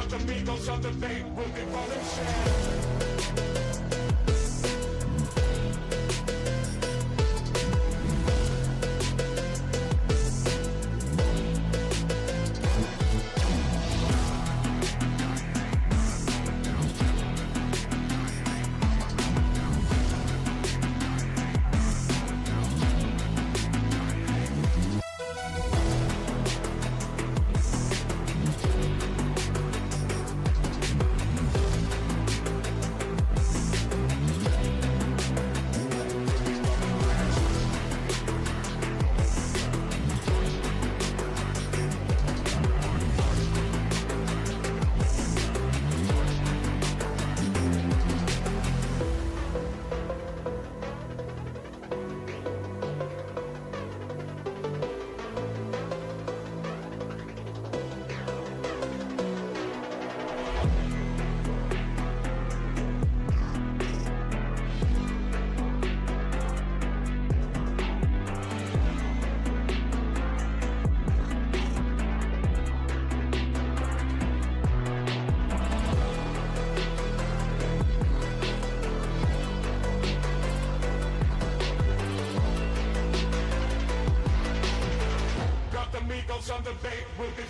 Got the Migos on the beat, we'll be rolling shit. Got the Migos on the beat, we'll be...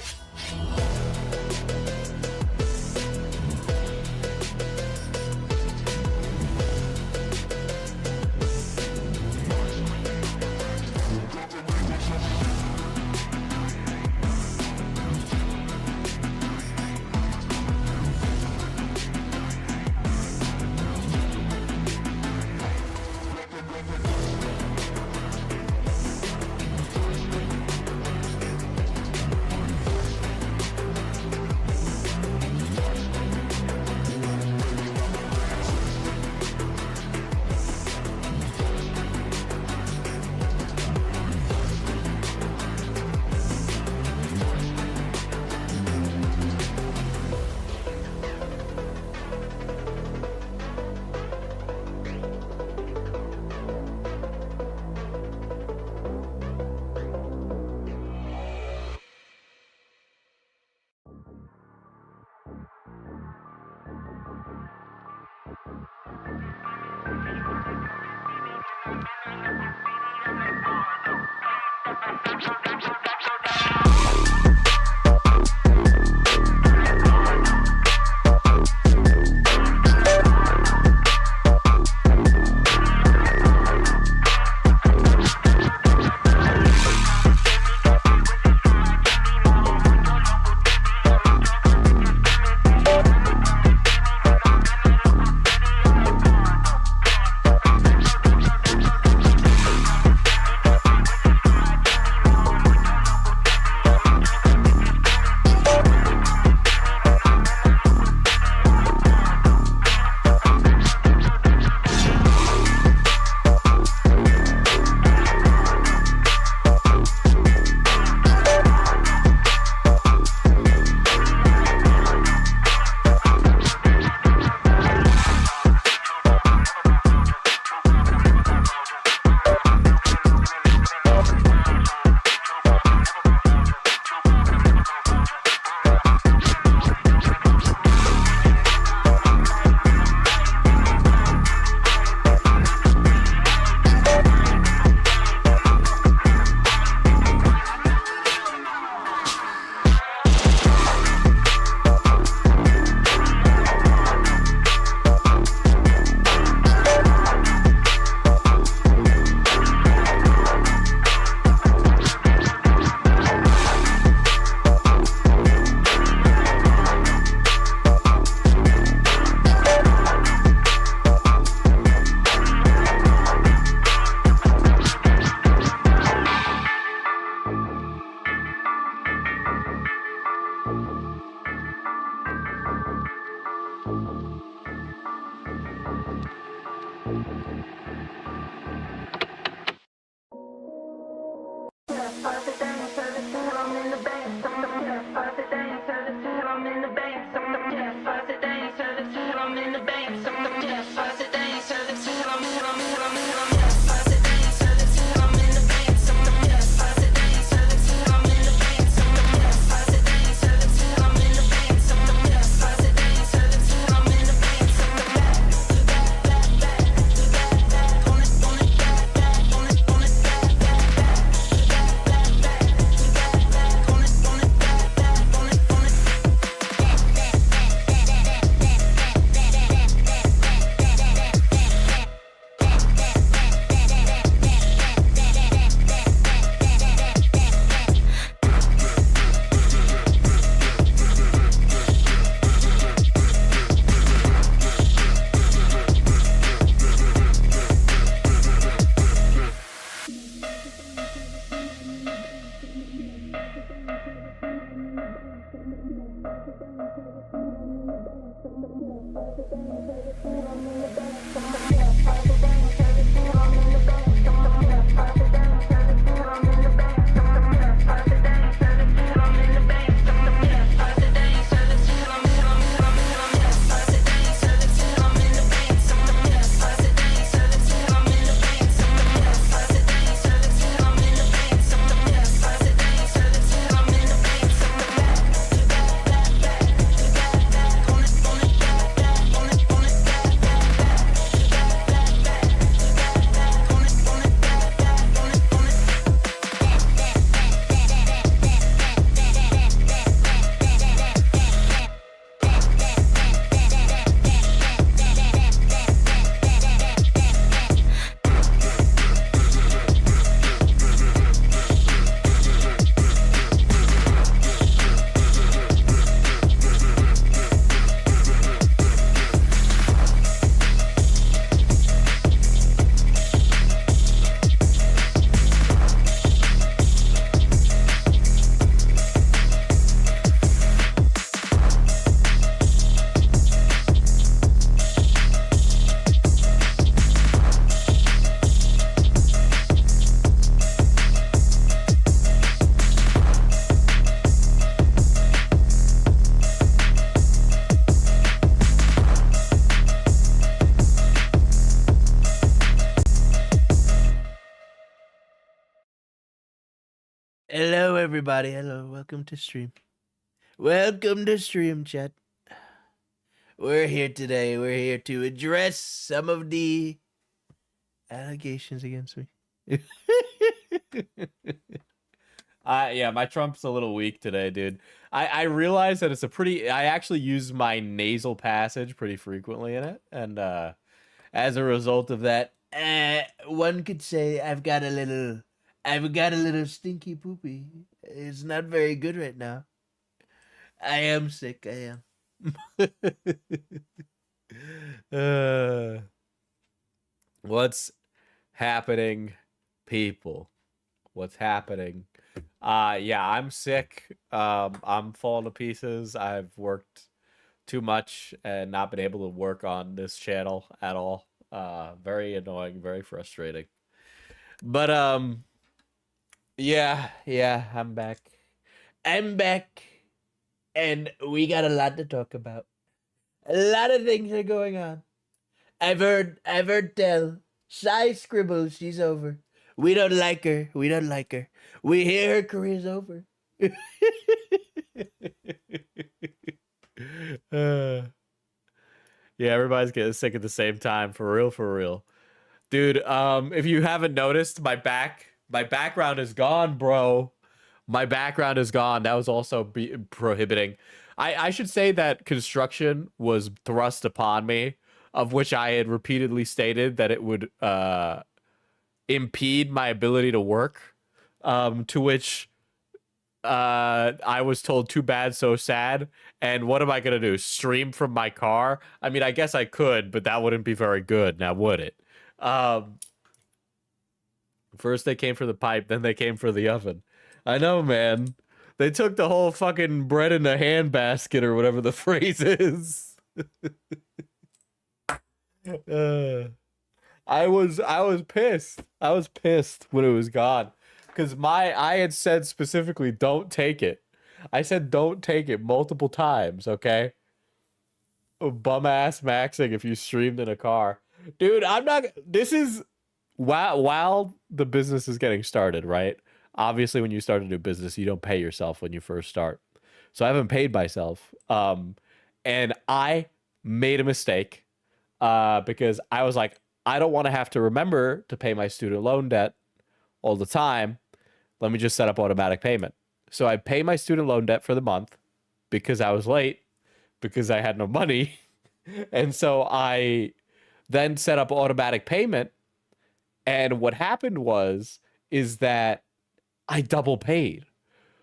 Hello, everybody. Hello. Welcome to stream. Welcome to stream, chat. We're here today. We're here to address some of the allegations against me. Yeah, my Trump's a little weak today, dude. I realize that it's a pretty. I actually use my nasal passage pretty frequently in it, and as a result of that, one could say I've got a little stinky poopy. It's not very good right now. I am sick. I am. What's happening, people? What's happening? Yeah, I'm sick. I'm falling to pieces. I've worked too much and not been able to work on this channel at all. Very annoying, very frustrating. But yeah, I'm back. I'm back. And we got a lot to talk about. A lot of things are going on. I've heard tell. Shy scribbles, she's over. We don't like her. We don't like her. We hear her career's over. Yeah, everybody's getting sick at the same time. For real. Dude, if you haven't noticed, my background is gone, bro. My background is gone. That was also prohibiting. I should say that construction was thrust upon me, of which I had repeatedly stated that it would impede my ability to work. To which I was told, too bad, so sad. And what am I going to do? Stream from my car? I mean, I guess I could, but that wouldn't be very good, now would it? First they came for the pipe, then they came for the oven. I know, man. They took the whole fucking bread in a handbasket or whatever the phrase is. I was pissed. I was pissed when it was gone. Because I had said specifically, don't take it. I said don't take it multiple times, okay? Bum ass maxing if you streamed in a car. Dude, I'm not, this is, while the business is getting started, right? Obviously, when you start a new business, you don't pay yourself when you first start. So I haven't paid myself. And I made a mistake because I was like, I don't want to have to remember to pay my student loan debt all the time. Let me just set up automatic payment. So I pay my student loan debt for the month because I was late, because I had no money. And so I then set up automatic payment. And what happened is that I double paid.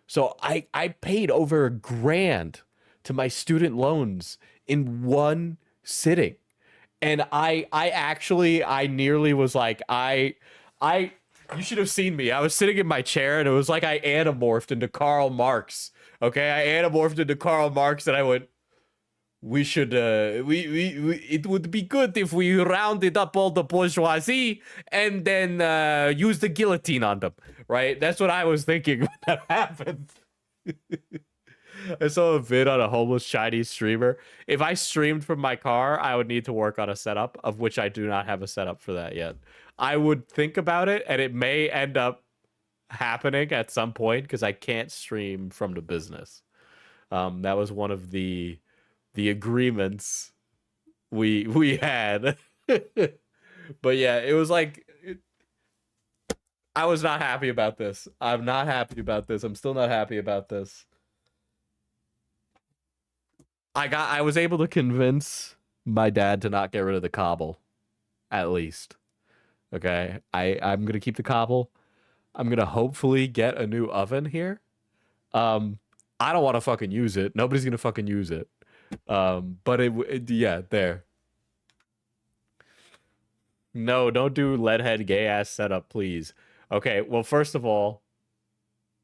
So I paid over $1,000 to my student loans in one sitting. And I nearly was like, you should have seen me. I was sitting in my chair and it was like I anamorphed into Karl Marx. Okay, I anamorphed into Karl Marx and I went, we should we it would be good if we rounded up all the bourgeoisie and then use the guillotine on them, right? That's what I was thinking when that happened. I saw a vid on a homeless Chinese streamer. If I streamed from my car, I would need to work on a setup, of which I do not have a setup for that yet. I would think about it, and it may end up happening at some point because I can't stream from the business. That was one of the agreements we had. But yeah, it was like I was not happy about this. I'm not happy about this. I'm still not happy about this. I was able to convince my dad to not get rid of the cobble, at least. Okay, I'm gonna keep the cobble. I'm gonna hopefully get a new oven here. I don't want to fucking use it. Nobody's gonna fucking use it. But yeah, there. No, don't do leadhead gay ass setup, please. Okay, well, first of all,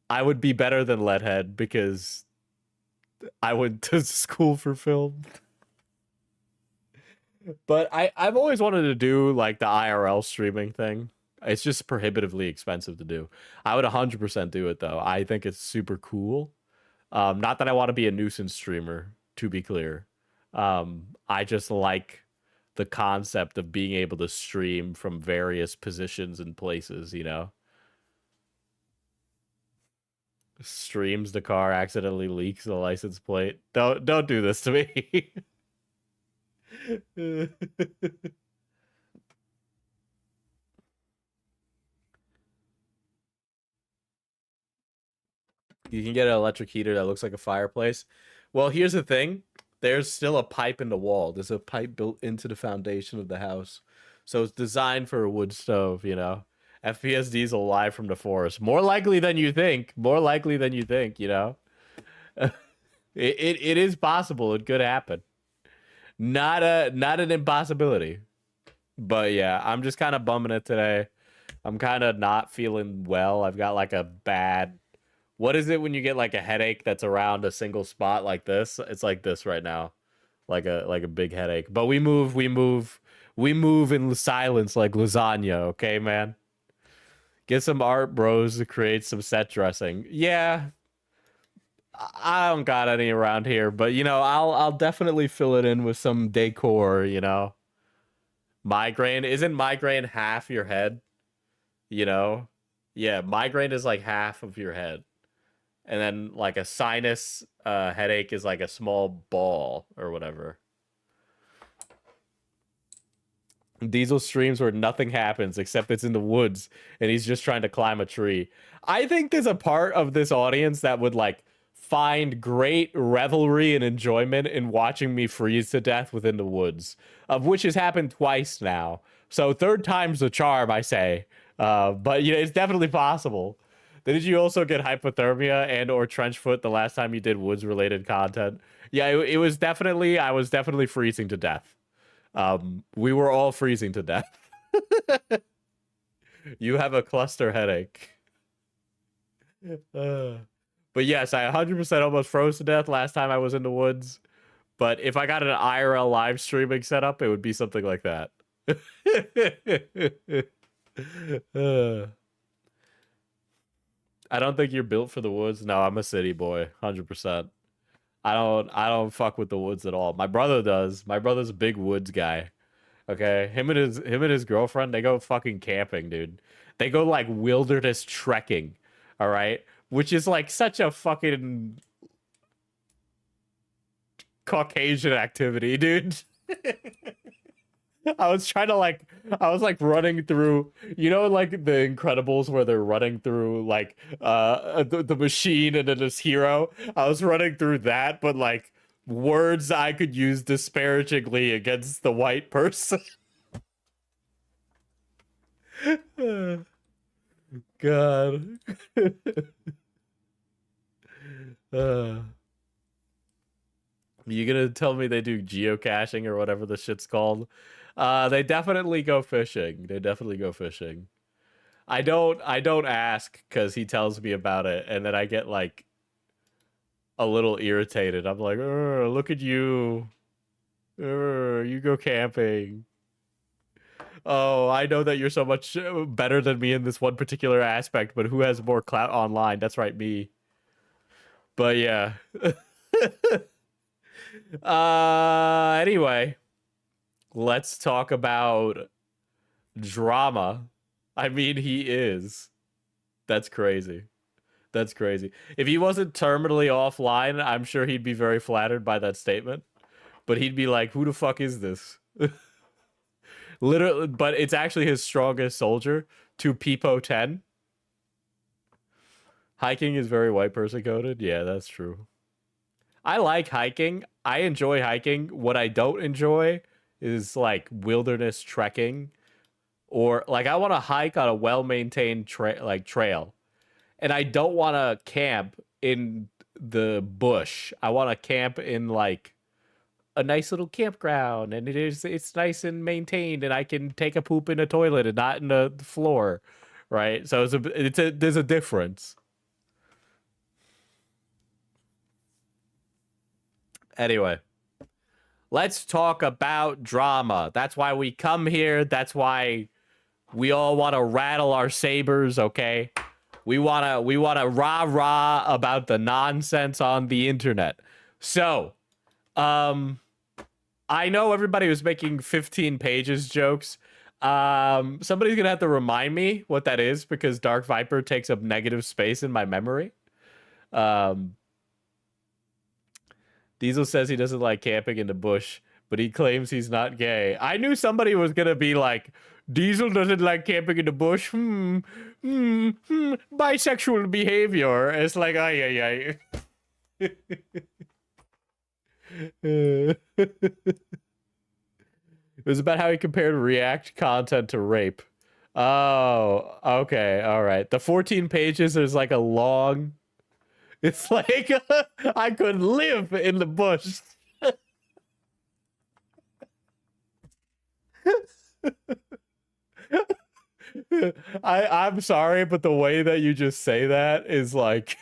I would be better than leadhead because I went to school for film. But I've always wanted to do like the IRL streaming thing. It's just prohibitively expensive to do. I would 100% do it though. I think it's super cool. Not that I want to be a nuisance streamer, to be clear. I just like the concept of being able to stream from various positions and places, you know? Streams the car, accidentally leaks the license plate. Don't do this to me. You can get an electric heater that looks like a fireplace. Well, here's the thing. There's still a pipe in the wall. There's a pipe built into the foundation of the house. So it's designed for a wood stove, you know? FPS diesel live from the forest. More likely than you think. More likely than you think, you know? It is possible. It could happen. Not an impossibility. But yeah, I'm just kind of bumming it today. I'm kind of not feeling well. I've got like a bad... What is it when you get like a headache that's around a single spot like this? It's like this right now. Like a big headache. But we move in silence like lasagna, okay, man? Get some art, bros, to create some set dressing. Yeah. I don't got any around here, but you know, I'll definitely fill it in with some decor, you know. Migraine, isn't migraine half your head? You know? Yeah, migraine is like half of your head. And then like a sinus headache is like a small ball or whatever. Diesel streams where nothing happens except it's in the woods and he's just trying to climb a tree. I think there's a part of this audience that would like find great revelry and enjoyment in watching me freeze to death within the woods, of which has happened twice now. So third time's the charm, I say. But you know, it's definitely possible. Did you also get hypothermia and or trench foot the last time you did woods related content? Yeah, it was definitely, I was definitely freezing to death. We were all freezing to death. You have a cluster headache. But yes, I 100% almost froze to death last time I was in the woods. But if I got an IRL live streaming setup, it would be something like that. I don't think you're built for the woods. No, I'm a city boy, 100%. I don't fuck with the woods at all. My brother does. My brother's a big woods guy. Okay, him and his girlfriend, they go fucking camping, dude. They go like wilderness trekking. All right, which is like such a fucking Caucasian activity, dude. I was running through, you know, like the Incredibles where they're running through like the machine and then this hero. I was running through that, but like words I could use disparagingly against the white person. God. You gonna tell me they do geocaching or whatever the shit's called? They definitely go fishing. They definitely go fishing. I don't ask because he tells me about it, and then I get like a little irritated. I'm like, look at you. You go camping. Oh, I know that you're so much better than me in this one particular aspect, but who has more clout online? That's right, me. But yeah. Anyway, let's talk about drama. I mean, he is. That's crazy. That's crazy. If he wasn't terminally offline, I'm sure he'd be very flattered by that statement. But he'd be like, who the fuck is this? Literally, but it's actually his strongest soldier to Peepo 10. Hiking is very white person coded. Yeah, that's true. I like hiking. I enjoy hiking. What I don't enjoy is like wilderness trekking, or like I want to hike on a well-maintained trail, and I don't want to camp in the bush. I want to camp in like a nice little campground, and it's nice and maintained, and I can take a poop in a toilet and not in the floor, right? So there's a difference. Anyway, let's talk about drama. That's why we come here. That's why we all want to rattle our sabers, okay? We want to rah about the nonsense on the internet. So, I know everybody was making 15 pages jokes. Somebody's going to have to remind me what that is, because DarkViper takes up negative space in my memory. Diesel says he doesn't like camping in the bush, but he claims he's not gay. I knew somebody was going to be like, Diesel doesn't like camping in the bush. Bisexual behavior. It's like, ay. It was about how he compared React content to rape. Oh, okay, all right. The 14 pages, there's like a long... It's like, I could live in the bush. I'm sorry, but the way that you just say that is like...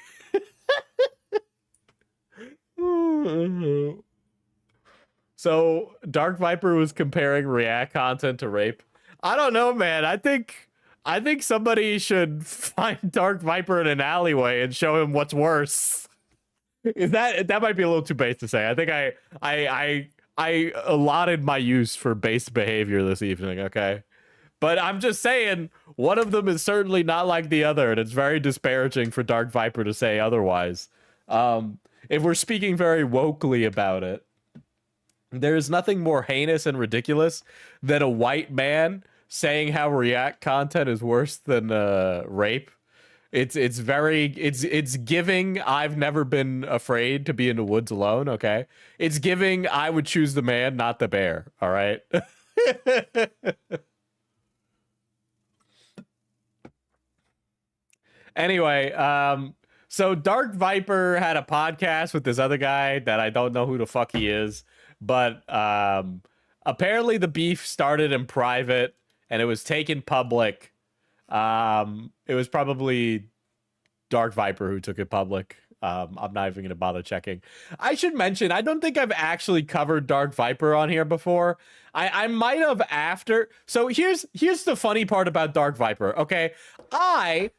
So, DarkViper was comparing React content to rape. I don't know, man. I think somebody should find DarkViper in an alleyway and show him what's worse. Is that might be a little too base to say. I think I allotted my use for base behavior this evening, okay? But I'm just saying, one of them is certainly not like the other, and it's very disparaging for DarkViper to say otherwise. If we're speaking very wokely about it, there's nothing more heinous and ridiculous than a white man saying how React content is worse than rape. It's giving I've never been afraid to be in the woods alone, okay? It's giving I would choose the man, not the bear, all right? Anyway, so DarkViper had a podcast with this other guy that I don't know who the fuck he is, but apparently the beef started in private and it was taken public. It was probably DarkViper who took it public. I'm not even going to bother checking. I should mention, I don't think I've actually covered DarkViper on here before. I might have after. So here's the funny part about DarkViper, okay? I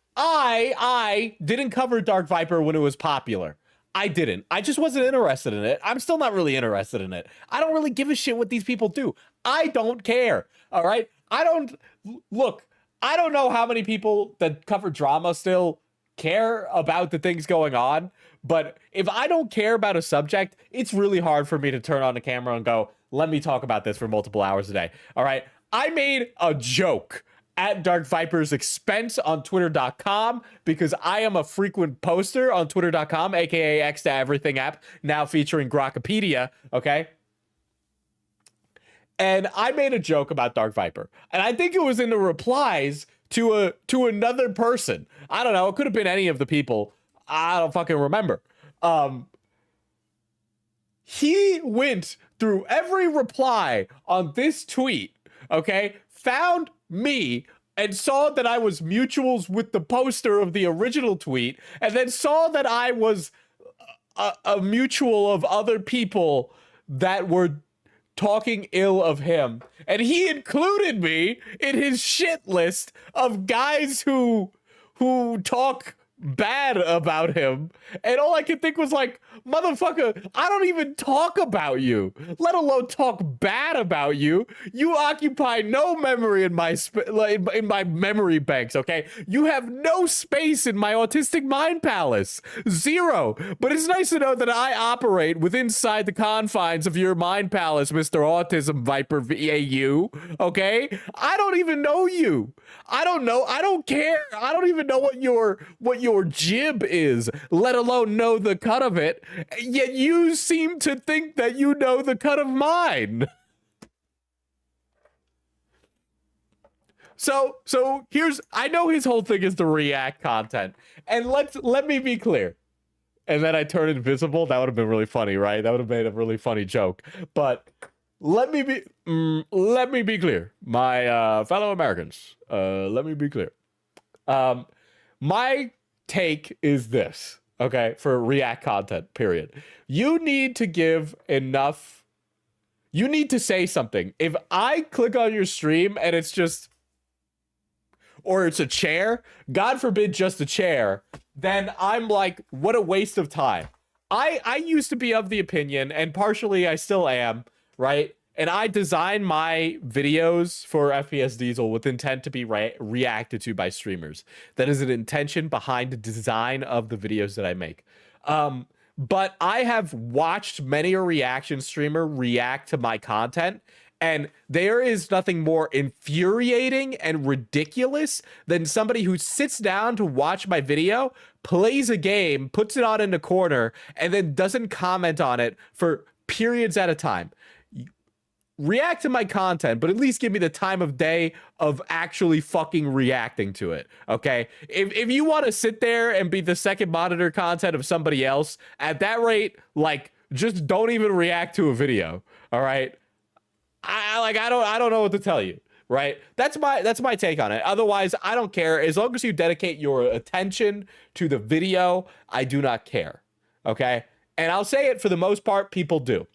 didn't cover DarkViper when it was popular. I didn't. I just wasn't interested in it. I'm still not really interested in it. I don't really give a shit what these people do. I don't care. All right? I don't know how many people that cover drama still care about the things going on, but if I don't care about a subject, it's really hard for me to turn on the camera and go, let me talk about this for multiple hours a day. All right? I made a joke at DarkViper's expense on Twitter.com because I am a frequent poster on Twitter.com, aka X to Everything app, now featuring Grokpedia, okay? And I made a joke about DarkViper, and I think it was in the replies to another person. I don't know, it could have been any of the people. I don't fucking remember. He went through every reply on this tweet, okay? Found me and saw that I was mutuals with the poster of the original tweet, and then saw that I was a mutual of other people that were talking ill of him, and he included me in his shit list of guys who talk bad about him, and all I could think was like, motherfucker, I don't even talk about you, let alone talk bad about you. You occupy no memory in my in my memory banks, okay? You have no space in my autistic mind palace. Zero. But it's nice to know that I operate within inside the confines of your mind palace, Mr. Autism Viper VAU, okay? I don't even know you. I don't care. I don't even know what your jib is, let alone know the cut of it. Yet you seem to think that you know the cut of mine. So I know his whole thing is to react content. And let me be clear. And then I turn invisible. That would have been really funny, right? That would have made a really funny joke. But let me be clear, my fellow Americans. Let me be clear. My take is this, okay, for react content, period. You need to give enough. You need to say something. If I click on your stream and it's just, or it's a chair, God forbid just a chair, then I'm like, what a waste of time. I used to be of the opinion, and partially I still am, right? And I design my videos for FPS Diesel with intent to be reacted to by streamers. That is an intention behind the design of the videos that I make. But I have watched many a reaction streamer react to my content, and there is nothing more infuriating and ridiculous than somebody who sits down to watch my video, plays a game, puts it on in the corner, and then doesn't comment on it for periods at a time. React to my content, but at least give me the time of day of actually fucking reacting to it, okay? If you want to sit there and be the second monitor content of somebody else, at that rate, like, just don't even react to a video, all right? I don't know what to tell you, right? That's my take on it. Otherwise, I don't care. As long as you dedicate your attention to the video, I do not care, okay? And I'll say it, for the most part, people do.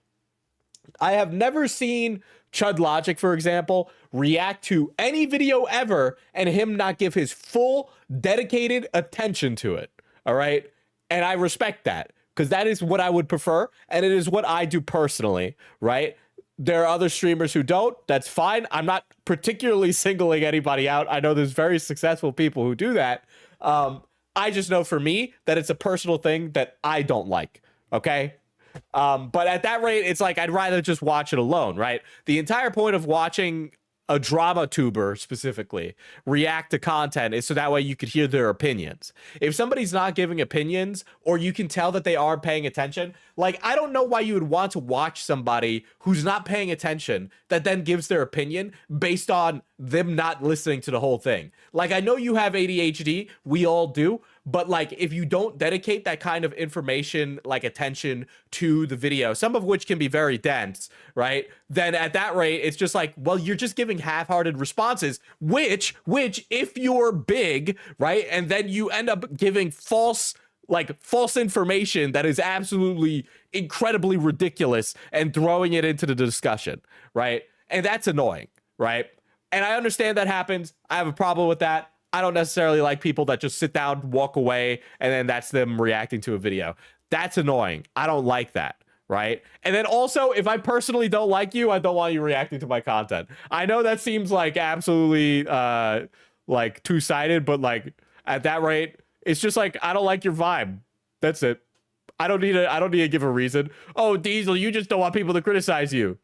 I have never seen Chud Logic, for example, react to any video ever and him not give his full dedicated attention to it. All right. And I respect that, because that is what I would prefer. And it is what I do personally. Right. There are other streamers who don't. That's fine. I'm not particularly singling anybody out. I know there's very successful people who do that. I just know for me that it's a personal thing that I don't like. Okay. But at that rate, it's like, I'd rather just watch it alone, right? The entire point of watching a drama tuber specifically react to content is so that way you could hear their opinions. If somebody's not giving opinions, or you can tell that they are paying attention, like, I don't know why you would want to watch somebody who's not paying attention that then gives their opinion based on them not listening to the whole thing. Like, I know you have ADHD, we all do, but like, if you don't dedicate that kind of information, like attention to the video, some of which can be very dense, right? Then at that rate, it's just like, well, you're just giving half-hearted responses, which if you're big, right? And then you end up giving false information that is absolutely incredibly ridiculous and throwing it into the discussion, right? And that's annoying, right? And I understand that happens. I have a problem with that. I don't necessarily like people that just sit down, walk away, and then that's them reacting to a video. That's annoying. I don't like that, right? And then also, if I personally don't like you, I don't want you reacting to my content. I know that seems like absolutely like two-sided, but like, at that rate, it's just like, I don't like your vibe. That's it. I don't need to give a reason. Oh, Diesel, you just don't want people to criticize you.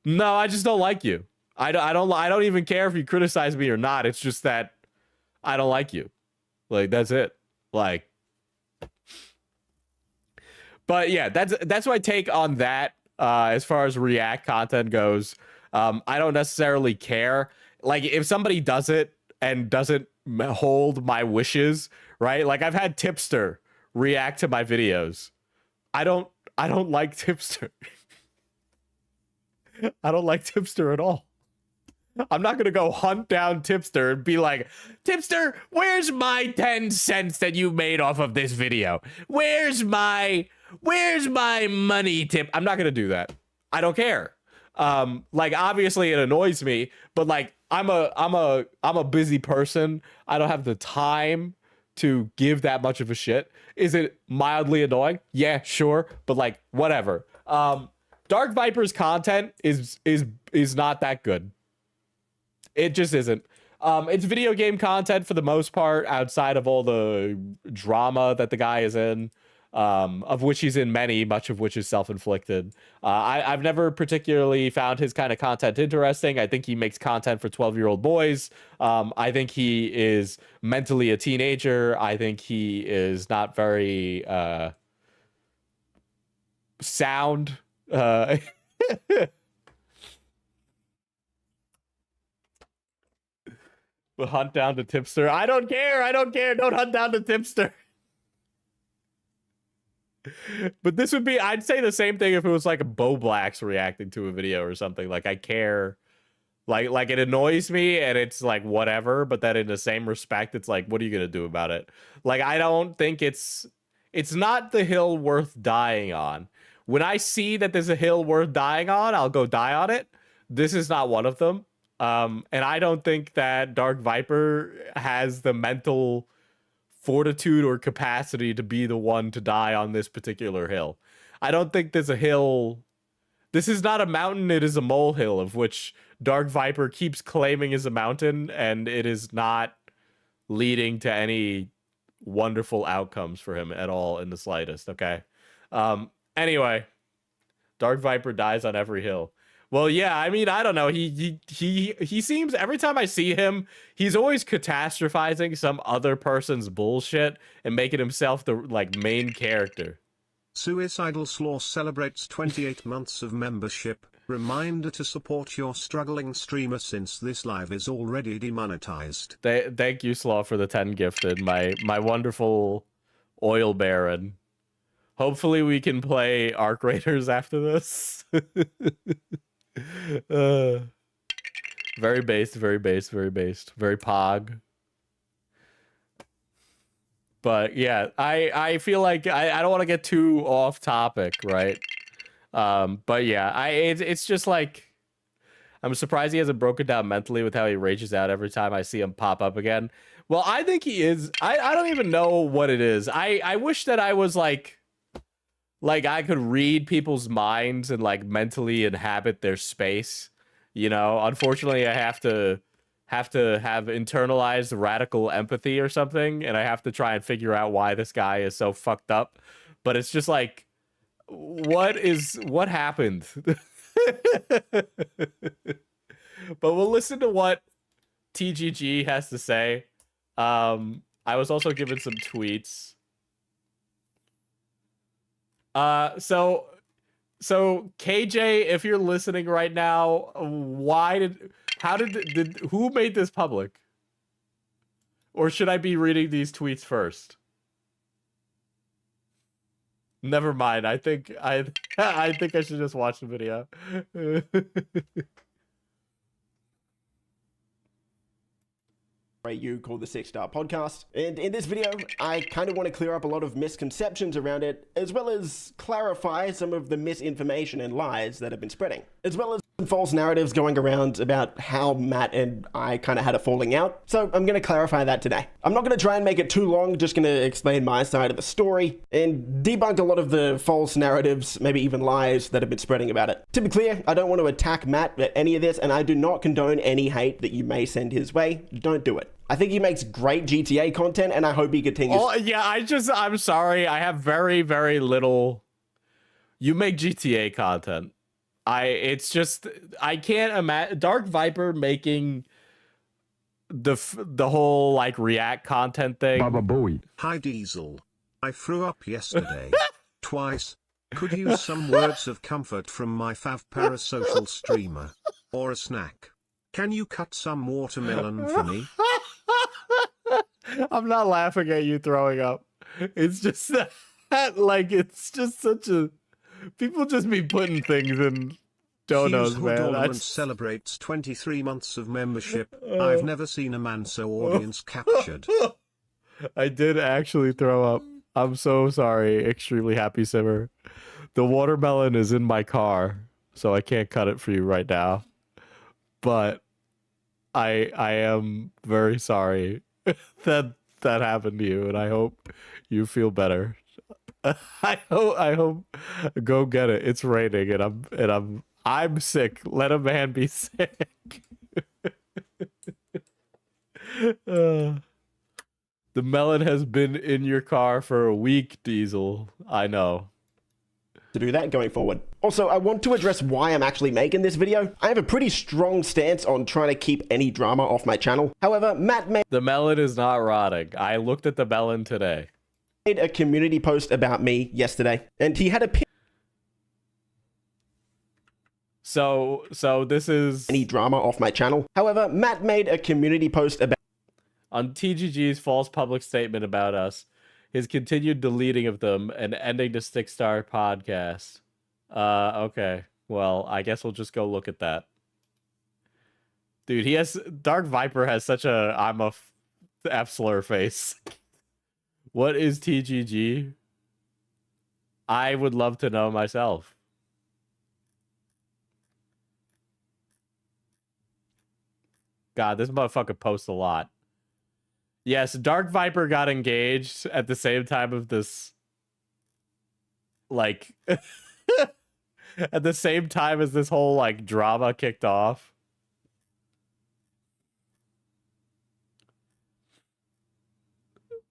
No, I just don't like you. I don't even care if you criticize me or not. It's just that I don't like you. Like, that's it. Like, but yeah, that's my take on that. As far as react content goes, I don't necessarily care. Like, if somebody does it and doesn't hold my wishes, right? Like, I've had Tipster react to my videos. I don't like Tipster. I don't like Tipster at all. I'm not gonna go hunt down Tipster and be like, Tipster, where's my 10 cents that you made off of this video? Where's my money, Tip? I'm not gonna do that. I don't care. Like obviously it annoys me, but like I'm a busy person. I don't have the time to give that much of a shit. Is it mildly annoying? Yeah, sure, but like whatever. Dark Viper's content is not that good. It just isn't. It's video game content for the most part, outside of all the drama that the guy is in, of which he's in many, much of which is self-inflicted. I've never particularly found his kind of content interesting. I think he makes content for 12-year-old boys. I think he is mentally a teenager. I think he is not very sound. We'll hunt down the tipster. I don't care. I don't care. Don't hunt down the tipster. But this would be, I'd say the same thing if it was like a Bo Blacks reacting to a video or something. Like I care. Like it annoys me and it's like whatever, but then in the same respect, it's like, what are you gonna do about it? Like I don't think it's not the hill worth dying on. When I see that there's a hill worth dying on, I'll go die on it. This is not one of them. And I don't think that Dark Viper has the mental fortitude or capacity to be the one to die on this particular hill. I don't think there's a hill. This is not a mountain, it is a molehill, of which Dark Viper keeps claiming is a mountain, and it is not leading to any wonderful outcomes for him at all in the slightest, okay? Anyway, Dark Viper dies on every hill. Well, yeah, I mean, I don't know. He seems, every time I see him, he's always catastrophizing some other person's bullshit and making himself the like main character. Suicidal Slaw celebrates 28 months of membership. Reminder to support your struggling streamer since this live is already demonetized. Thank you, Slaw, for the 10 gifted. My wonderful oil baron. Hopefully we can play Arc Raiders after this. Very based, very based, very based, very pog. But yeah, I feel like I don't want to get too off topic, right? But yeah, it's just like I'm surprised he hasn't broken down mentally with how he rages out every time I see him pop up again. Well, I think he is. I don't even know what it is. I wish that I was like I could read people's minds and like mentally inhabit their space, you know. Unfortunately, I have to have internalized radical empathy or something, and I have to try and figure out why this guy is so fucked up. But it's just like, what happened? But we'll listen to what TGG has to say. I was also given some tweets. So KJ, if you're listening right now, who made this public? Or should I be reading these tweets first? Never mind. I think I should just watch the video. You called the 6-Star Podcast, and in this video I kind of want to clear up a lot of misconceptions around it, as well as clarify some of the misinformation and lies that have been spreading, as well as some false narratives going around about how Matt and I kind of had a falling out. So I'm going to clarify that today. I'm not going to try and make it too long, just going to explain my side of the story and debunk a lot of the false narratives, maybe even lies that have been spreading about it. To be clear, I don't want to attack Matt at any of this, and I do not condone any hate that you may send his way. Don't do it. I think he makes great GTA content, and I hope he continues. Oh, yeah, I'm sorry. I have very, very little. You make GTA content. It's just, I can't imagine Dark Viper making the whole like React content thing. Baba Booey. Hi Diesel. I threw up yesterday. Twice. Could use some words of comfort from my fav parasocial streamer. Or a snack. Can you cut some watermelon for me? I'm not laughing at you throwing up. It's just that, like, it's just such a... People just be putting things in donuts, man. Celebrates 23 months of membership. I've never seen a man so audience captured. I did actually throw up. I'm so sorry. Extremely happy, Simmer. The watermelon is in my car. so I can't cut it for you right now. But I am very sorry that happened to you, and I hope you feel better. I hope go get it. It's raining and I'm sick. Let a man be sick. The melon has been in your car for a week, Diesel. I know. To do that going forward. Also, I want to address why I'm actually making this video. I have a pretty strong stance on trying to keep any drama off my channel. However, Matt made The melon is not rotting. I looked at the melon today. a community post about me yesterday, and he had a pin So this is any drama off my channel. However, Matt made a community post about on TGG's false public statement about us, his continued deleting of them, and ending the Stick Star podcast. Okay. Well, I guess we'll just go look at that. Dude, DarkViper has such a I'm a F slur face. What is TGG? I would love to know myself. God, this motherfucker posts a lot. Yes, DarkViper got engaged at the same time of this, like, at the same time as this whole, like, drama kicked off.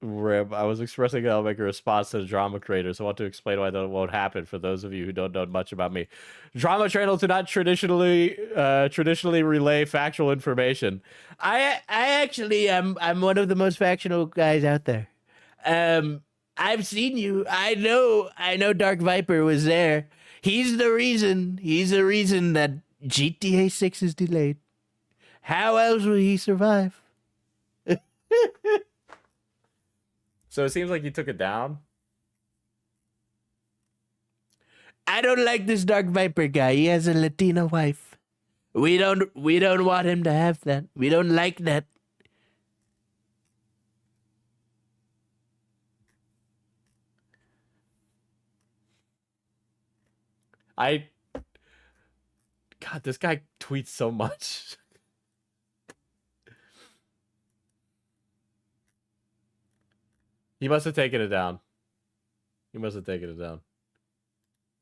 Rib, I was expressing I'll make a response to the drama creators. I want to explain why that won't happen for those of you who don't know much about me. Drama channel do not traditionally relay factual information. I actually I'm one of the most factional guys out there. I've seen you. I know DarkViper was there. He's the reason that GTA 6 is delayed. How else will he survive? So it seems like you took it down. I don't like this DarkViper guy. He has a Latina wife. We don't want him to have that. We don't like that. God, this guy tweets so much. He must have taken it down.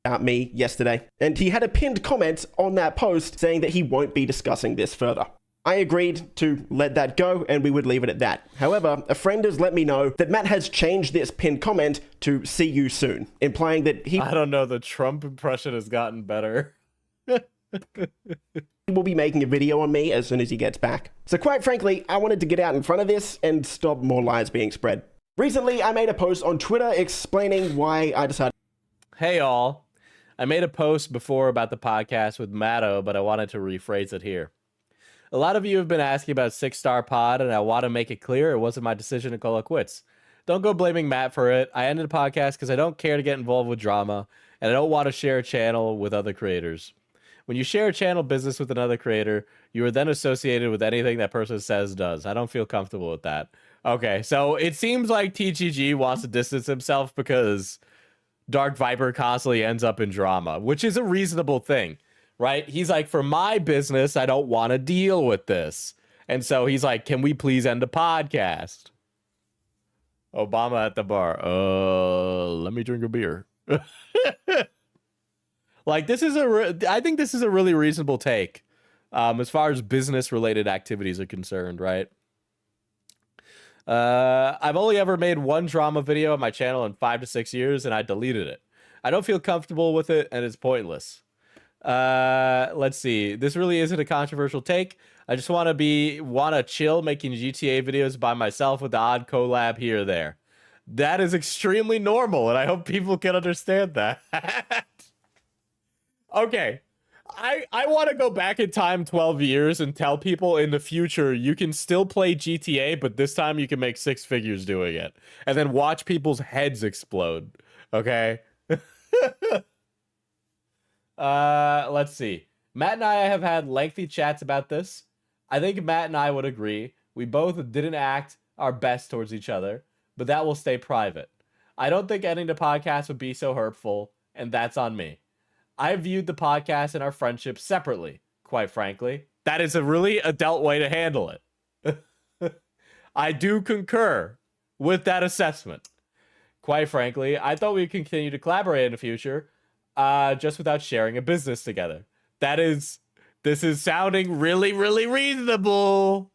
about me yesterday, and he had a pinned comment on that post saying that he won't be discussing this further. I agreed to let that go, and we would leave it at that. However, a friend has let me know that Matt has changed this pinned comment to "see you soon," implying that he I don't know, the Trump impression has gotten better. will be making a video on me as soon as he gets back. So quite frankly, I wanted to get out in front of this and stop more lies being spread. Recently, I made a post on Twitter explaining why I decided Hey all, I made a post before about the podcast with Matto, but I wanted to rephrase it here. A lot of you have been asking about 6-Star Pod, and I want to make it clear it wasn't my decision to call it quits. Don't go blaming Matt for it. I ended the podcast because I don't care to get involved with drama, and I don't want to share a channel with other creators. When you share a channel business with another creator, you are then associated with anything that person says does. I don't feel comfortable with that. Okay, so it seems like TGG wants to distance himself because DarkViper constantly ends up in drama, which is a reasonable thing, right? He's like, for my business, I don't want to deal with this. And so he's like, can we please end the podcast? Obama at the bar. Let me drink a beer. Like, this is I think this is a really reasonable take as far as business related activities are concerned, right? I've only ever made one drama video on my channel in 5 to 6 years, and I deleted it. I don't feel comfortable with it, and it's pointless. Let's see. This really isn't a controversial take. I just want to chill making GTA videos by myself with the odd collab here or there. That is extremely normal, and I hope people can understand that. Okay. I want to go back in time 12 years and tell people in the future you can still play GTA, but this time you can make 6 figures doing it. And then watch people's heads explode. Okay? Let's see. Matt and I have had lengthy chats about this. I think Matt and I would agree. We both didn't act our best towards each other, but that will stay private. I don't think ending the podcast would be so hurtful, and that's on me. I viewed the podcast and our friendship separately, quite frankly. That is a really adult way to handle it. I do concur with that assessment. Quite frankly, I thought we'd continue to collaborate in the future, just without sharing a business together. This is sounding really, really reasonable.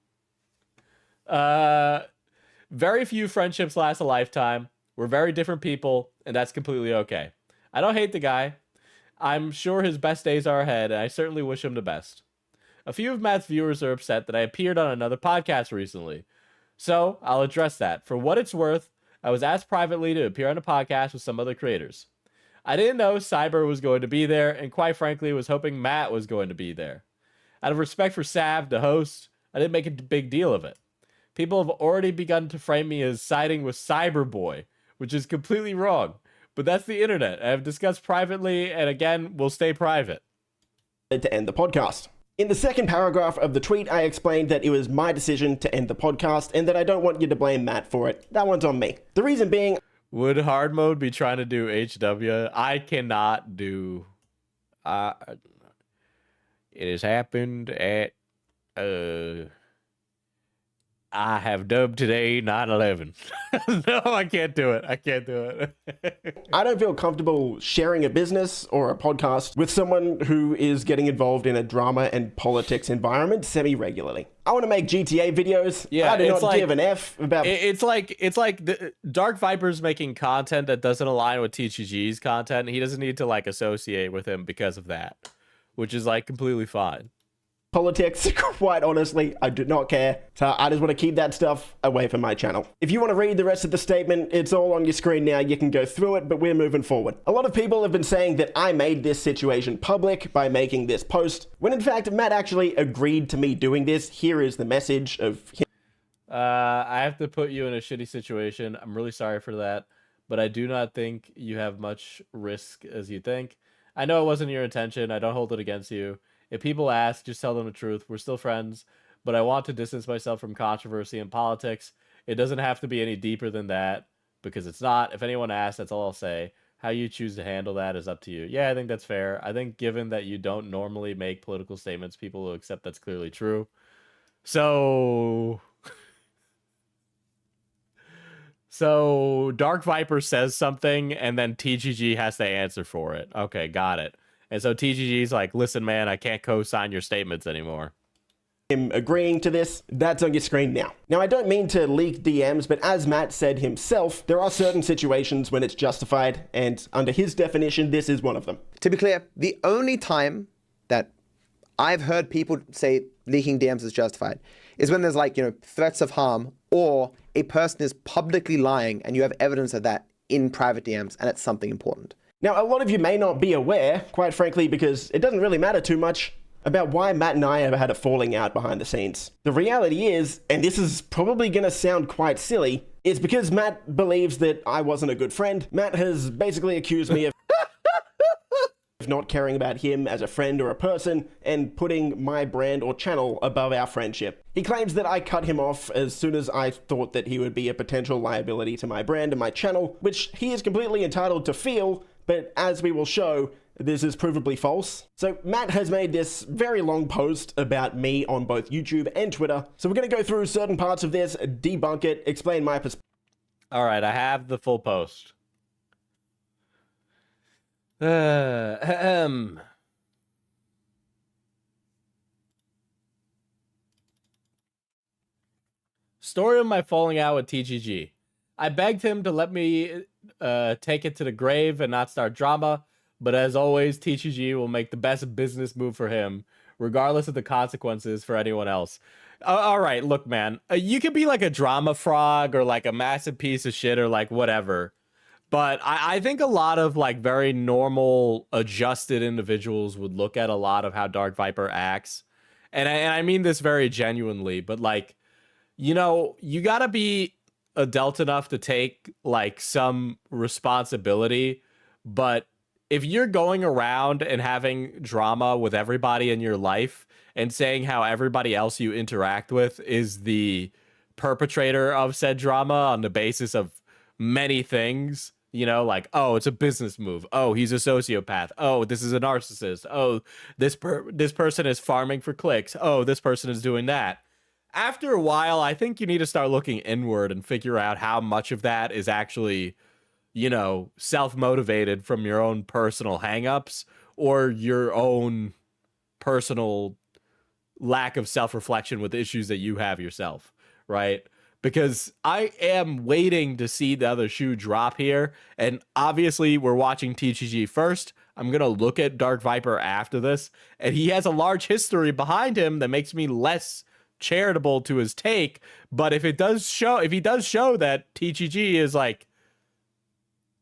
Very few friendships last a lifetime. We're very different people, and that's completely okay. I don't hate the guy. I'm sure his best days are ahead, and I certainly wish him the best. A few of Matt's viewers are upset that I appeared on another podcast recently, so I'll address that. For what it's worth, I was asked privately to appear on a podcast with some other creators. I didn't know Cyber was going to be there, and quite frankly was hoping Matt was going to be there. Out of respect for Sav, the host, I didn't make a big deal of it. People have already begun to frame me as siding with Cyberboy, which is completely wrong. But that's the internet. I have discussed privately, and again, will stay private. To end the podcast. In the second paragraph of the tweet, I explained that it was my decision to end the podcast and that I don't want you to blame Matt for it. That one's on me. The reason being... Would hard mode be trying to do HW? I cannot do... it has happened at... I have dubbed today 9/11. No, I can't do it. I can't do it. I don't feel comfortable sharing a business or a podcast with someone who is getting involved in a drama and politics environment semi-regularly. I want to make GTA videos. Yeah, I do not give an F about... It's like the DarkViper's making content that doesn't align with TGG's content. He doesn't need to like associate with him because of that, which is like completely fine. Politics, quite honestly, I do not care. So I just want to keep that stuff away from my channel. If you want to read the rest of the statement, it's all on your screen now. You can go through it, but we're moving forward. A lot of people have been saying that I made this situation public by making this post, when in fact, Matt actually agreed to me doing this. Here is the message of him. I have to put you in a shitty situation. I'm really sorry for that, but I do not think you have much risk as you think. I know it wasn't your intention. I don't hold it against you. If people ask, just tell them the truth. We're still friends, but I want to distance myself from controversy and politics. It doesn't have to be any deeper than that, because it's not. If anyone asks, that's all I'll say. How you choose to handle that is up to you. Yeah, I think that's fair. I think given that you don't normally make political statements, people will accept that's clearly true. So DarkViper says something, and then TGG has to answer for it. Okay, got it. And so TGG's like, listen, man, I can't co-sign your statements anymore. Him agreeing to this, that's on your screen now. Now, I don't mean to leak DMs, but as Matt said himself, there are certain situations when it's justified, and under his definition, this is one of them. To be clear, the only time that I've heard people say leaking DMs is justified is when there's like, threats of harm, or a person is publicly lying and you have evidence of that in private DMs, and it's something important. Now, a lot of you may not be aware, quite frankly, because it doesn't really matter too much, about why Matt and I ever had a falling out behind the scenes. The reality is, and this is probably going to sound quite silly, is because Matt believes that I wasn't a good friend. Matt has basically accused me of not caring about him as a friend or a person and putting my brand or channel above our friendship. He claims that I cut him off as soon as I thought that he would be a potential liability to my brand and my channel, which he is completely entitled to feel, but as we will show, this is provably false. So Matt has made this very long post about me on both YouTube and Twitter. So we're going to go through certain parts of this, debunk it, explain my perspective. All right, I have the full post. Story of my falling out with TGG. I begged him to let me take it to the grave and not start drama, but as always, TGG will make the best business move for him, regardless of the consequences for anyone else. All right, look, man, you could be like a drama frog or like a massive piece of shit or like whatever, but I think a lot of like very normal, adjusted individuals would look at a lot of how DarkViper acts, and I mean this very genuinely, but like, you gotta be adult enough to take like some responsibility, but if you're going around and having drama with everybody in your life and saying how everybody else you interact with is the perpetrator of said drama on the basis of many things, You know, like, oh, it's a business move. Oh, he's a sociopath. Oh, this is a narcissist. Oh, this person is farming for clicks. Oh, this person is doing that. After a while, I think you need to start looking inward and figure out how much of that is actually, you know, self-motivated from your own personal hangups or your own personal lack of self-reflection with issues that you have yourself, right? Because I am waiting to see the other shoe drop here. And obviously, we're watching TGG first. I'm going to look at DarkViper after this. And he has a large history behind him that makes me less charitable to his take. But if he does show that TGG is like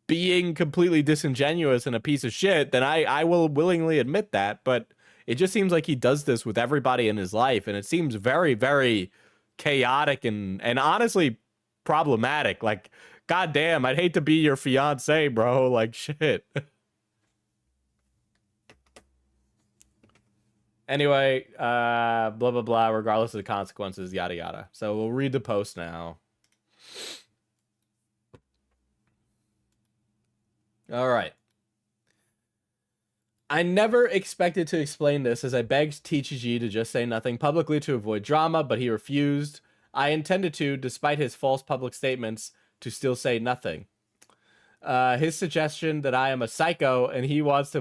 being completely disingenuous and a piece of shit, then I will willingly admit that. But it just seems like he does this with everybody in his life. And it seems very, very chaotic and honestly problematic. Like, goddamn, I'd hate to be your fiance, bro. Like, shit. Anyway, blah blah blah, regardless of the consequences, yada yada. So we'll read the post now. All right. I never expected to explain this, as I begged TGG to just say nothing publicly to avoid drama, but he refused. I intended to, despite his false public statements, to still say nothing. His suggestion that I am a psycho and he wants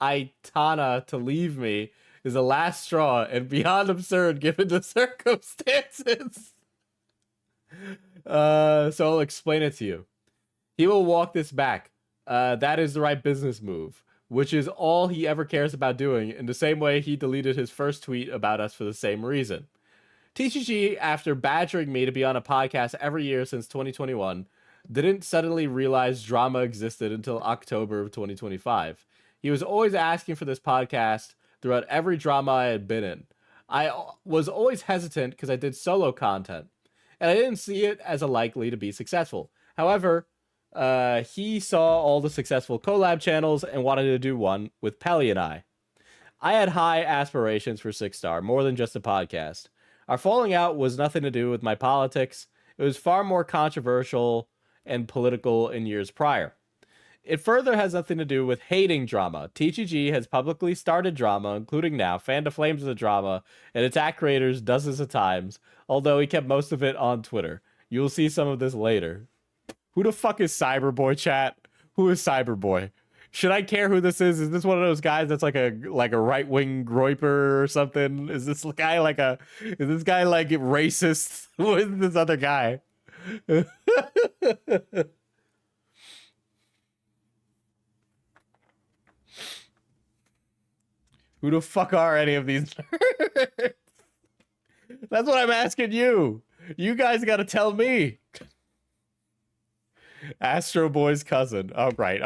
Aitana to leave me is the last straw and beyond absurd given the circumstances. So I'll explain it to you. He will walk this back. That is the right business move, which is all he ever cares about doing, in the same way he deleted his first tweet about us for the same reason. TGG, after badgering me to be on a podcast every year since 2021, didn't suddenly realize drama existed until October of 2025. He was always asking for this podcast throughout every drama I had been in. I was always hesitant because I did solo content, and I didn't see it as a likely to be successful. However, he saw all the successful collab channels and wanted to do one with Pelly and I. I had high aspirations for 6-Star, more than just a podcast. Our falling out was nothing to do with my politics. It was far more controversial and political in years prior. It further has nothing to do with hating drama. TGG has publicly started drama, including now, fanned the flames of the drama, and attacked creators dozens of times, although he kept most of it on Twitter. You will see some of this later. Who the fuck is Cyberboy, chat? Who is Cyberboy? Should I care who this is? Is this one of those guys that's like a right-wing groiper or something? Is this guy like racist? Who is this other guy? Who the fuck are any of these nerds? That's what I'm asking you. You guys got to tell me. Astro Boy's cousin. All right.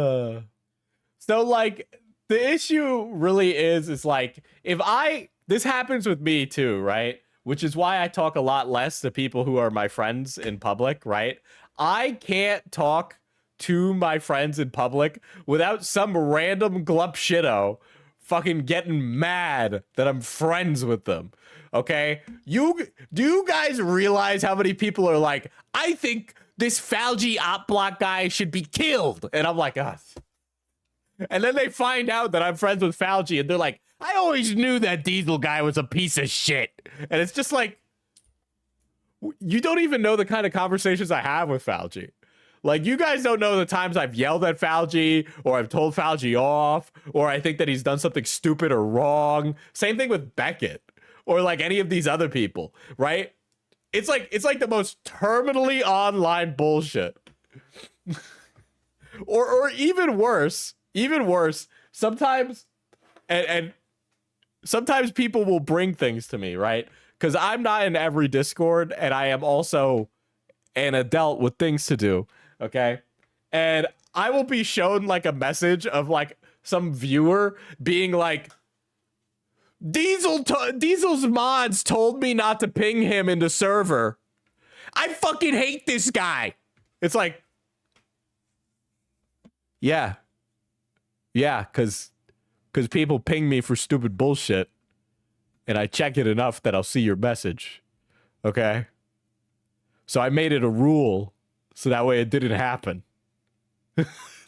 So like the issue really is like this happens with me too, right? Which is why I talk a lot less to people who are my friends in public, right? I can't talk to my friends in public without some random glup shitto fucking getting mad that I'm friends with them. Okay, do you guys realize how many people are like, I think this Falgi op block guy should be killed, and I'm like, us. And then they find out that I'm friends with Falgi, and they're like, I always knew that Diesel guy was a piece of shit. And it's just like, you don't even know the kind of conversations I have with Falgi. Like, you guys don't know the times I've yelled at Falgi, or I've told Falgi off, or I think that he's done something stupid or wrong. Same thing with Beckett. Or like any of these other people, right? It's like the most terminally online bullshit. or even worse, sometimes and sometimes people will bring things to me, right? Because I'm not in every Discord, and I am also an adult with things to do, okay? And I will be shown like a message of like some viewer being like, Diesel's mods told me not to ping him in the server. I fucking hate this guy. It's like, yeah, because people ping me for stupid bullshit, and I check it enough that I'll see your message. Okay, So I made it a rule so that way it didn't happen.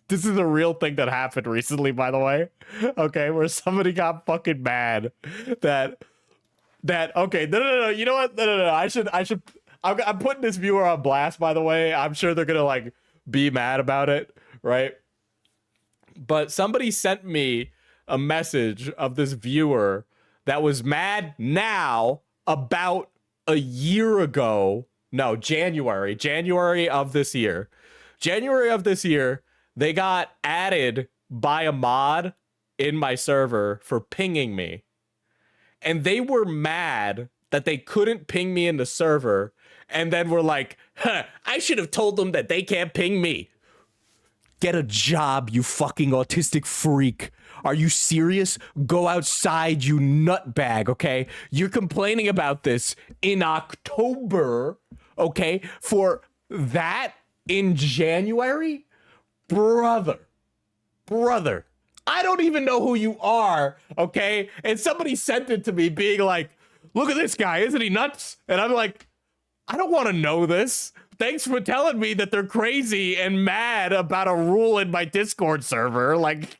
This is a real thing that happened recently, by the way. Okay, where somebody got fucking mad that okay, no. You know what? No. I'm putting this viewer on blast, by the way. I'm sure they're gonna like be mad about it, right? But somebody sent me a message of this viewer that was mad now about a year ago. No, January of this year. January of this year, they got added by a mod in my server for pinging me. And they were mad that they couldn't ping me in the server. And then were like, I should have told them that they can't ping me. Get a job, you fucking autistic freak. Are you serious? Go outside, you nutbag, okay? You're complaining about this in October, okay? For that in January? Brother. I don't even know who you are, okay? And somebody sent it to me being like, look at this guy, isn't he nuts? And I'm like, I don't want to know this. Thanks for telling me that they're crazy and mad about a rule in my Discord server. Like,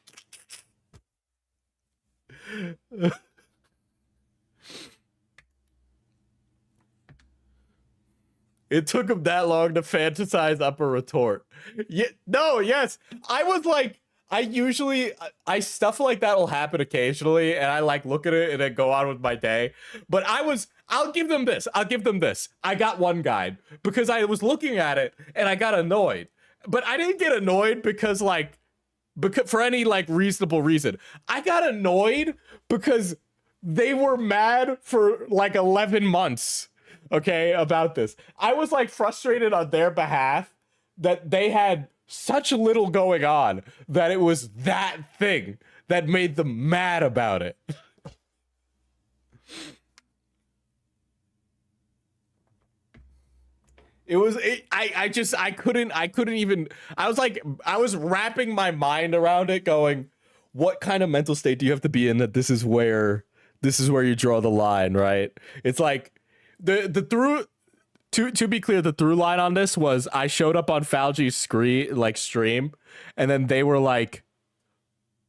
it took him that long to fantasize up a retort. Yeah, no, yes. I was like, I stuff like that will happen occasionally, and I like look at it and then go on with my day. But I'll give them this. I got one guy because I was looking at it and I got annoyed. But I didn't get annoyed because for any like reasonable reason. I got annoyed because they were mad for like 11 months, okay, about this. I was like frustrated on their behalf that they had such little going on that it was that thing that made them mad about it. I couldn't even, I was wrapping my mind around it going, what kind of mental state do you have to be in that this is where you draw the line, right? It's like the through to be clear, the through line on this was I showed up on Falgi's stream, and then they were like,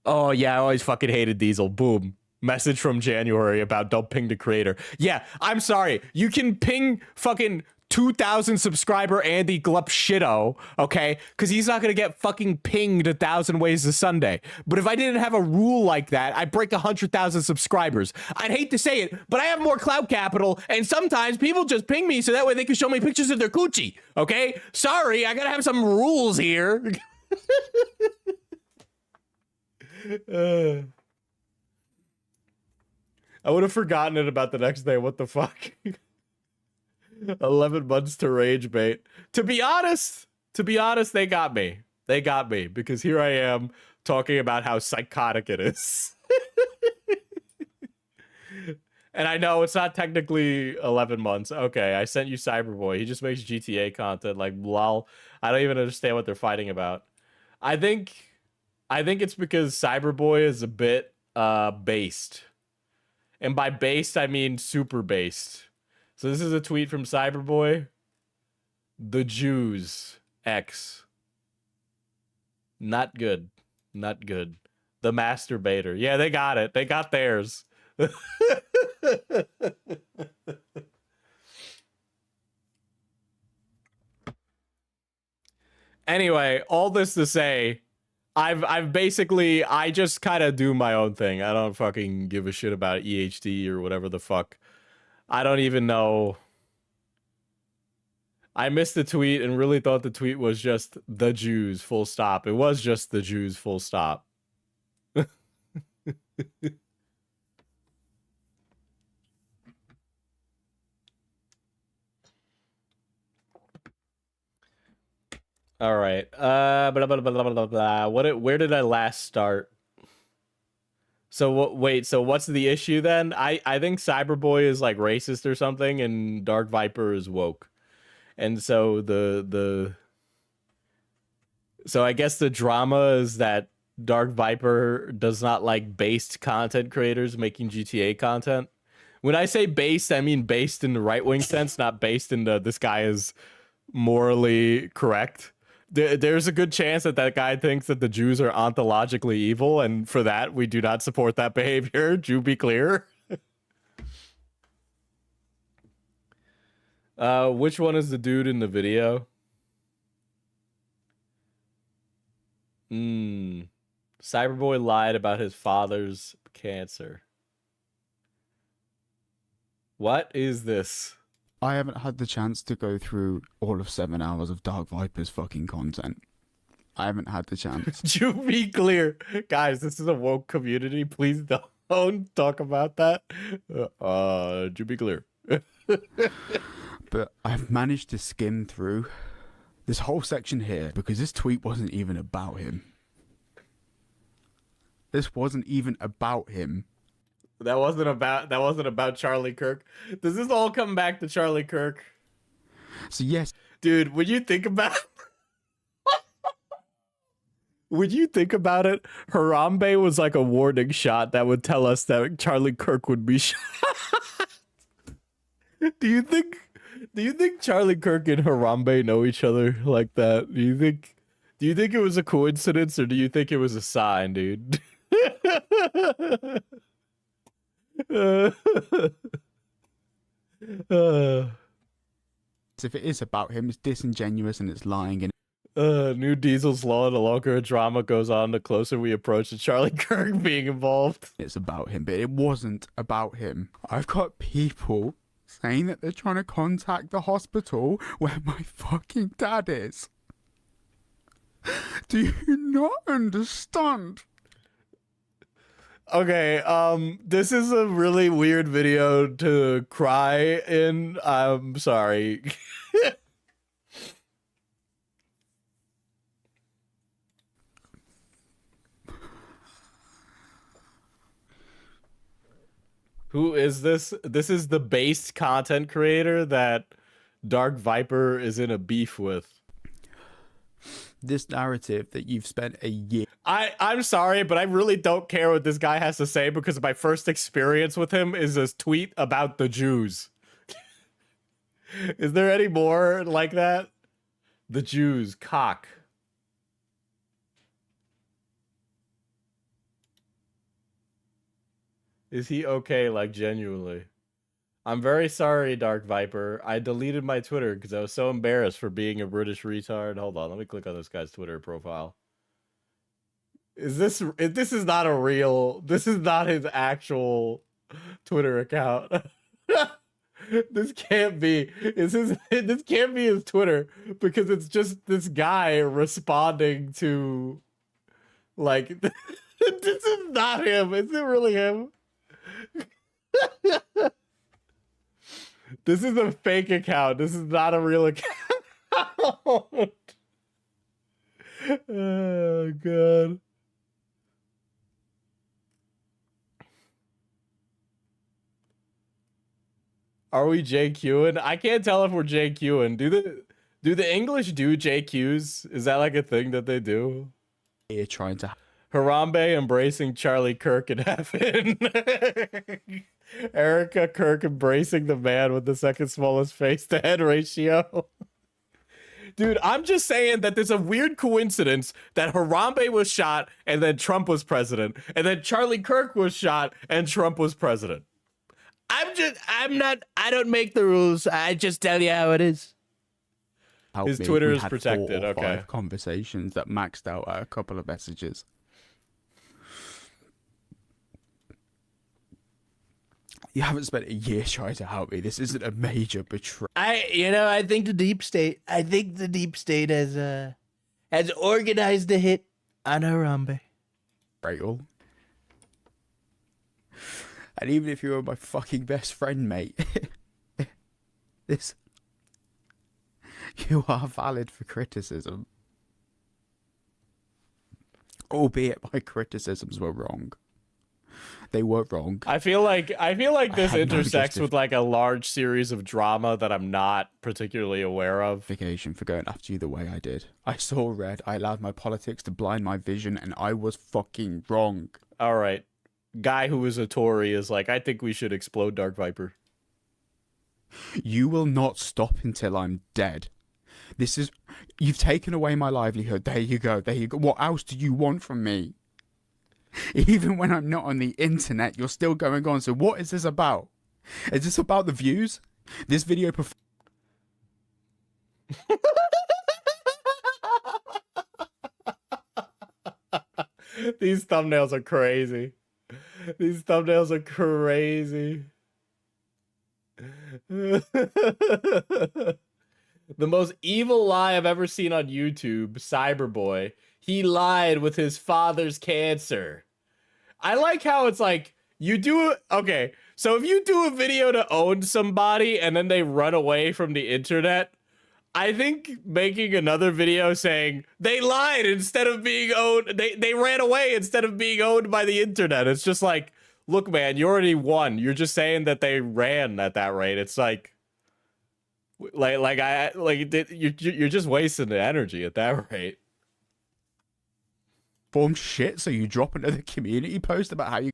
oh yeah, I always fucking hated Diesel. Boom. Message from January about don't ping the creator. Yeah, I'm sorry. You can ping fucking 2,000 subscriber Andy Glup shitto, okay? Because he's not gonna get fucking pinged 1,000 ways a Sunday. But if I didn't have a rule like that, I'd break 100,000 subscribers. I'd hate to say it, but I have more clout capital, and sometimes people just ping me so that way they can show me pictures of their coochie, okay? Sorry, I gotta have some rules here. I would have forgotten it about the next day. What the fuck? 11 months to rage bait. To be honest, they got me. They got me because here I am talking about how psychotic it is. And I know it's not technically 11 months. Okay, I sent you Cyberboy. He just makes GTA content. Like, lol. I don't even understand what they're fighting about. I think it's because Cyberboy is a bit based. And by based, I mean super based. So this is a tweet from Cyberboy. The Jews X. Not good. Not good. The masturbator. Yeah, they got it. They got theirs. Anyway, all this to say, I've basically, I just kind of do my own thing. I don't fucking give a shit about EHD or whatever the fuck. I don't even know. I missed the tweet and really thought the tweet was just the Jews, full stop. It was just the Jews, full stop. All right. Blah, blah, blah, blah, blah, blah. Where did I last start? So wait, so what's the issue then? I think Cyberboy is like racist or something and DarkViper is woke. And so so I guess the drama is that DarkViper does not like based content creators making GTA content. When I say based, I mean based in the right-wing sense, not based in the this guy is morally correct. There's a good chance that that guy thinks that the Jews are ontologically evil, and for that, we do not support that behavior. Do be clear. Which one is the dude in the video? Cyberboy lied about his father's cancer. What is this? I haven't had the chance to go through all of 7 hours of DarkViper's fucking content. I haven't had the chance. To be clear, guys, this is a woke community. Please don't talk about that. To be clear. But I've managed to skim through this whole section here because this tweet wasn't even about him. This wasn't even about him. That wasn't about Charlie Kirk. Does this all come back to Charlie Kirk? So yes, Dude, when you think about when you think about it, Harambe was like a warning shot that would tell us that Charlie Kirk would be shot. Do you think Charlie Kirk and Harambe know each other like that? Do you think it was a coincidence, or do you think it was a sign, dude? if it is about him, it's disingenuous and it's lying. And New Diesel's law, the longer a drama goes on, the closer we approach to Charlie Kirk being involved. it's about him, but it wasn't about him. I've got people saying that they're trying to contact the hospital where my fucking dad is. Do you not understand? Okay, this is a really weird video to cry in. I'm sorry. Who is this? This is the based content creator that DarkViper is in a beef with. This narrative that you've spent a year I'm sorry, but I really don't care what this guy has to say because my first experience with him is this tweet about the Jews. Is there any more like that? The Jews, cock. Is he okay, like, genuinely? I'm very sorry, DarkViper. I deleted my Twitter because I was so embarrassed for being a British retard. Hold on, let me click on this guy's Twitter profile. This is not a real, this is not his actual Twitter account. This can't be, this can't be his Twitter because it's just this guy responding to, like, this is not him. Is it really him? This is a fake account. This is not a real account. Oh, God. Are we JQing? I can't tell if we're JQing. Do the English do JQs? Is that like a thing that they do? here trying to Harambe embracing Charlie Kirk in heaven. Erica Kirk embracing the man with the second smallest face to head ratio. Dude, I'm just saying that there's a weird coincidence that Harambe was shot and then Trump was president, and then Charlie Kirk was shot and Trump was president. I don't make the rules. I just tell you how it is. help His me. Twitter We is had protected, 4 or okay. 5 conversations that maxed out at a couple of messages. You haven't spent a year trying to help me. This isn't a major betrayal. I think the deep state has organized a hit on Harambe. And even if you were my fucking best friend, mate, you are valid for criticism. Albeit my criticisms were wrong. They were wrong. I feel like this had no intersects with like a large series of drama that I'm not particularly aware of. Justification for going after you the way I did. I saw red, I allowed my politics to blind my vision, and I was fucking wrong. All right. Guy who is a Tory is like, I think we should explode DarkViper. You will not stop until I'm dead. This is, you've taken away my livelihood. There you go. There you go. What else do you want from me? Even when I'm not on the internet, you're still going on. So what is this about? Is this about the views? This video These thumbnails are crazy. These thumbnails are crazy. The most evil lie I've ever seen on YouTube, Cyberboy. He lied with his father's cancer. I like how it's like, you do it. Okay, so if you do a video to own somebody and then they run away from the internet, I think making another video saying they lied instead of being owned, they ran away instead of being owned by the internet. It's just like, look, man, you already won. You're just saying that they ran at that rate. It's like you're just wasting the energy at that rate. form shit, so you drop another community post about how you.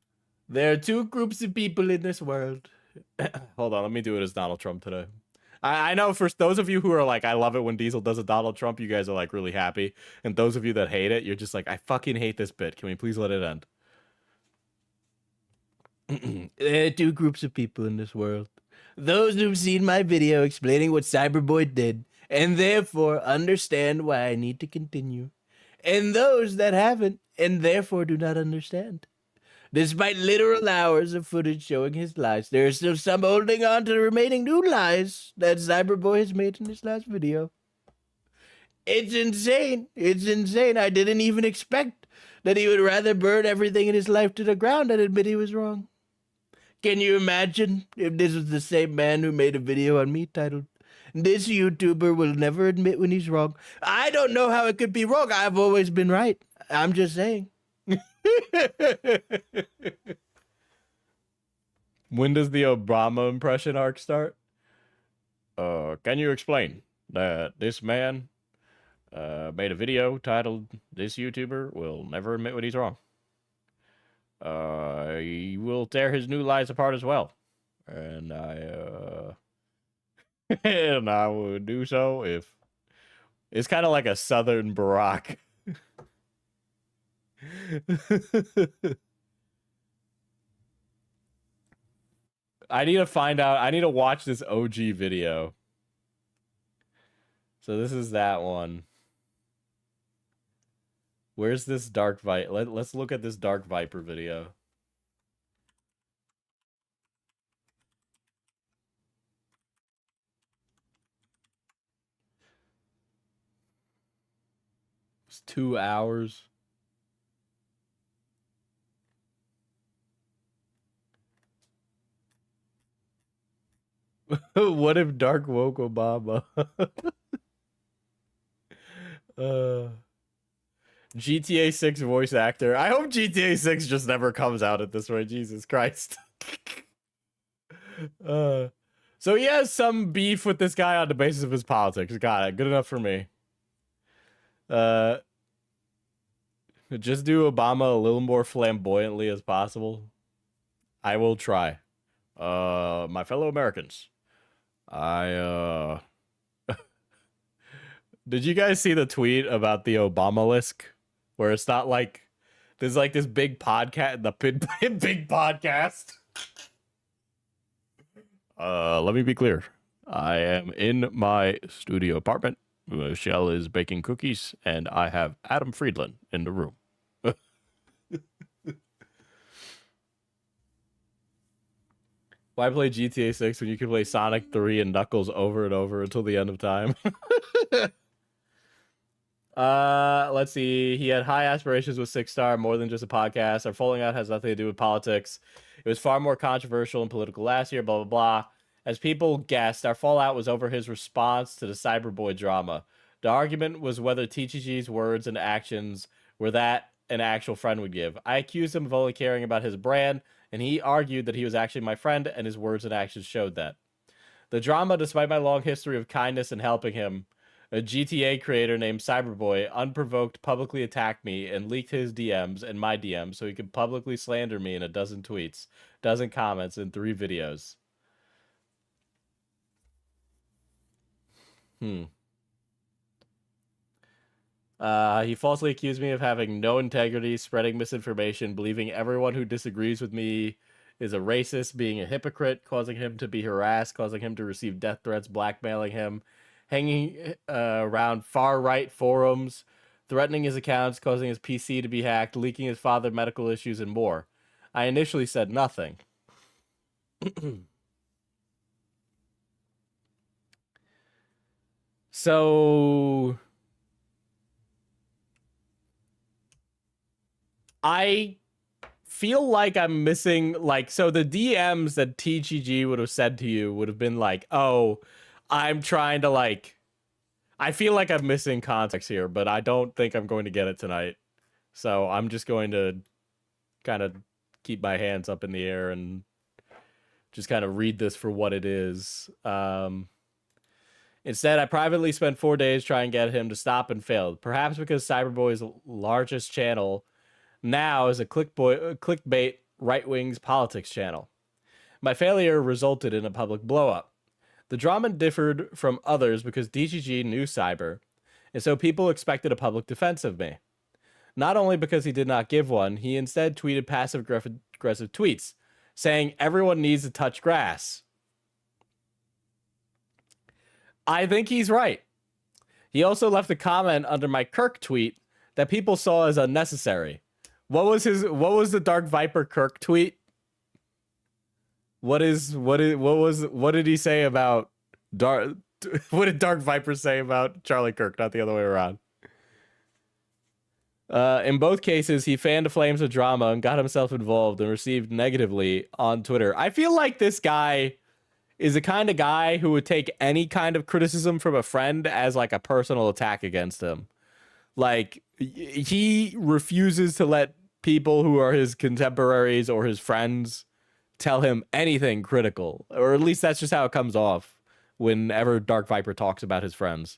There are two groups of people in this world. Hold on, let me do it as Donald Trump today. I know for those of you who are like, I love it when Diesel does a Donald Trump, you guys are like really happy. And those of you that hate it, you're just like, I fucking hate this bit. Can we please let it end? There are two groups of people in this world. Those who've seen my video explaining what Cyberboy did, and therefore understand why I need to continue. And those that haven't, and therefore do not understand. Despite literal hours of footage showing his lies, there are still some holding on to the remaining new lies that Cyberboy has made in this last video. It's insane. It's insane. I didn't even expect that he would rather burn everything in his life to the ground than admit he was wrong. Can you imagine if this was the same man who made a video on me titled, "This YouTuber will never admit when he's wrong"? I don't know how it could be wrong. I've always been right. I'm just saying. When does the Obama impression arc start? Can you explain that this man made a video titled, "This YouTuber will never admit when he's wrong"? He will tear his new lies apart as well. And and I would do so if it's kind of like a Southern Barack. I need to find out. I need to watch this OG video. So this is that one. Where's this DarkViper? Let's look at this DarkViper video. It's 2 hours. What if Dark woke Obama? GTA 6 voice actor. I hope GTA 6 just never comes out at this rate. Jesus Christ. So he has some beef with this guy on the basis of his politics. Got it. Good enough for me. Just do Obama a little more flamboyantly as possible. I will try. My fellow Americans. Did you guys see the tweet about the Obamalisk? Where it's not like there's like this big podcast, the big podcast. Let me be clear. I am in my studio apartment. Michelle is baking cookies, and I have Adam Friedland in the room. Why play GTA 6 when you can play Sonic 3 and Knuckles over and over until the end of time? Let's see. He had high aspirations with Six Star, more than just a podcast. Our falling out has nothing to do with politics. It was far more controversial and political last year, blah, blah, blah. As people guessed, our fallout was over his response to the Cyberboy drama. The argument was whether TGG's words and actions were that an actual friend would give. I accused him of only caring about his brand, and he argued that he was actually my friend, and his words and actions showed that. The drama, despite my long history of kindness and helping him, a GTA creator named Cyberboy unprovoked publicly attacked me and leaked his DMs and my DMs so he could publicly slander me in a dozen tweets, dozen comments, and 3 videos. He falsely accused me of having no integrity, spreading misinformation, believing everyone who disagrees with me is a racist, being a hypocrite, causing him to be harassed, causing him to receive death threats, blackmailing him, hanging around far-right forums, threatening his accounts, causing his PC to be hacked, leaking his father medical issues, and more. I initially said nothing. So I feel like I'm missing, like, so the DMs that TGG would have said to you would have been like, oh, I'm trying to, like, I feel like I'm missing context here, but I don't think I'm going to get it tonight. So I'm just going to kind of keep my hands up in the air and just kind of read this for what it is. Instead, I privately spent 4 days trying to get him to stop and failed. Perhaps because Cyberboy's largest channel now is a clickbait right-wing's politics channel. My failure resulted in a public blow-up. The drama differed from others because DGG knew Cyber, and so people expected a public defense of me. Not only because he did not give one, he instead tweeted passive-aggressive tweets, saying everyone needs to touch grass. I think he's right. He also left a comment under my Kirk tweet that people saw as unnecessary. What was the DarkViper Kirk tweet? What did he say about what did DarkViper say about Charlie Kirk, not the other way around? In both cases, he fanned the flames of drama and got himself involved and received negatively on Twitter. I feel like this guy is the kind of guy who would take any kind of criticism from a friend as like a personal attack against him. Like, he refuses to let people who are his contemporaries or his friends tell him anything critical, or at least that's just how it comes off whenever DarkViper talks about his friends.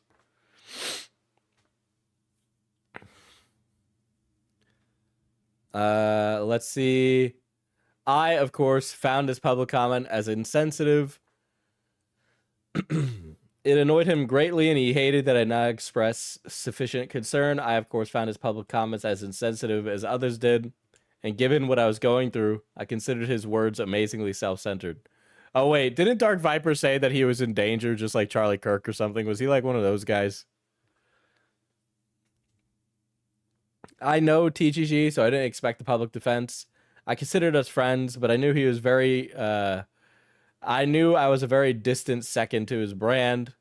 Let's see. I, of course, found his public comment as insensitive. It annoyed him greatly, and he hated that I did not express sufficient concern. I, of course, found his public comments as insensitive as others did, and given what I was going through, I considered his words amazingly self-centered. Oh, wait, didn't DarkViper say that he was in danger just like Charlie Kirk or something? Was he like one of those guys? I know TGG, so I didn't expect the public defense. I considered us friends, but I knew he was I knew I was a very distant second to his brand.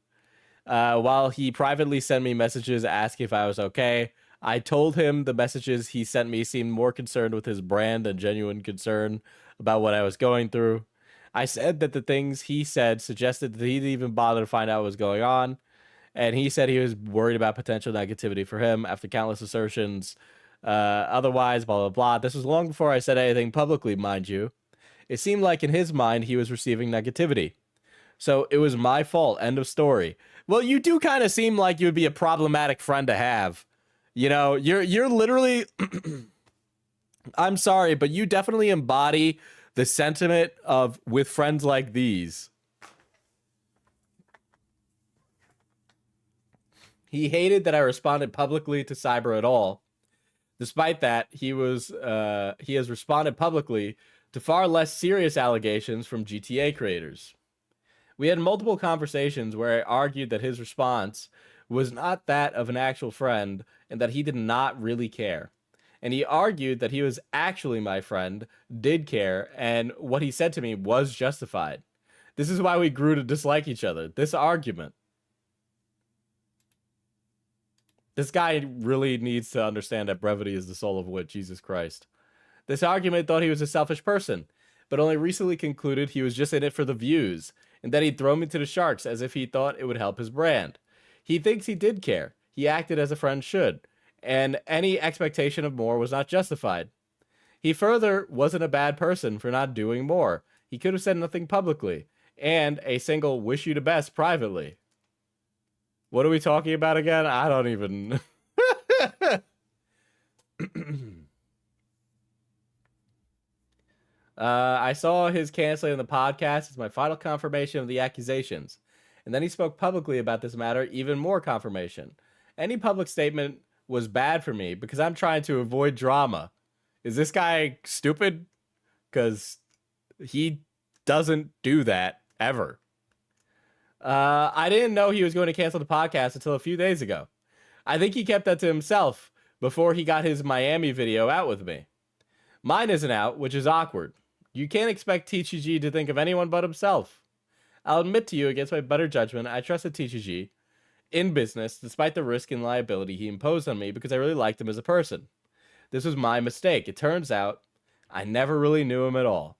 While he privately sent me messages asking if I was okay, I told him the messages he sent me seemed more concerned with his brand than genuine concern about what I was going through. I said that the things he said suggested that he didn't even bother to find out what was going on, and he said he was worried about potential negativity for him after countless assertions. Otherwise, blah, blah, blah. This was long before I said anything publicly, mind you. It seemed like in his mind he was receiving negativity. So it was my fault. End of story. Well, you do kind of seem like you would be a problematic friend to have. You know, you're literally I'm sorry, but you definitely embody the sentiment of with friends like these. He hated that I responded publicly to Cyber at all. Despite that, he has responded publicly to far less serious allegations from GTA creators. We had multiple conversations where I argued that his response was not that of an actual friend and that he did not really care. And he argued that he was actually my friend, did care, and what he said to me was justified. This is why we grew to dislike each other. This argument. This guy really needs to understand that brevity is the soul of wit, Jesus Christ. This argument thought he was a selfish person, but only recently concluded he was just in it for the views, and that he'd throw me to the sharks as if he thought it would help his brand. He thinks he did care. He acted as a friend should, and any expectation of more was not justified. He further wasn't a bad person for not doing more. He could have said nothing publicly, and a single wish you the best privately. What are we talking about again? I don't even... I saw his canceling the podcast as my final confirmation of the accusations. And then he spoke publicly about this matter, even more confirmation. Any public statement was bad for me because I'm trying to avoid drama. Is this guy stupid? Because he doesn't do that ever. I didn't know he was going to cancel the podcast until a few days ago. I think he kept that to himself before he got his Miami video out with me. Mine isn't out, which is awkward. You can't expect TGG to think of anyone but himself. I'll admit to you, against my better judgment, I trusted TGG in business, despite the risk and liability he imposed on me because I really liked him as a person. This was my mistake. It turns out I never really knew him at all.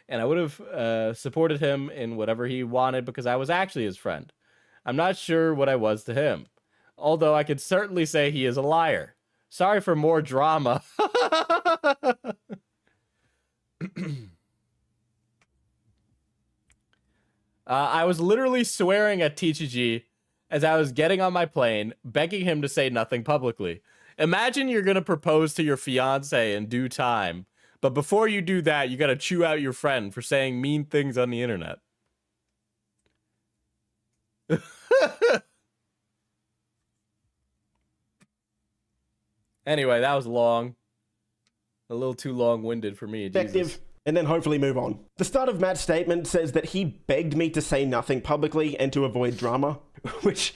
And I would have supported him in whatever he wanted because I was actually his friend. I'm not sure what I was to him, although I could certainly say he is a liar. Sorry for more drama. I was literally swearing at TGG as I was getting on my plane, begging him to say nothing publicly. Imagine you're going to propose to your fiance in due time, but before you do that, you got to chew out your friend for saying mean things on the internet. Anyway, that was long. A little too long-winded for me. Jesus. And then hopefully move on. The start of Matt's statement says that he begged me to say nothing publicly and to avoid drama, which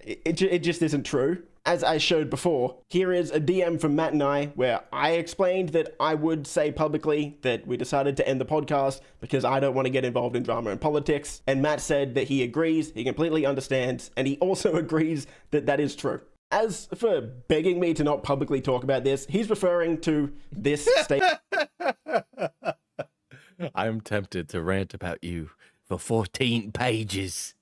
it just isn't true. As I showed before, here is a DM from Matt and I where I explained that I would say publicly that we decided to end the podcast because I don't want to get involved in drama and politics. And Matt said that he agrees, he completely understands, and he also agrees that that is true. As for begging me to not publicly talk about this, he's referring to this statement. I'm tempted to rant about you for 14 pages.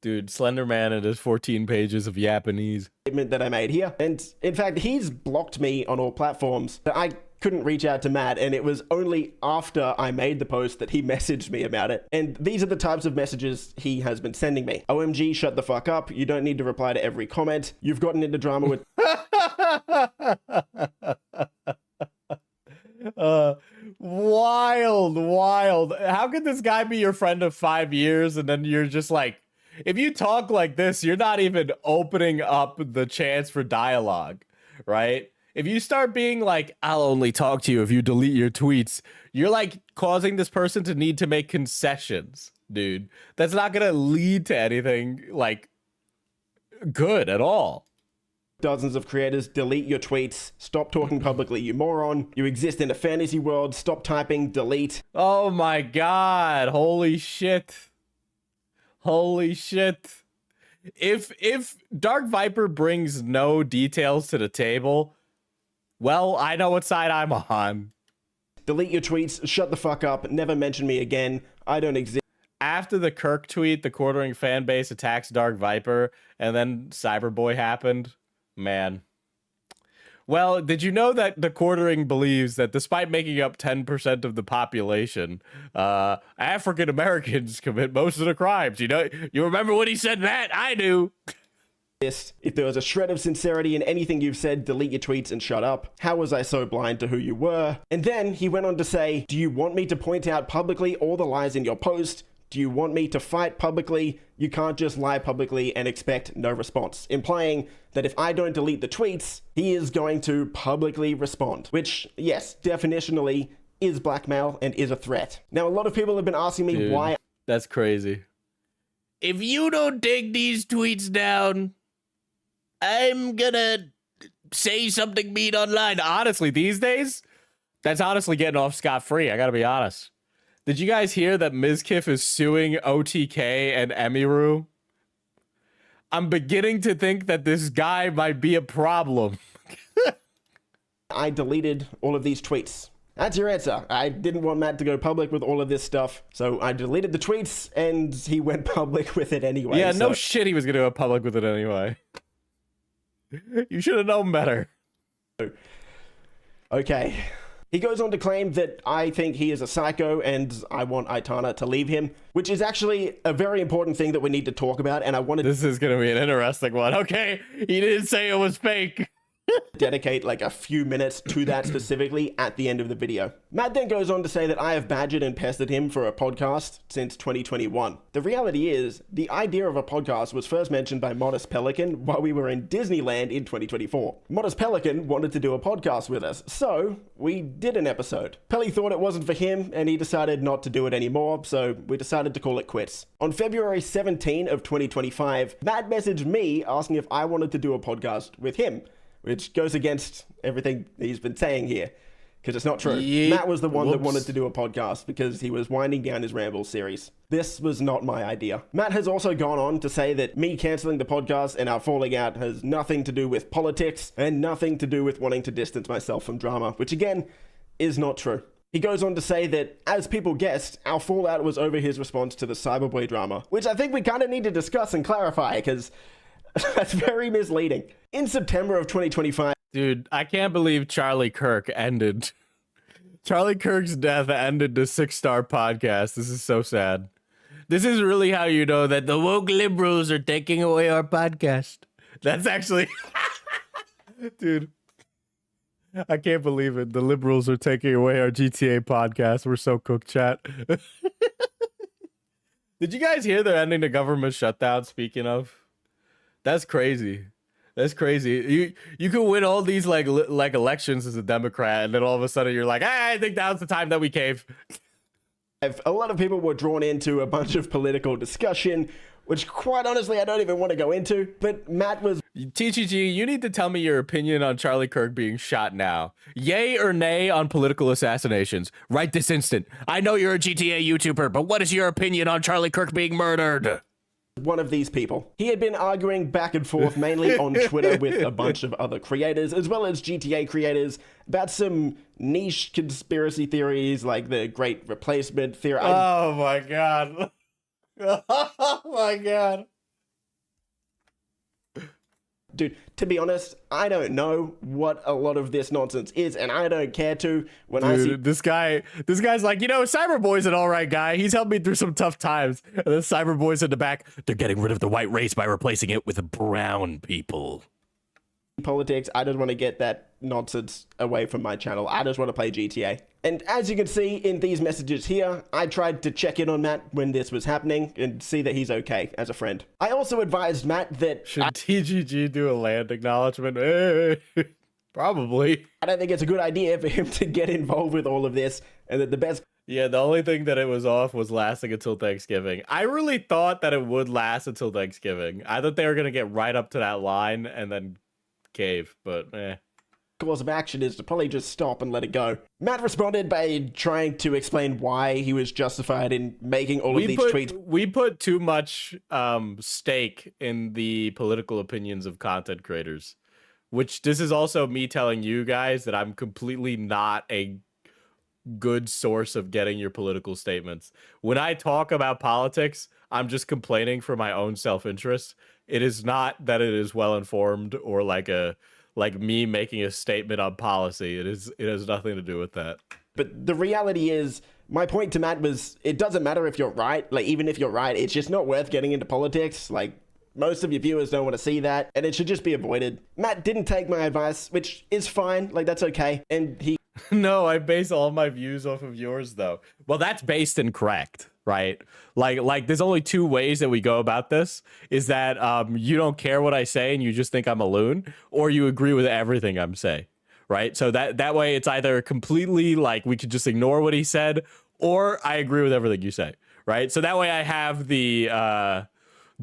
Dude, Slender Man and his 14 pages of Japanese. That I made here. And in fact, he's blocked me on all platforms. I couldn't reach out to Matt, and it was only after I made the post that he messaged me about it. And these are the types of messages he has been sending me. OMG, shut the fuck up. You don't need to reply to every comment. You've gotten into drama with... Wild. How could this guy be your friend of 5 years and then you're just like, if you talk like this, you're not even opening up the chance for dialogue, right? If you start being like, I'll only talk to you if you delete your tweets, you're like causing this person to need to make concessions, dude. That's not going to lead to anything like good at all. Dozens of creators, delete your tweets, stop talking publicly, you moron. You exist in a fantasy world, stop typing, delete. Oh my God. Holy shit. Holy shit. If DarkViper brings no details to the table, well, I know what side I'm on. Delete your tweets, shut the fuck up, never mention me again, I don't exist. After the Kirk tweet, the quartering fan base attacks DarkViper, and then Cyberboy happened. Man. Well, did you know that the quartering believes that despite making up 10% of the population, African Americans commit most of the crimes? You know, you remember when he said that? I do. If there was a shred of sincerity in anything you've said, delete your tweets and shut up. How was I so blind to who you were? And then he went on to say, do you want me to point out publicly all the lies in your post? Do you want me to fight publicly? You can't just lie publicly and expect no response, implying that if I don't delete the tweets, he is going to publicly respond, which, yes, definitionally is blackmail and is a threat. Now, a lot of people have been asking me why. That's crazy. If you don't take these tweets down, I'm gonna say something mean online. Honestly, these days, that's honestly getting off scot-free. I gotta be honest. Did you guys hear that Mizkif is suing OTK and Emiru? I'm beginning to think that this guy might be a problem. I deleted all of these tweets. That's your answer. I didn't want Matt to go public with all of this stuff, so I deleted the tweets, and he went public with it anyway. Yeah, no shit he was going to go public with it anyway. You should have known better. Okay. He goes on to claim that I think he is a psycho and I want Aitana to leave him, which is actually a very important thing that we need to talk about, and I wanted... This is going to be an interesting one. Okay, he didn't say it was fake. dedicate like a few minutes to that specifically at the end of the video. Matt then goes on to say that I have badgered and pestered him for a podcast since 2021. The reality is, the idea of a podcast was first mentioned by Modest Pelican while we were in Disneyland in 2024. Modest Pelican wanted to do a podcast with us, so we did an episode. Pelly thought it wasn't for him, and he decided not to do it anymore, so we decided to call it quits. On February 17 of 2025, Matt messaged me asking if I wanted to do a podcast with him, which goes against everything he's been saying here, because it's not true. Matt was the one that wanted to do a podcast because he was winding down his Rambles series. This was not my idea. Matt has also gone on to say that me cancelling the podcast and our falling out has nothing to do with politics and nothing to do with wanting to distance myself from drama, which again, is not true. He goes on to say that, as people guessed, our fallout was over his response to the Cyberboy drama, which I think we kind of need to discuss and clarify, because that's very misleading. In September of 2025... Dude, I can't believe Charlie Kirk's death ended the 6-star podcast. This is so sad. This is really how you know that the woke liberals are taking away our podcast. That's actually... Dude, I can't believe it. The liberals are taking away our GTA podcast. We're so cooked, chat. Did you guys hear they're ending the government shutdown, speaking of? That's crazy. That's crazy. You can win all these like elections as a Democrat, and then all of a sudden you're like, hey, I think that was the time that we cave. A lot of people were drawn into a bunch of political discussion, which quite honestly I don't even want to go into, but Matt was... TGG, you need to tell me your opinion on Charlie Kirk being shot now. Yay or nay on political assassinations? Right this instant. I know you're a GTA YouTuber, but what is your opinion on Charlie Kirk being murdered? One of these people. He had been arguing back and forth mainly on Twitter with a bunch of other creators, as well as GTA creators, about some niche conspiracy theories like the Great Replacement theory. Oh my god. Oh my god. Dude, to be honest, I don't know what a lot of this nonsense is, and I don't care to. When I see this guy's like, you know, Cyberboy's an all right guy. He's helped me through some tough times. And then Cyberboy's in the back. They're getting rid of the white race by replacing it with brown people. Politics, I just want to get that nonsense away from my channel. I just want to play GTA. And as you can see in these messages here, I tried to check in on Matt when this was happening and see that he's okay as a friend. I also advised Matt that... Should TGG do a land acknowledgement? Probably. I don't think it's a good idea for him to get involved with all of this, and that the best... Yeah, the only thing that it was off was lasting until Thanksgiving. I really thought that it would last until Thanksgiving. I thought they were going to get right up to that line and then cave, but course of action is to probably just stop and let it go. Matt responded by trying to explain why he was justified in making all of these tweets. We put too much stake in the political opinions of content creators, which this is also me telling you guys that I'm completely not a good source of getting your political statements. When I talk about politics, I'm just complaining for my own self-interest. It is not that it is well informed or like me making a statement on policy. It has nothing to do with that. But the reality is, my point to Matt was, it doesn't matter if you're right. Like, even if you're right, it's just not worth getting into politics. Like, most of your viewers don't want to see that, and it should just be avoided. Matt didn't take my advice, which is fine. Like, that's okay. And he... No, I base all my views off of yours, though. Well, that's based and correct, right? Like there's only two ways that we go about this, is that you don't care what I say and you just think I'm a loon, or you agree with everything I'm saying, right? So that way it's either completely like we could just ignore what he said, or I agree with everything you say, right? So that way I have the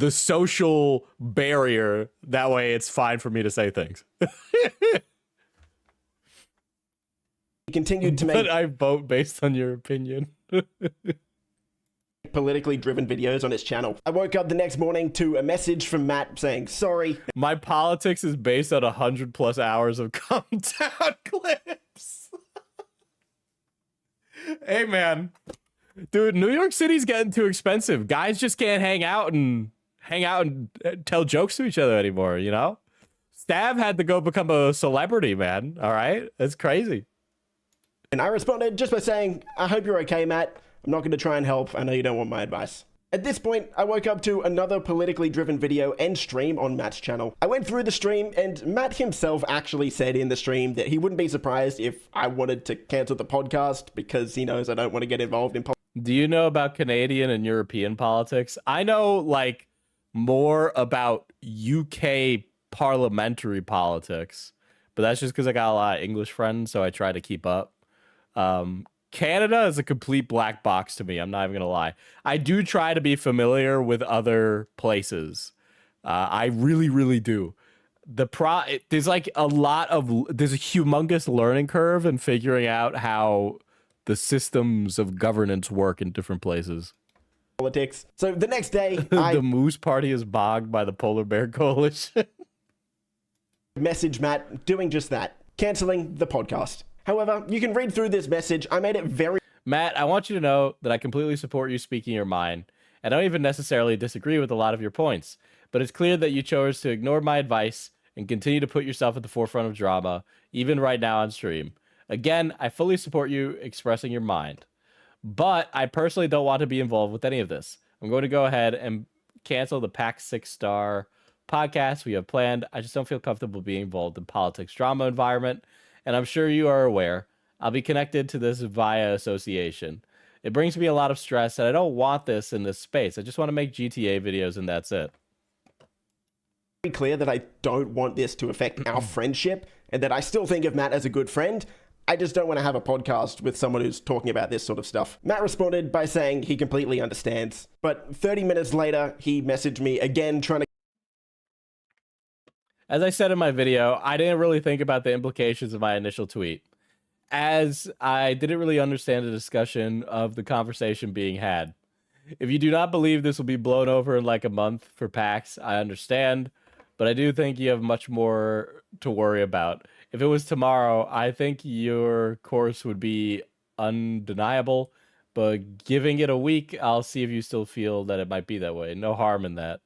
social barrier. That way it's fine for me to say things. He continued to make... But I vote based on your opinion. politically driven videos on his channel. I woke up the next morning to a message from Matt saying sorry. My politics is based on 100+ hours of calm down clips. Hey man, dude, New York City's getting too expensive. Guys just can't hang out and tell jokes to each other anymore, you know? Stav had to go become a celebrity, man. All right, that's crazy. And I responded just by saying, I hope you're okay, Matt. I'm not going to try and help. I know you don't want my advice. At this point, I woke up to another politically driven video and stream on Matt's channel. I went through the stream, and Matt himself actually said in the stream that he wouldn't be surprised if I wanted to cancel the podcast because he knows I don't want to get involved in politics. Do you know about Canadian and European politics? I know, like, more about UK parliamentary politics, but that's just because I got a lot of English friends, so I try to keep up. Canada is a complete black box to me. I'm not even gonna lie. I do try to be familiar with other places. I really, really do. There's like there's a humongous learning curve in figuring out how the systems of governance work in different places. Politics. So the next day, The Moose Party is bogged by the Polar Bear Coalition. message Matt doing just that, canceling the podcast. However, you can read through this message. I made it very... Matt, I want you to know that I completely support you speaking your mind. I don't even necessarily disagree with a lot of your points, but it's clear that you chose to ignore my advice and continue to put yourself at the forefront of drama, even right now on stream. Again, I fully support you expressing your mind, but I personally don't want to be involved with any of this. I'm going to go ahead and cancel the PAX 6-star podcast we have planned. I just don't feel comfortable being involved in politics drama environment, and I'm sure you are aware. I'll be connected to this via association. It brings me a lot of stress, and I don't want this in this space. I just want to make GTA videos, and that's it. clear that I don't want this to affect our friendship and that I still think of Matt as a good friend. I just don't want to have a podcast with someone who's talking about this sort of stuff. Matt responded by saying he completely understands, but 30 minutes later, he messaged me again trying to... As I said in my video, I didn't really think about the implications of my initial tweet, as I didn't really understand the discussion of the conversation being had. If you do not believe this will be blown over in like a month for PAX, I understand, but I do think you have much more to worry about. If it was tomorrow, I think your course would be undeniable, but giving it a week, I'll see if you still feel that it might be that way. No harm in that.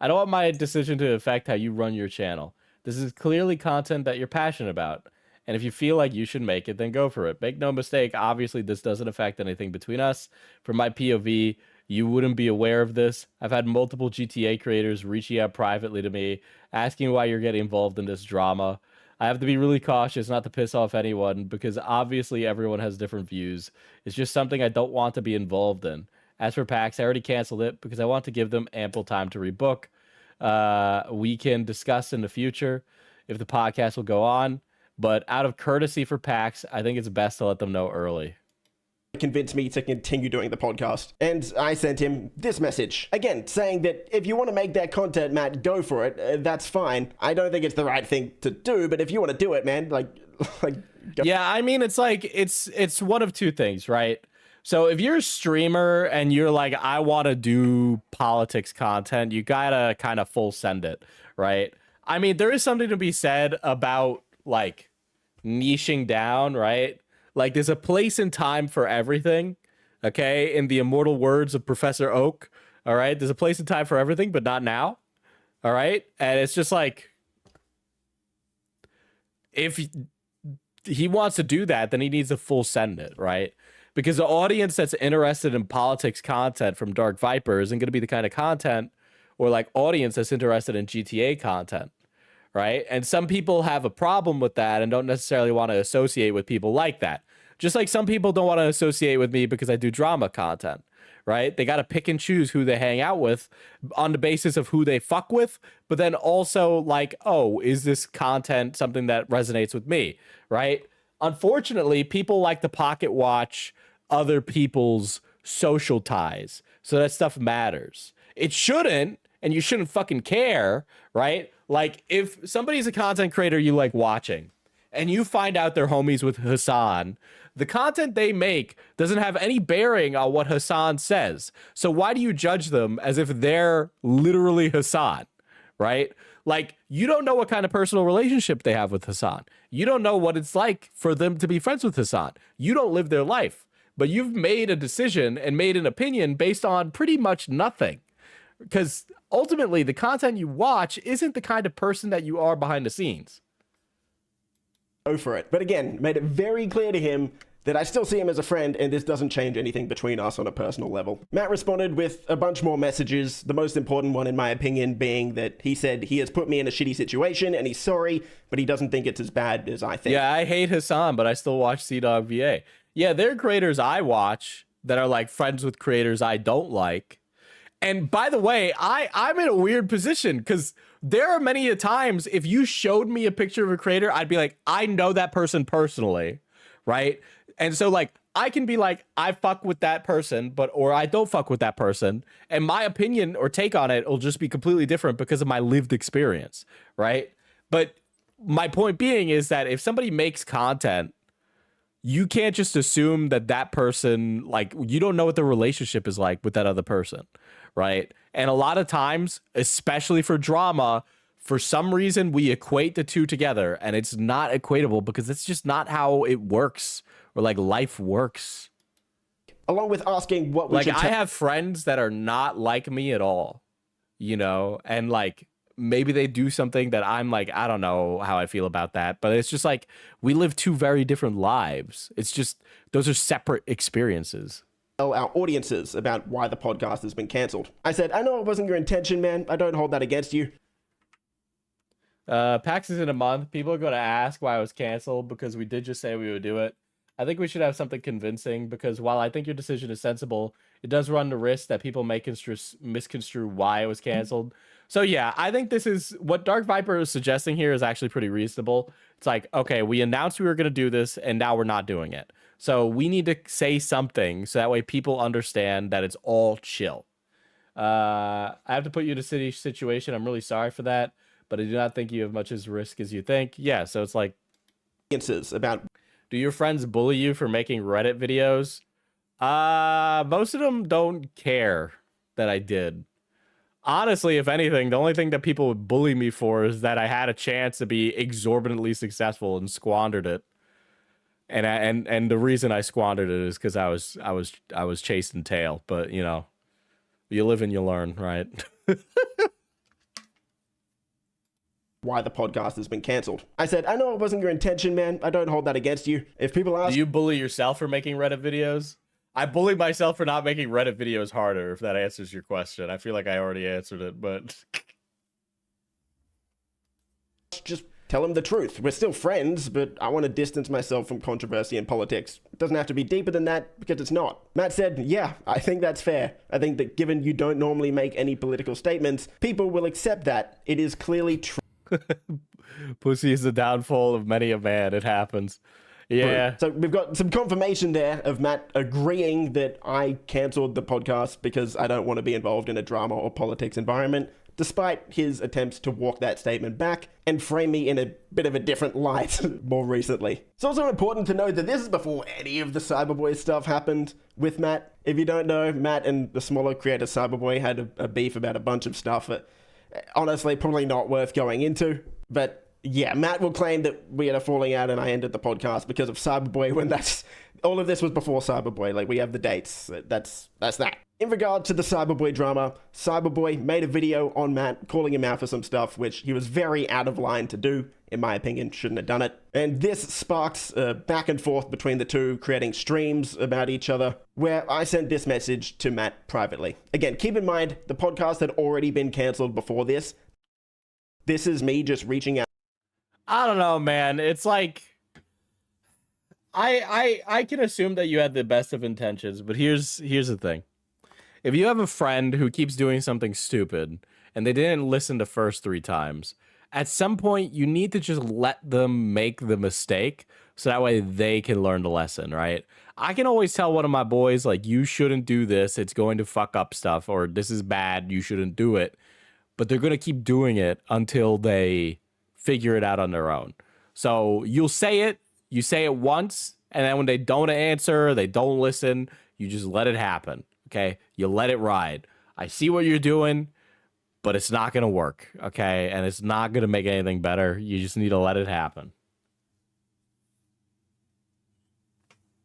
I don't want my decision to affect how you run your channel. This is clearly content that you're passionate about, and if you feel like you should make it, then go for it. Make no mistake, obviously this doesn't affect anything between us. From my POV, you wouldn't be aware of this. I've had multiple GTA creators reaching out privately to me, asking why you're getting involved in this drama. I have to be really cautious not to piss off anyone, because obviously everyone has different views. It's just something I don't want to be involved in. As for PAX, I already canceled it because I want to give them ample time to rebook. We can discuss in the future if the podcast will go on, but out of courtesy for PAX, I think it's best to let them know early. Convince me to continue doing the podcast. And I sent him this message. Again, saying that if you want to make that content, Matt, go for it. That's fine. I don't think it's the right thing to do, but if you want to do it, man, like go. Yeah, I mean, it's like, it's one of two things, right? So if you're a streamer and you're like, I want to do politics content, you gotta kind of full send it, right? I mean, there is something to be said about like niching down, right? Like there's a place and time for everything, okay? In the immortal words of Professor Oak, all right? There's a place and time for everything, but not now, all right? And it's just like, if he wants to do that, then he needs to full send it, right? Because the audience that's interested in politics content from DarkViper isn't going to be the kind of content or like audience that's interested in GTA content, right? And some people have a problem with that and don't necessarily want to associate with people like that. Just like some people don't want to associate with me because I do drama content, right? They got to pick and choose who they hang out with on the basis of who they fuck with, but then also like, oh, is this content something that resonates with me, right? Unfortunately, people like to pocket watch other people's social ties, so that stuff matters. It shouldn't, and you shouldn't fucking care, right? Like, if somebody's a content creator you like watching, and you find out they're homies with Hassan, the content they make doesn't have any bearing on what Hassan says. So why do you judge them as if they're literally Hassan, right? Like, you don't know what kind of personal relationship they have with Hassan. You don't know what it's like for them to be friends with Hassan. You don't live their life, but you've made a decision and made an opinion based on pretty much nothing. Because ultimately, the content you watch isn't the kind of person that you are behind the scenes. Go for it. But again, made it very clear to him that I still see him as a friend and this doesn't change anything between us on a personal level. Matt responded with a bunch more messages, the most important one in my opinion being that he said he has put me in a shitty situation and he's sorry, but he doesn't think it's as bad as I think. Yeah, I hate Hassan, but I still watch CDawgVA. Yeah, there are creators I watch that are like friends with creators I don't like. And by the way, I'm in a weird position because there are many a times if you showed me a picture of a creator, I'd be like, I know that person personally, right? And so like I can be like, I fuck with that person, or I don't fuck with that person. And my opinion or take on it will just be completely different because of my lived experience, right? But my point being is that if somebody makes content, you can't just assume that that person, like, you don't know what the relationship is like with that other person, right? And a lot of times, especially for drama, for some reason, we equate the two together, and it's not equatable because it's just not how it works, or like life works. Along with asking what we Like, should I have friends that are not like me at all, you know, and like, maybe they do something that I'm like, I don't know how I feel about that. But it's just like, we live two very different lives. It's just, those are separate experiences. tell our audiences about why the podcast has been cancelled. I said, I know it wasn't your intention, man. I don't hold that against you. PAX is in a month. People are going to ask why I was canceled because we did just say we would do it. I think we should have something convincing because while I think your decision is sensible, it does run the risk that people may misconstrue why it was canceled. So yeah, I think this is what DarkViper is suggesting here is actually pretty reasonable. It's like, okay, we announced we were going to do this and now we're not doing it. So we need to say something so that way people understand that it's all chill. I have to put you in a city situation. I'm really sorry for that, but I do not think you have much as risk as you think. Yeah, so it's like, About do your friends bully you for making Reddit videos? Most of them don't care that I did. Honestly, if anything, the only thing that people would bully me for is that I had a chance to be exorbitantly successful and squandered it. And the reason I squandered it is because I was chasing tail. But you know, you live and you learn, right? why the podcast has been cancelled. I said, I know it wasn't your intention, man. I don't hold that against you. If people ask... Do you bully yourself for making Reddit videos? I bully myself for not making Reddit videos harder, if that answers your question. I feel like I already answered it, but... Just tell them the truth. We're still friends, but I want to distance myself from controversy and politics. It doesn't have to be deeper than that, because it's not. Matt said, yeah, I think that's fair. I think that given you don't normally make any political statements, people will accept that. It is clearly true. Pussy is the downfall of many a man. It happens. Yeah. So we've got some confirmation there of Matt agreeing that I cancelled the podcast because I don't want to be involved in a drama or politics environment, despite his attempts to walk that statement back and frame me in a bit of a different light more recently. It's also important to note that this is before any of the Cyberboy stuff happened with Matt. If you don't know, Matt and the smaller creator Cyberboy had a beef about a bunch of stuff that, honestly, probably not worth going into. But yeah, Matt will claim that we had a falling out and I ended the podcast because of Cyberboy when all of this was before Cyberboy. Like, we have the dates. That's that. In regard to the Cyberboy drama, Cyberboy made a video on Matt calling him out for some stuff, which he was very out of line to do. In my opinion, shouldn't have done it. And this sparked back and forth between the two, creating streams about each other, where I sent this message to Matt privately. Again, keep in mind, the podcast had already been cancelled before this. This is me just reaching out. I don't know, man. It's like... I can assume that you had the best of intentions, but here's the thing. If you have a friend who keeps doing something stupid and they didn't listen the first 3 times, at some point you need to just let them make the mistake so that way they can learn the lesson, right? I can always tell one of my boys, like, you shouldn't do this, it's going to fuck up stuff, or this is bad, you shouldn't do it. But they're going to keep doing it until they figure it out on their own. So you'll say it, you say it once, and then when they don't answer, they don't listen, you just let it happen. Okay, you let it ride. I see what you're doing, but it's not going to work, okay? And it's not going to make anything better. You just need to let it happen.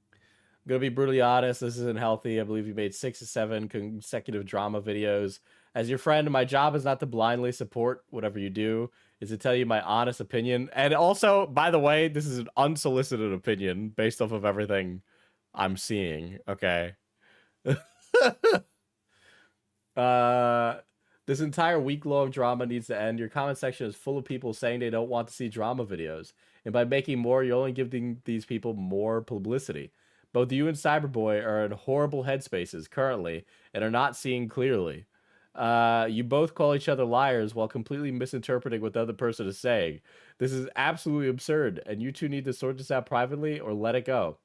I'm going to be brutally honest. This isn't healthy. I believe you made 6 or 7 consecutive drama videos. As your friend, my job is not to blindly support whatever you do. Is to tell you my honest opinion. And also, by the way, this is an unsolicited opinion based off of everything I'm seeing. Okay. This entire week-long drama needs to end. Your comment section is full of people saying they don't want to see drama videos. And by making more, you're only giving these people more publicity. Both you and Cyberboy are in horrible headspaces currently and are not seeing clearly. You both call each other liars while completely misinterpreting what the other person is saying. This is absolutely absurd, and you two need to sort this out privately or let it go.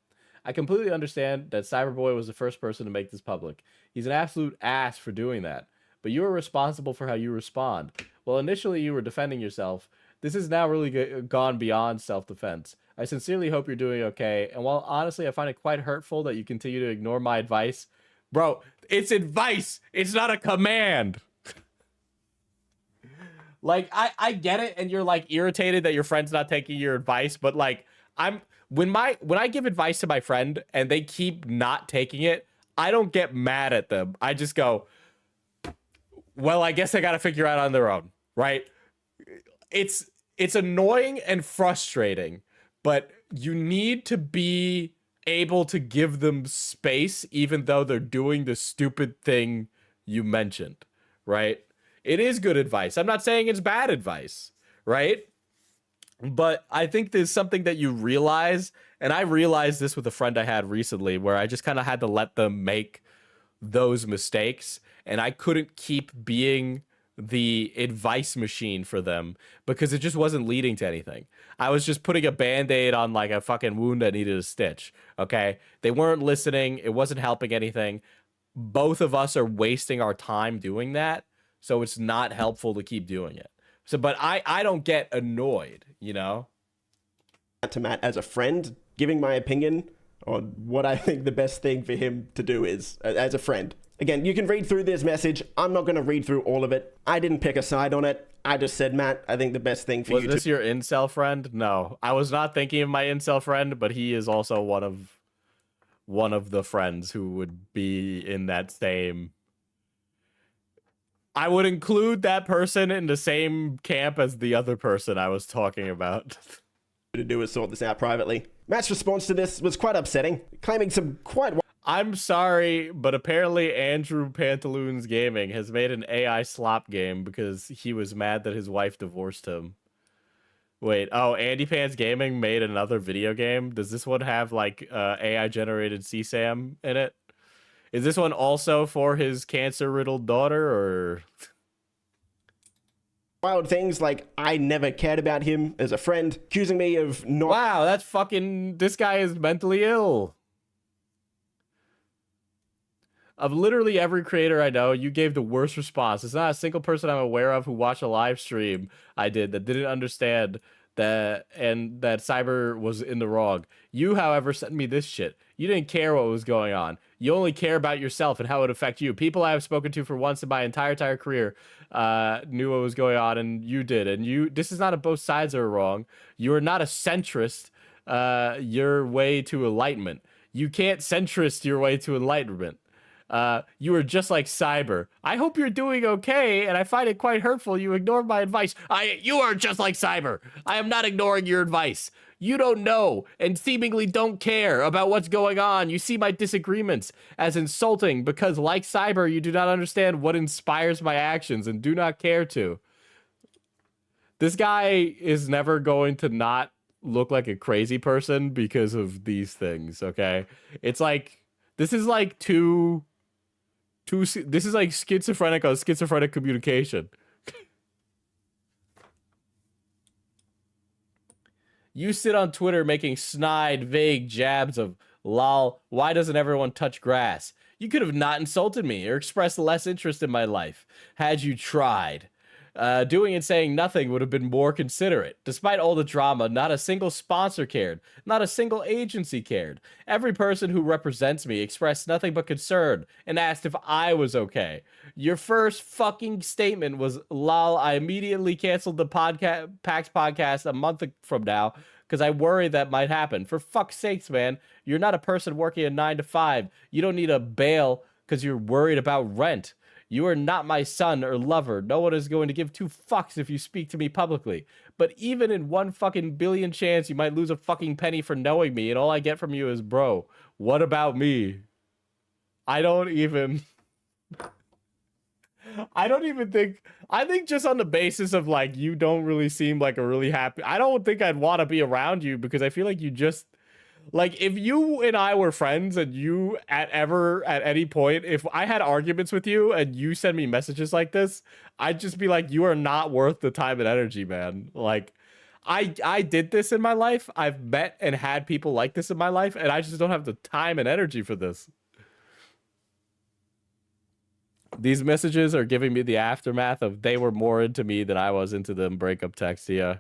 I completely understand that Cyberboy was the first person to make this public. He's an absolute ass for doing that. But you are responsible for how you respond. While initially you were defending yourself, this has now really gone beyond self-defense. I sincerely hope you're doing okay, and while honestly I find it quite hurtful that you continue to ignore my advice, bro, it's advice! It's not a command! Like, I get it, and you're, like, irritated that your friend's not taking your advice, but, like, when I give advice to my friend, and they keep not taking it, I don't get mad at them. I just go, well, I guess they gotta figure out on their own, right? It's annoying and frustrating, but you need to be able to give them space even though they're doing the stupid thing you mentioned, right? It is good advice. I'm not saying it's bad advice, right? But I think there's something that you realize, and I realized this with a friend I had recently where I just kind of had to let them make those mistakes, and I couldn't keep being the advice machine for them because it just wasn't leading to anything. I was just putting a band-aid on like a fucking wound that needed a stitch, okay? They weren't listening. It wasn't helping anything. Both of us are wasting our time doing that, so it's not helpful to keep doing it. So, but I don't get annoyed, you know? To Matt as a friend, giving my opinion on what I think the best thing for him to do is as a friend. Again, you can read through this message. I'm not going to read through all of it. I didn't pick a side on it. I just said, Matt, I think the best thing for you to... Was this your incel friend? No. I was not thinking of my incel friend, but he is also one of the friends who would be in that same... I would include that person in the same camp as the other person I was talking about. to do is sort this out privately. Matt's response to this was quite upsetting, claiming some quite... I'm sorry, but apparently Andrew Pantaloons Gaming has made an AI slop game because he was mad that his wife divorced him. Wait, oh, Andy Pants Gaming made another video game? Does this one have, like, AI-generated CSAM in it? Is this one also for his cancer-riddled daughter, or...? Wild things like I never cared about him as a friend, accusing me of not... Wow, that's fucking... This guy is mentally ill. Of literally every creator I know, you gave the worst response. There's not a single person I'm aware of who watched a live stream I did that didn't understand that and that Cyber was in the wrong. You, however, sent me this shit. You didn't care what was going on. You only care about yourself and how it would affect you. People I have spoken to for once in my entire career knew what was going on, and you did. And you, this is not a both sides are wrong. You are not a centrist your way to enlightenment. You can't centrist your way to enlightenment. You are just like Cyber. I hope you're doing okay, and I find it quite hurtful you ignored my advice. You are just like Cyber. I am not ignoring your advice. You don't know and seemingly don't care about what's going on. You see my disagreements as insulting because, like Cyber, you do not understand what inspires my actions and do not care to. This guy is never going to not look like a crazy person because of these things, okay? It's like, this is like this is like schizophrenic on schizophrenic communication. You sit on Twitter making snide, vague jabs of, lol, why doesn't everyone touch grass? You could have not insulted me or expressed less interest in my life had you tried. Doing and saying nothing would have been more considerate. Despite all the drama, not a single sponsor cared. Not a single agency cared. Every person who represents me expressed nothing but concern and asked if I was okay. Your first fucking statement was, lol, I immediately canceled the PAX podcast a month from now because I worry that might happen. For fuck's sakes, man. You're not a person working a 9 to 5. You don't need a bail because you're worried about rent. You are not my son or lover. No one is going to give two fucks if you speak to me publicly. but even in 1 fucking billion chance, you might lose a fucking penny for knowing me, and all I get from you is, bro, what about me? I don't even think, I think just on the basis of like, you don't really seem like a really happy, I don't think I'd want to be around you because I feel like you just, like, if you and I were friends and you at any point, if I had arguments with you and you send me messages like this, I'd just be like, you are not worth the time and energy, man. Like, I did this in my life. I've met and had people like this in my life, and I just don't have the time and energy for this. These messages are giving me the aftermath of they were more into me than I was into them breakup text. Yeah.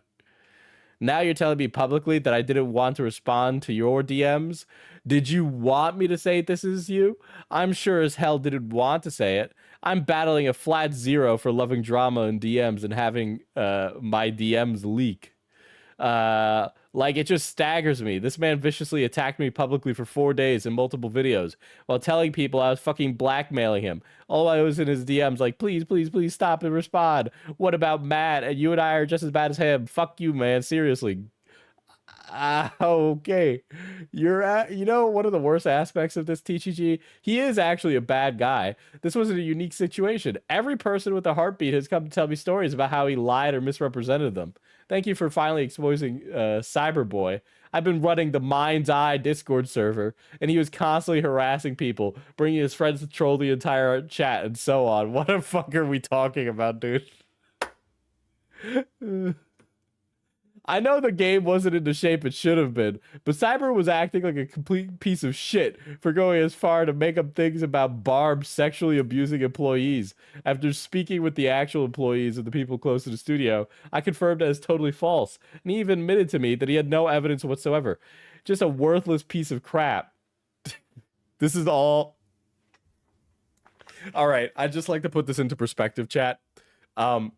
Now you're telling me publicly that I didn't want to respond to your DMs. Did you want me to say this is you? I'm sure as hell didn't want to say it. I'm battling a flat 0 for loving drama in DMs and having my DMs leak. Like, it just staggers me. This man viciously attacked me publicly for 4 days in multiple videos while telling people I was fucking blackmailing him. All I was in his DMs like, please, please, please stop and respond. What about Matt? And you and I are just as bad as him. Fuck you, man. Seriously. Okay. You know, one of the worst aspects of this TGG, he is actually a bad guy. This wasn't a unique situation. Every person with a heartbeat has come to tell me stories about how he lied or misrepresented them. Thank you for finally exposing Cyberboy. I've been running the Mind's Eye Discord server, and he was constantly harassing people, bringing his friends to troll the entire chat, and so on. What the fuck are we talking about, dude? I know the game wasn't in the shape it should have been, but Cyber was acting like a complete piece of shit for going as far to make up things about Barb sexually abusing employees. After speaking with the actual employees and the people close to the studio, I confirmed that it's totally false, and he even admitted to me that he had no evidence whatsoever. Just a worthless piece of crap. This is all... Alright, I'd just like to put this into perspective, chat.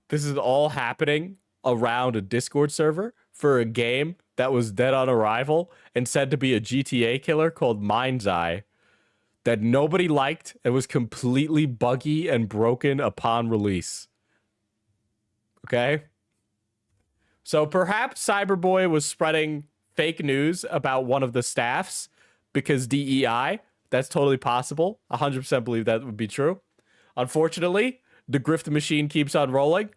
This is all happening around a Discord server for a game that was dead on arrival and said to be a GTA killer called Mind's Eye that nobody liked and was completely buggy and broken upon release. Okay? So perhaps Cyberboy was spreading fake news about one of the staffs because DEI. That's totally possible. 100% believe that would be true. Unfortunately, the grift machine keeps on rolling.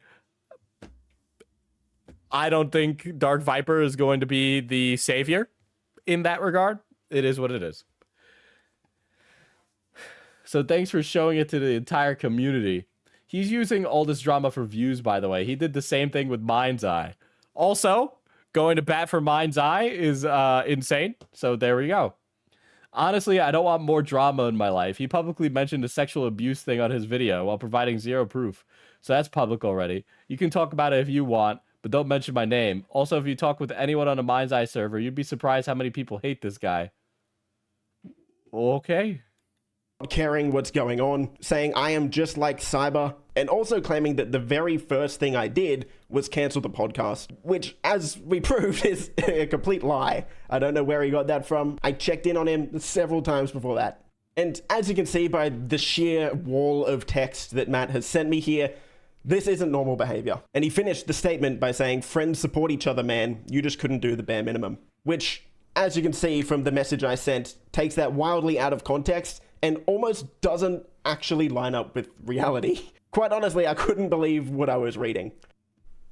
I don't think DarkViper is going to be the savior in that regard. It is what it is. So thanks for showing it to the entire community. He's using all this drama for views, by the way. He did the same thing with Mind's Eye. Also, going to bat for Mind's Eye is insane. So there we go. Honestly, I don't want more drama in my life. He publicly mentioned a sexual abuse thing on his video while providing zero proof. So that's public already. You can talk about it if you want, but don't mention my name. Also, if you talk with anyone on a Mind's Eye server, you'd be surprised how many people hate this guy. Okay. Caring what's going on, saying I am just like Cyber, and also claiming that the very first thing I did was cancel the podcast, which, as we proved, is a complete lie. I don't know where he got that from. I checked in on him several times before that. And as you can see by the sheer wall of text that Matt has sent me here, this isn't normal behavior. And he finished the statement by saying, friends support each other, man. You just couldn't do the bare minimum. Which, as you can see from the message I sent, takes that wildly out of context and almost doesn't actually line up with reality. Quite honestly, I couldn't believe what I was reading.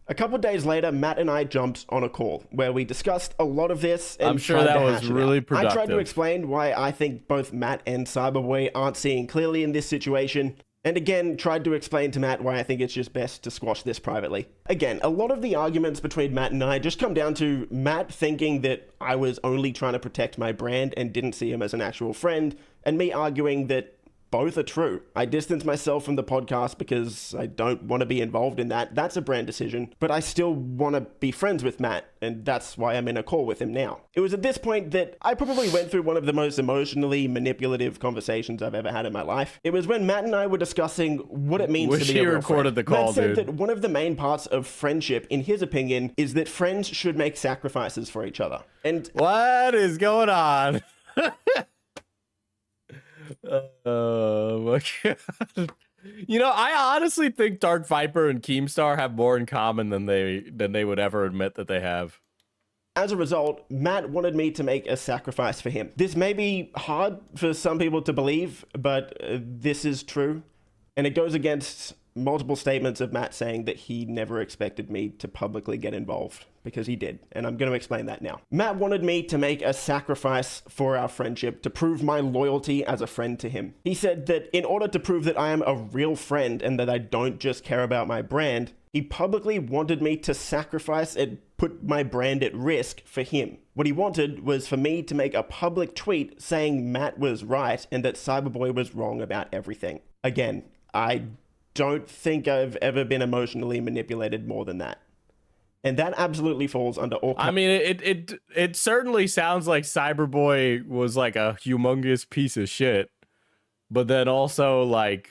A couple days later, Matt and I jumped on a call where we discussed a lot of this. And I'm sure that was really productive. I tried to explain why I think both Matt and Cyberboy aren't seeing clearly in this situation. And again, tried to explain to Matt why I think it's just best to squash this privately. Again, a lot of the arguments between Matt and I just come down to Matt thinking that I was only trying to protect my brand and didn't see him as an actual friend, and me arguing that both are true. I distanced myself from the podcast because I don't want to be involved in that. That's a brand decision, but I still want to be friends with Matt, and that's why I'm in a call with him now. It was at this point that I probably went through one of the most emotionally manipulative conversations I've ever had in my life. It was when Matt and I were discussing what it means to be a real friend. The call, Matt said that one of the main parts of friendship, in his opinion, is that friends should make sacrifices for each other. And what is going on? Oh my god. You know, I honestly think DarkViper and Keemstar have more in common than they would ever admit that they have. As a result, Matt wanted me to make a sacrifice for him. This may be hard for some people to believe, but this is true. And it goes against multiple statements of Matt saying that he never expected me to publicly get involved, because he did. And I'm going to explain that now. Matt wanted me to make a sacrifice for our friendship to prove my loyalty as a friend to him. He said that in order to prove that I am a real friend and that I don't just care about my brand, he publicly wanted me to sacrifice and put my brand at risk for him. What he wanted was for me to make a public tweet saying Matt was right and that Cyberboy was wrong about everything. Again, I don't think I've ever been emotionally manipulated more than that. And that absolutely falls under all... I mean, it certainly sounds like Cyberboy was like a humongous piece of shit. But then also like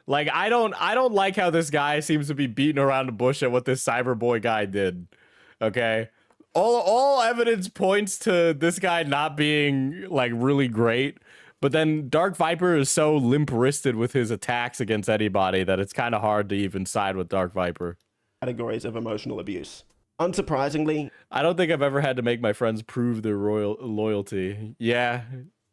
I don't like how this guy seems to be beating around the bush at what this Cyberboy guy did. Okay? All evidence points to this guy not being like really great. But then DarkViper is so limp-wristed with his attacks against anybody that it's kind of hard to even side with DarkViper. Categories of emotional abuse. Unsurprisingly, I don't think I've ever had to make my friends prove their loyalty. Yeah,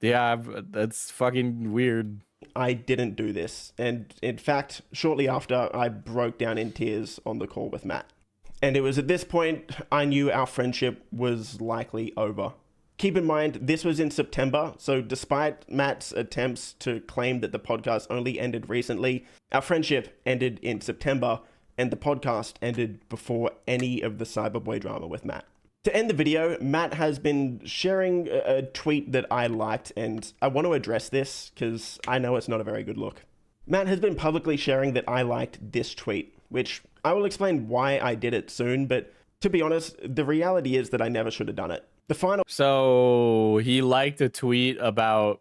that's fucking weird. I didn't do this. And in fact, shortly after, I broke down in tears on the call with Matt. And it was at this point I knew our friendship was likely over. Keep in mind, this was in September, so despite Matt's attempts to claim that the podcast only ended recently, our friendship ended in September, and the podcast ended before any of the Cyberboy drama with Matt. To end the video, Matt has been sharing a tweet that I liked, and I want to address this because I know it's not a very good look. Matt has been publicly sharing that I liked this tweet, which I will explain why I did it soon, but to be honest, the reality is that I never should have done it. The final... So he liked a tweet about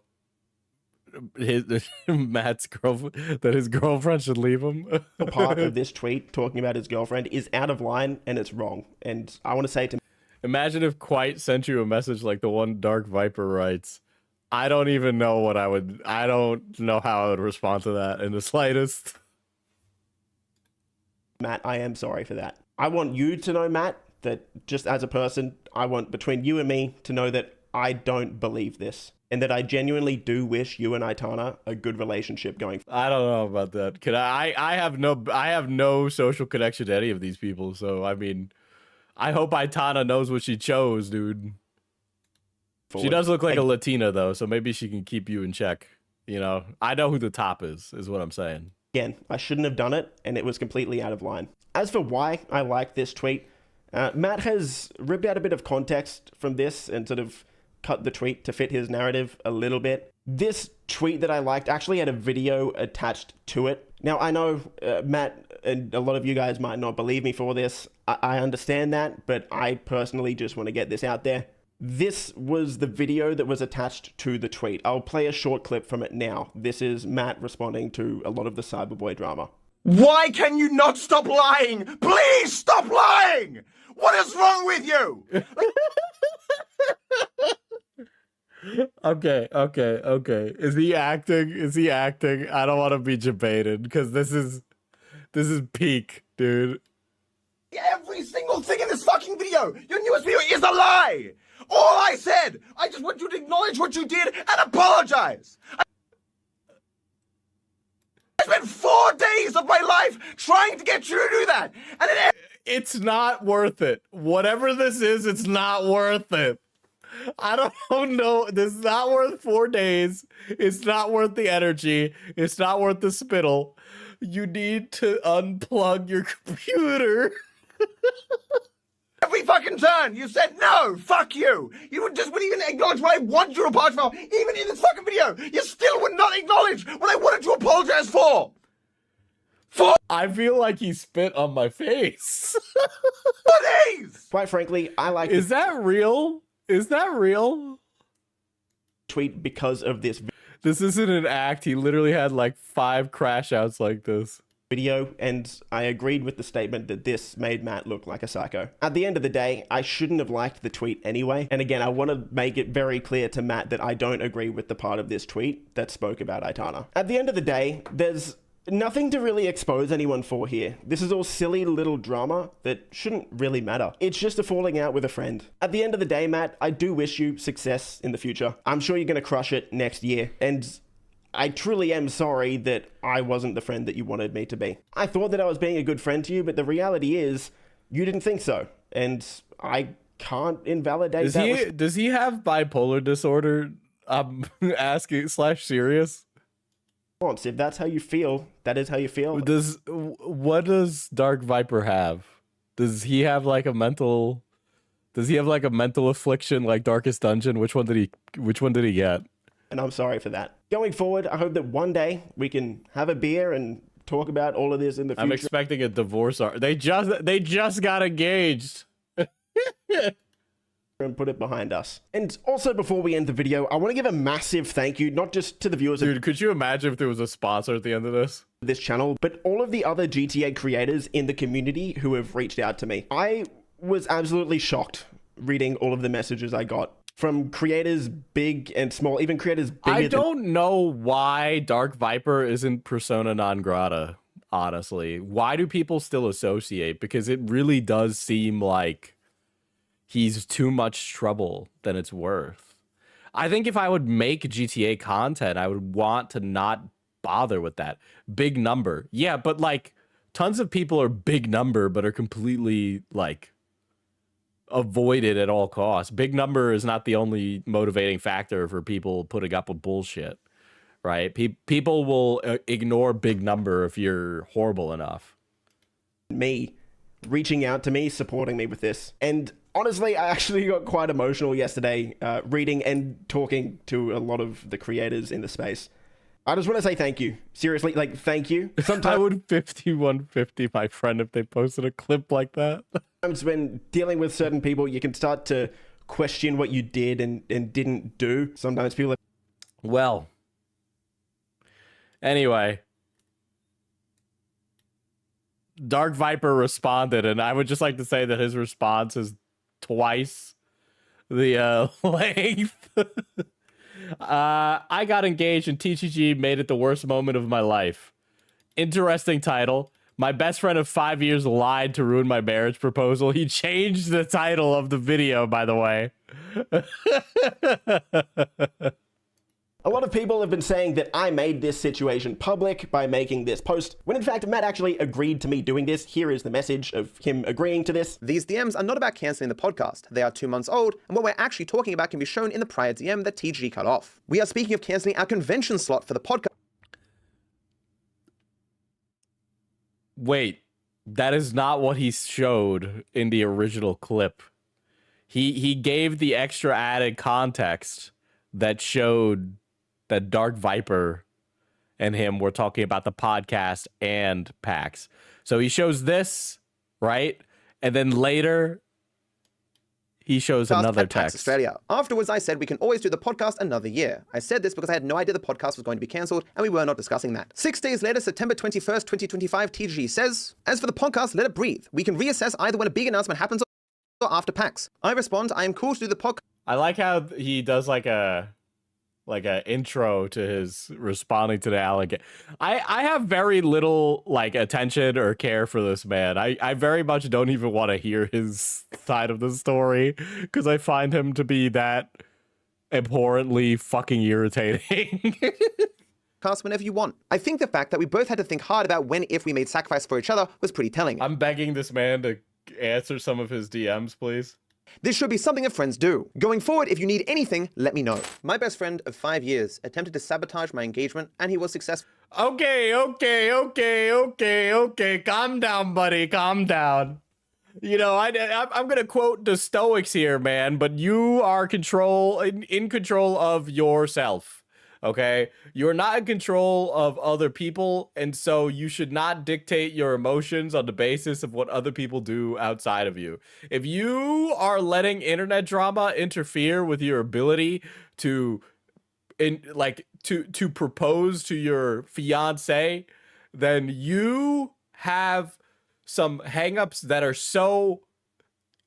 Matt's girlfriend, that his girlfriend should leave him. part of this tweet talking about his girlfriend is out of line and it's wrong. And I want to say to... Imagine if Quite sent you a message like the one DarkViper writes. I don't even know what I don't know how I would respond to that in the slightest. Matt, I am sorry for that. I want you to know, Matt, that just as a person, I want between you and me to know that I don't believe this. And that I genuinely do wish you and Aitana a good relationship going forward. I don't know about that. I have no social connection to any of these people, so I mean, I hope Aitana knows what she chose, dude. She does look like a Latina though, so maybe she can keep you in check. You know, I know who the top is what I'm saying. Again, I shouldn't have done it, and it was completely out of line. As for why I like this tweet, Matt has ripped out a bit of context from this and sort of cut the tweet to fit his narrative a little bit. This tweet that I liked actually had a video attached to it. Now, I know Matt and a lot of you guys might not believe me for this. I understand that, but I personally just want to get this out there. This was the video that was attached to the tweet. I'll play a short clip from it now. This is Matt responding to a lot of the Cyberboy drama. Why can you not stop lying? Please stop lying! What is wrong with you? Okay. Is he acting? I don't want to be debated because this is peak, dude. Every single thing in this fucking video, your newest video, is a lie! All I said, I just want you to acknowledge what you did and apologize! I spent 4 days of my life trying to get you to do that! And it's not worth it. Whatever this is, it's not worth it. I don't know. This is not worth 4 days. It's not worth the energy. It's not worth the spittle. You need to unplug your computer. every fucking turn, you said no, fuck you. You just wouldn't even acknowledge what I wanted you to apologize for. Even in this fucking video, you still would not acknowledge what I wanted to apologize for. I feel like he spit on my face. 4 days. Quite frankly, I like Is that real? Is that real? Tweet because of this This isn't an act. He literally had like 5 crash outs like this. video, and I agreed with the statement that this made Matt look like a psycho. At the end of the day, I shouldn't have liked the tweet anyway. And again, I want to make it very clear to Matt that I don't agree with the part of this tweet that spoke about Aitana. At the end of the day, there's nothing to really expose anyone for here. This is all silly little drama that shouldn't really matter. It's just a falling out with a friend. At the end of the day, Matt, I do wish you success in the future. I'm sure you're going to crush it next year, and I truly am sorry that I wasn't the friend that you wanted me to be. I thought that I was being a good friend to you, but the reality is you didn't think so, and I can't invalidate that. Does he have bipolar disorder? I'm asking / serious. If that's how you feel, that is how you feel. What does DarkViper have? Does he have like a mental affliction like Darkest Dungeon? Which one did he get? And I'm sorry for that. Going forward, I hope that one day we can have a beer and talk about all of this in the future. I'm expecting a divorce. They just got engaged. And put it behind us. And also, before we end the video, I want to give a massive thank you, not just to the viewers Dude, could you imagine if there was a sponsor at the end of this? This channel, but all of the other GTA creators in the community who have reached out to me. I was absolutely shocked reading all of the messages I got from creators big and small, even creators bigger. I don't know why DarkViper isn't persona non grata, honestly. Why do people still associate? Because it really does seem like he's too much trouble than it's worth. I think if I would make GTA content, I would want to not bother with that. Big number. Yeah, but like tons of people are big number, but are completely like avoided at all costs. Big number is not the only motivating factor for people putting up with bullshit, right? People will ignore big number if you're horrible enough. Me reaching out to me, supporting me with this. And honestly, I actually got quite emotional yesterday reading and talking to a lot of the creators in the space. I just want to say thank you. Seriously, like, thank you. Sometimes I would 5150 my friend if they posted a clip like that. Sometimes when dealing with certain people, you can start to question what you did and didn't do. Sometimes people are... Well, anyway, DarkViper responded, and I would just like to say that his response is twice the length. I got engaged and TGG made it the worst moment of my life. Interesting title. My best friend of 5 years lied to ruin my marriage proposal. He changed the title of the video, by the way. A lot of people have been saying that I made this situation public by making this post, when in fact Matt actually agreed to me doing this. Here is the message of him agreeing to this. These DMs are not about cancelling the podcast. They are 2 months old, and what we're actually talking about can be shown in the prior DM that TG cut off. We are speaking of cancelling our convention slot for the podcast. Wait, that is not what he showed in the original clip. He gave the extra added context that showed that DarkViper and him were talking about the podcast and PAX. So he shows this, right? And then later, he shows another text. Australia. Afterwards, I said we can always do the podcast another year. I said this because I had no idea the podcast was going to be cancelled, and we were not discussing that. 6 days later, September 21st, 2025, TG says, as for the podcast, let it breathe. We can reassess either when a big announcement happens or after PAX. I respond, I am cool to do the podcast. I like how he does like a intro to his responding to the allegation. I have very little like attention or care for this man. I very much don't even want to hear his side of the story because I find him to be that abhorrently fucking irritating. Cast whenever you want. I think the fact that we both had to think hard about when if we made sacrifice for each other was pretty telling. I'm begging this man to answer some of his DMs, please. This should be something that friends do. Going forward, if you need anything, let me know. My best friend of 5 years attempted to sabotage my engagement, and he was successful. Okay. Calm down, buddy. Calm down. You know, I'm going to quote the Stoics here, man, but you are in control of yourself. Okay, you're not in control of other people, and so you should not dictate your emotions on the basis of what other people do outside of you. If you are letting internet drama interfere with your ability to propose to your fiance, then you have some hangups that are so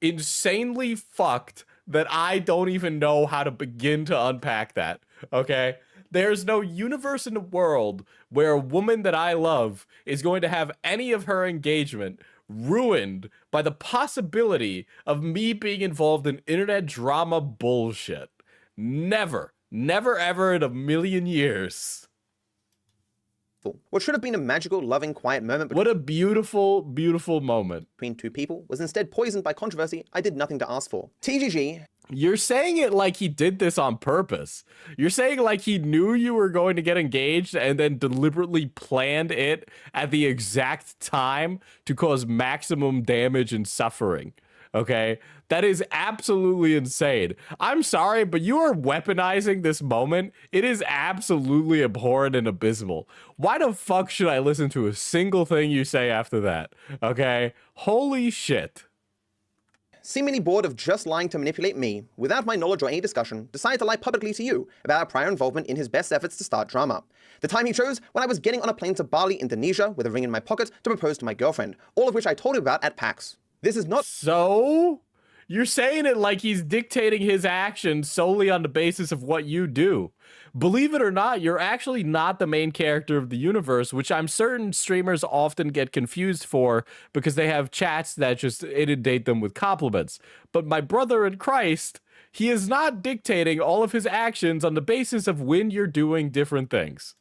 insanely fucked that I don't even know how to begin to unpack that. Okay? There's no universe in the world where a woman that I love is going to have any of her engagement ruined by the possibility of me being involved in internet drama bullshit. Never. Never ever in a million years. What should have been a magical, loving, quiet moment What a beautiful, beautiful moment. between two people was instead poisoned by controversy I did nothing to ask for. TGG You're saying it like he did this on purpose. You're saying like he knew you were going to get engaged and then deliberately planned it at the exact time to cause maximum damage and suffering. Okay? That is absolutely insane. I'm sorry, but you are weaponizing this moment. It is absolutely abhorrent and abysmal. Why the fuck should I listen to a single thing you say after that? Okay? Holy shit. seemingly bored of just lying to manipulate me, without my knowledge or any discussion, decided to lie publicly to you about our prior involvement in his best efforts to start drama. The time he chose when I was getting on a plane to Bali, Indonesia, with a ring in my pocket to propose to my girlfriend, all of which I told him about at PAX. This is not So? You're saying it like he's dictating his actions solely on the basis of what you do. Believe it or not, you're actually not the main character of the universe, which I'm certain streamers often get confused for because they have chats that just inundate them with compliments. But my brother in Christ, he is not dictating all of his actions on the basis of when you're doing different things.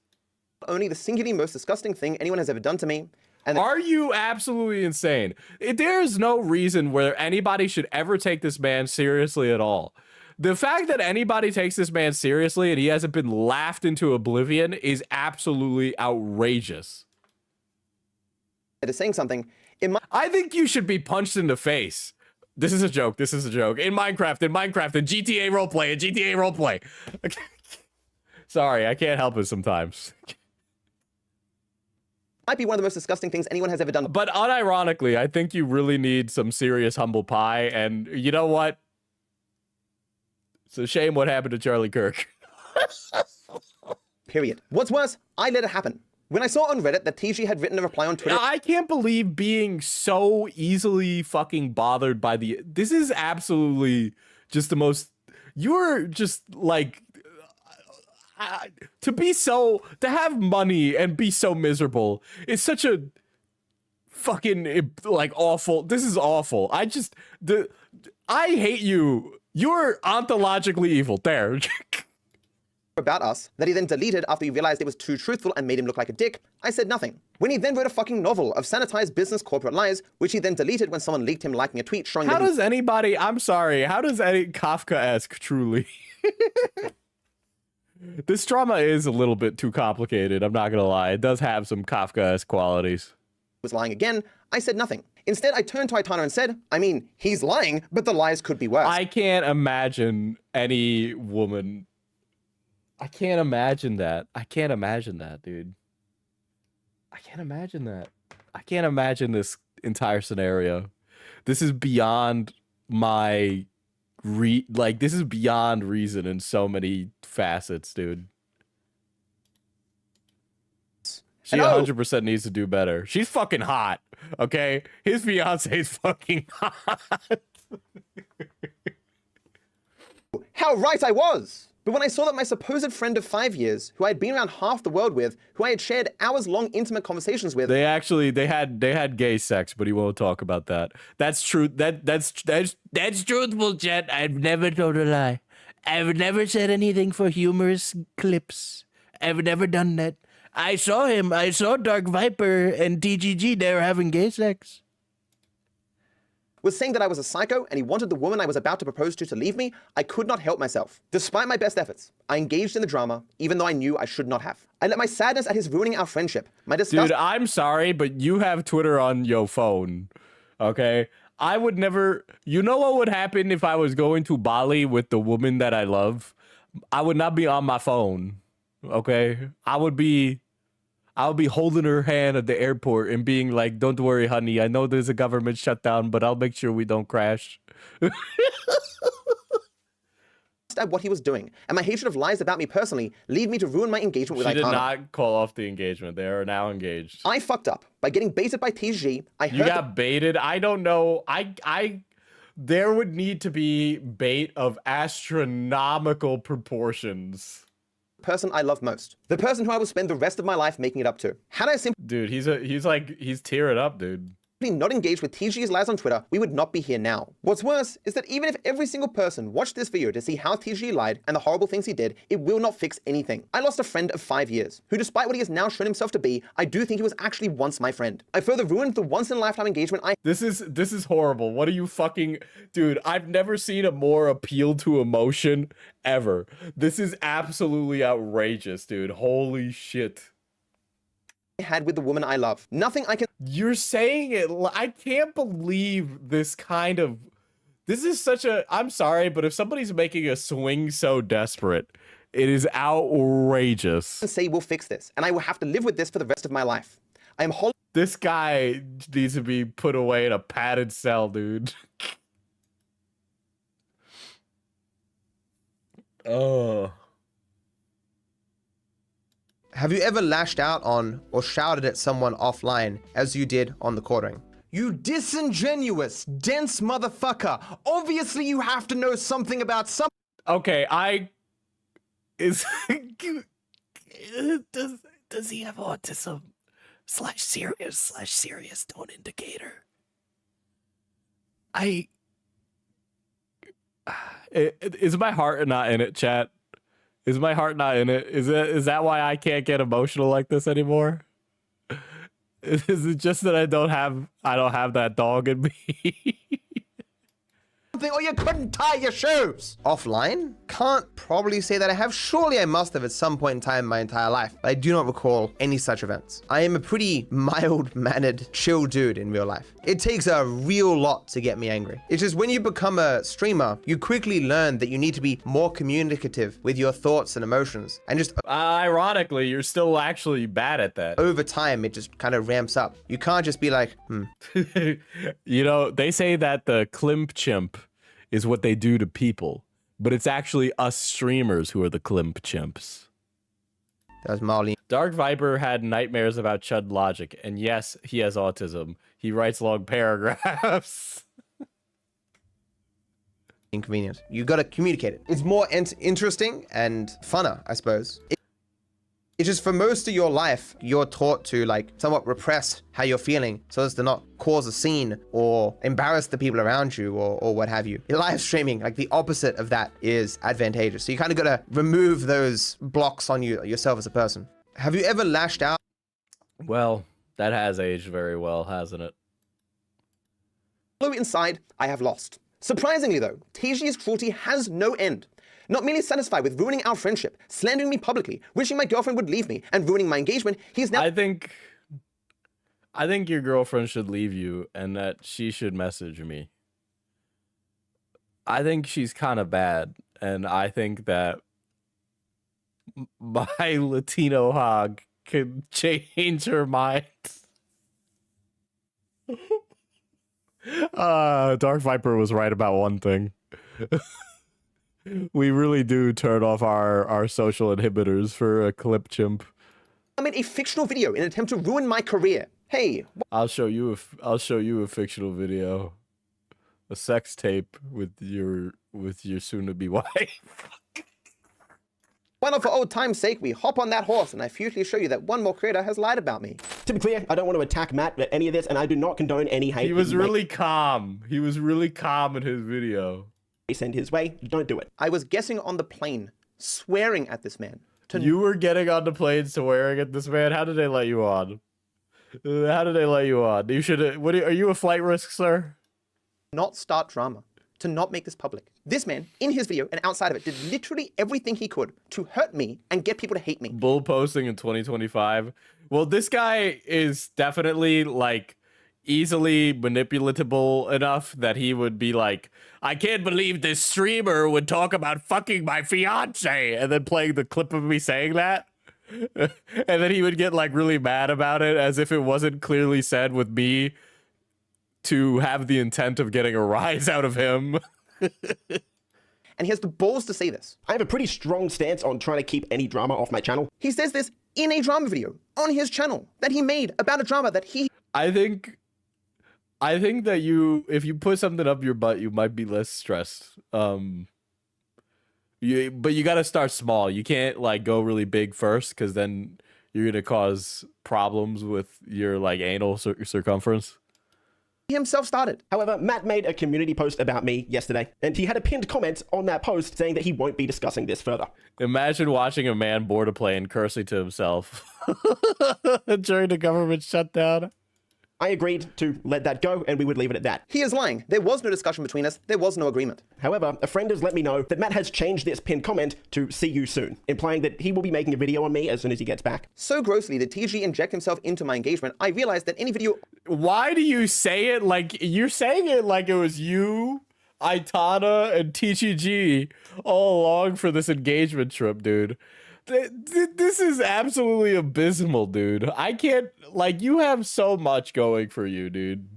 only the singularly most disgusting thing anyone has ever done to me, and Are you absolutely insane? There is no reason where anybody should ever take this man seriously at all. The fact that anybody takes this man seriously and he hasn't been laughed into oblivion is absolutely outrageous. it is saying something. In my I think you should be punched in the face. This is a joke. This is a joke. In Minecraft, in GTA roleplay, in GTA roleplay. Sorry, I can't help it sometimes. might be one of the most disgusting things anyone has ever done. But unironically, I think you really need some serious humble pie. And you know what? It's a shame what happened to Charlie Kirk. Period. What's worse, I let it happen. When I saw on Reddit that TG had written a reply on Twitter, I can't believe being so easily fucking bothered by the... This is absolutely just the most... You're just like... to have money and be so miserable is such a fucking like awful. This is awful. I hate you. You're ontologically evil. There. about us, that he then deleted after he realized it was too truthful and made him look like a dick, I said nothing. When he then wrote a fucking novel of sanitized business corporate lies, which he then deleted when someone leaked him liking a tweet showing How that does anybody... I'm sorry. How does any Kafka-esque truly... This drama is a little bit too complicated, I'm not gonna lie. It does have some Kafka-esque qualities. was lying again, I said nothing. Instead, I turned to Aitana and said, I mean, he's lying, but the lies could be worse. I can't imagine any woman... I can't imagine that. I can't imagine that, dude. I can't imagine that. I can't imagine this entire scenario. This is beyond my... this is beyond reason in so many facets, dude. She 100% needs to do better. She's fucking hot, okay? His fiance's fucking hot. How right I was! But when I saw that my supposed friend of 5 years, who I had been around half the world with, who I had shared hours-long intimate conversations with, They had gay sex, but he won't talk about that. That's true. That's truthful, Jet. I've never told a lie. I've never said anything for humorous clips. I've never done that. I saw him. I saw DarkViper and TGG. They were having gay sex. was saying that I was a psycho and he wanted the woman I was about to propose to leave me, I could not help myself. Despite my best efforts, I engaged in the drama, even though I knew I should not have. I let my sadness at his ruining our friendship, my disgust... Dude, I'm sorry, but you have Twitter on your phone, okay? I would never... You know what would happen if I was going to Bali with the woman that I love? I would not be on my phone, okay? I would be holding her hand at the airport and being like, don't worry, honey. I know there's a government shutdown, but I'll make sure we don't crash. at what he was doing, and my hatred of lies about me personally lead me to ruin my engagement with She did Icona. not call off the engagement. They are now engaged. I fucked up by getting baited by TG. You got baited? I don't know. There would need to be bait of astronomical proportions. Person I love most. The person who I will spend the rest of my life making it up to. Had I simply Dude, he's tearing up, dude. not engaged with TG's lies on Twitter, we would not be here now. What's worse is that even if every single person watched this video to see how TG lied and the horrible things he did, it will not fix anything. I lost a friend of 5 years, who despite what he has now shown himself to be, I do think he was actually once my friend. I further ruined the once-in-a-lifetime engagement I This is horrible. What are you fucking... Dude, I've never seen a more appeal to emotion ever. This is absolutely outrageous, dude. Holy shit. had with the woman I love. Nothing I can... You're saying it... I can't believe this kind of... This is such a... I'm sorry, but if somebody's making a swing so desperate, it is outrageous. say we'll fix this, and I will have to live with this for the rest of my life. I am This guy needs to be put away in a padded cell, dude. Oh. Have you ever lashed out on or shouted at someone offline as you did on the quartering? You disingenuous, dense motherfucker. Obviously you have to know something about some... Okay, does he have autism /serious tone indicator? Is my heart not in it, chat? Is my heart not in it? Is that why I can't get emotional like this anymore? Is it just that I don't have that dog in me? Or you couldn't tie your shoes. Offline? Can't probably say that I have. Surely I must have at some point in time in my entire life. But I do not recall any such events. I am a pretty mild-mannered, chill dude in real life. It takes a real lot to get me angry. It's just when you become a streamer, you quickly learn that you need to be more communicative with your thoughts and emotions. And just Ironically, you're still actually bad at that. over time, it just kind of ramps up. You can't just be like, You know, they say that the Klimp chimp is what they do to people, but it's actually us streamers who are the Klimp chimps. That was mildly DarkViper had nightmares about Chud logic, and yes, he has autism. He writes long paragraphs. inconvenient. You gotta communicate it. It's more interesting and funner, I suppose. It's just for most of your life, you're taught to like somewhat repress how you're feeling so as to not cause a scene or embarrass the people around you or what have you. Live streaming, like the opposite of that is advantageous. So you kind of gotta remove those blocks on yourself as a person. Have you ever lashed out? Well, that has aged very well, hasn't it? Although inside, I have lost. Surprisingly though, TG's cruelty has no end. Not merely satisfied with ruining our friendship, slandering me publicly, wishing my girlfriend would leave me, and ruining my engagement, he's now- I think your girlfriend should leave you and that she should message me. I think she's kind of bad, and I think that my Latino hog can change her mind. DarkViper was right about one thing. We really do turn off our social inhibitors for a clip chimp. I made a fictional video in an attempt to ruin my career. Hey, I'll show you a fictional video, a sex tape with your soon-to-be wife. why not for old time's sake, we hop on that horse and I futilely show you that one more creator has lied about me. To be clear, I don't want to attack Matt at any of this, and I do not condone any hate. He was really calm. He was really calm in his video. Send his way. Don't do it. I was guessing on the plane, swearing at this man. You were getting on the plane swearing at this man. How did they let you on? How did they let you on? You should. Are you a flight risk, sir? Not start drama, to not make this public. This man, in his video and outside of it, did literally everything he could to hurt me and get people to hate me. Bull posting in 2025. Well, this guy is definitely like easily manipulatable enough that he would be like, I can't believe this streamer would talk about fucking my fiance, and then playing the clip of me saying that. And then he would get like really mad about it as if it wasn't clearly said with me to have the intent of getting a rise out of him. and he has the balls to say this. I have a pretty strong stance on trying to keep any drama off my channel. He says this in a drama video on his channel that he made about a drama that he... I think that if you put something up your butt, you might be less stressed. But you got to start small. You can't like go really big first, because then you're gonna cause problems with your like anal circumference. himself started. However, Matt made a community post about me yesterday, and he had a pinned comment on that post saying that he won't be discussing this further. Imagine watching a man board a plane cursing to himself during the government shutdown. I agreed to let that go, and we would leave it at that. He is lying. There was no discussion between us. There was no agreement. However, a friend has let me know that Matt has changed this pinned comment to "see you soon," implying that he will be making a video on me as soon as he gets back. So grossly did TG inject himself into my engagement, I realized that any video... Why do you say it like you're saying it like it was you, Aitana, and TGG all along for this engagement trip, dude? This is absolutely abysmal, dude. I can't, like, you have so much going for you, dude.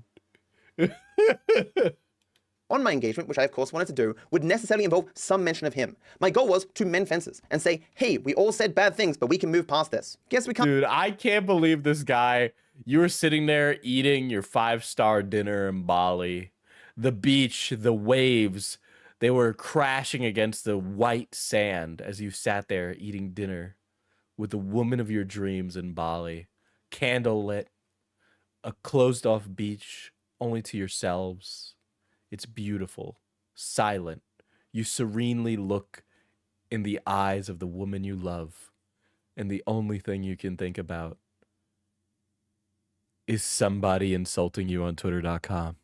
on my engagement, which I of course wanted to do, would necessarily involve some mention of him. My goal was to mend fences and say, hey, we all said bad things, but we can move past this. Guess we can't. Dude, I can't believe this guy. You were sitting there eating your 5-star dinner in Bali. The beach, the waves, they were crashing against the white sand as you sat there eating dinner with the woman of your dreams in Bali. Candle lit, a closed off beach only to yourselves. It's beautiful, silent. You serenely look in the eyes of the woman you love, and the only thing you can think about is somebody insulting you on Twitter.com.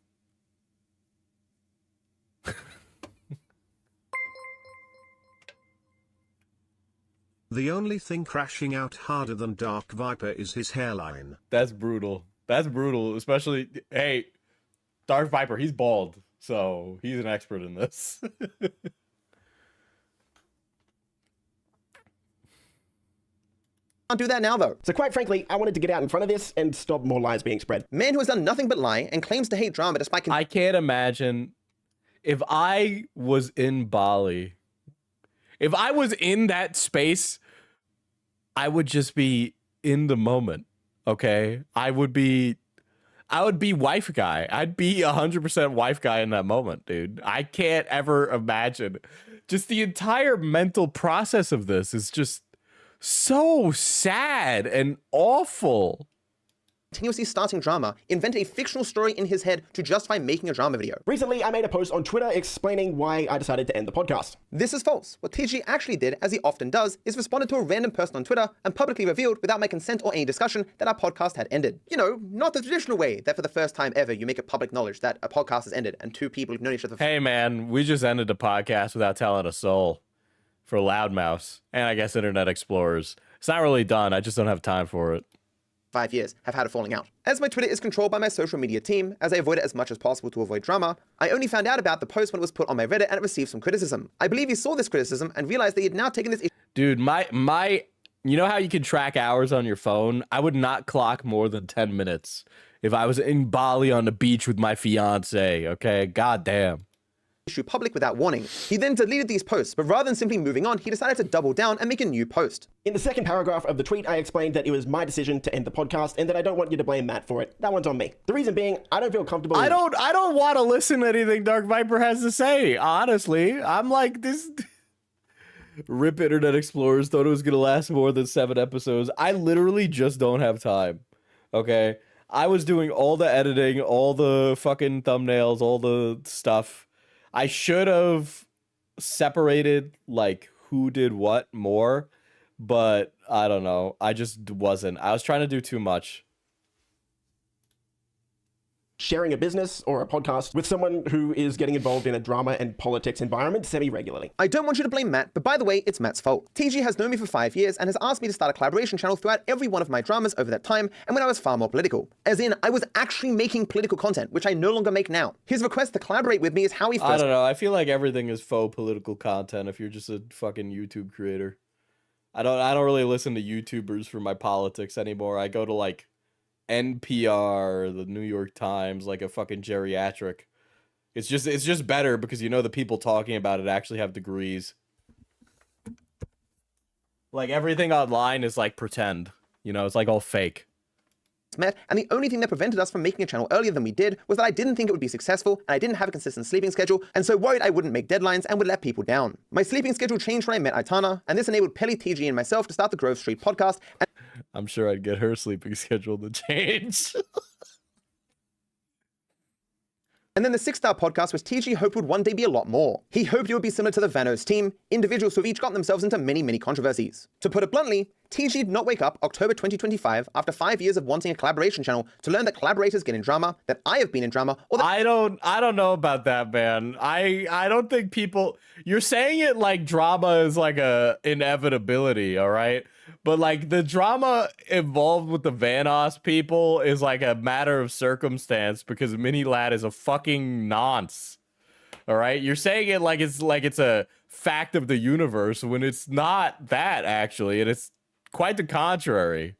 The only thing crashing out harder than DarkViper is his hairline. That's brutal. That's brutal, especially, hey, DarkViper, he's bald, so he's an expert in this. Can't do that now though. So quite frankly, I wanted to get out in front of this and stop more lies being spread. Man who has done nothing but lie and claims to hate drama despite... I can't imagine if I was in Bali, if I was in that space, I would just be in the moment, okay? I would be wife guy. I'd be 100% wife guy in that moment, dude. I can't ever imagine. Just the entire mental process of this is just so sad and awful. Continuously starting drama, invent a fictional story in his head to justify making a drama video. Recently, I made a post on Twitter explaining why I decided to end the podcast. This is false. What TG actually did, as he often does, is responded to a random person on Twitter and publicly revealed, without my consent or any discussion, that our podcast had ended. You know, not the traditional way that for the first time ever you make it public knowledge that a podcast has ended and two people who've known each other for... Hey man, we just ended the podcast without telling a soul for Loudmouse and I guess Internet Explorers. It's not really done. I just don't have time for it. 5 years have had a falling out. As my Twitter is controlled by my social media team, as I avoid it as much as possible to avoid drama, I only found out about the post when it was put on my Reddit and it received some criticism. I believe he saw this criticism and realized that he had now taken this issue. Dude, you know how you can track hours on your phone? I would not clock more than 10 minutes if I was in Bali on the beach with my fiance, okay? God damn. Public without warning. He then deleted these posts, but rather than simply moving on, he decided to double down and make a new post. In the second paragraph of the tweet, I explained that it was my decision to end the podcast and that I don't want you to blame Matt for it. That one's on me. The reason being, I don't feel comfortable... I don't want to listen to anything DarkViper has to say, honestly. I'm like, this... Rip Internet Explorers, thought it was going to last more than 7 episodes. I literally just don't have time, okay? I was doing all the editing, all the fucking thumbnails, all the stuff. I should have separated, like, who did what more, but I don't know. I just wasn't. I was trying to do too much. Sharing a business or a podcast with someone who is getting involved in a drama and politics environment semi-regularly. I don't want you to blame Matt, but by the way, it's Matt's fault. TG has known me for 5 years and has asked me to start a collaboration channel throughout every one of my dramas over that time, and when I was far more political. As in, I was actually making political content, which I no longer make now. His request to collaborate with me is how he first... I don't know. I feel like everything is faux political content if you're just a fucking YouTube creator. I don't really listen to YouTubers for my politics anymore. I go to, like, NPR, the New York Times, like a fucking geriatric. It's just better because you know the people talking about it actually have degrees. Like everything online is like pretend. You know, it's like all fake. Met, and the only thing that prevented us from making a channel earlier than we did was that I didn't think it would be successful, and I didn't have a consistent sleeping schedule, and so worried I wouldn't make deadlines and would let people down. My sleeping schedule changed when I met Aitana, and this enabled Pelly, TG, and myself to start the Grove Street podcast. And I'm sure I'd get her sleeping schedule to change. And then the 6-Star podcast, which TG hoped would one day be a lot more. He hoped it would be similar to the Vanos team, individuals who have each gotten themselves into many, many controversies. To put it bluntly, TG did not wake up October 2025 after 5 years of wanting a collaboration channel to learn that collaborators get in drama, that I have been in drama, or that I don't know about that, man. I don't think people, you're saying it like drama is like a inevitability, all right? But like the drama involved with the Vanos people is like a matter of circumstance because Mini Lad is a fucking nonce. All right? You're saying it like it's a fact of the universe when it's not that actually, and it's quite the contrary.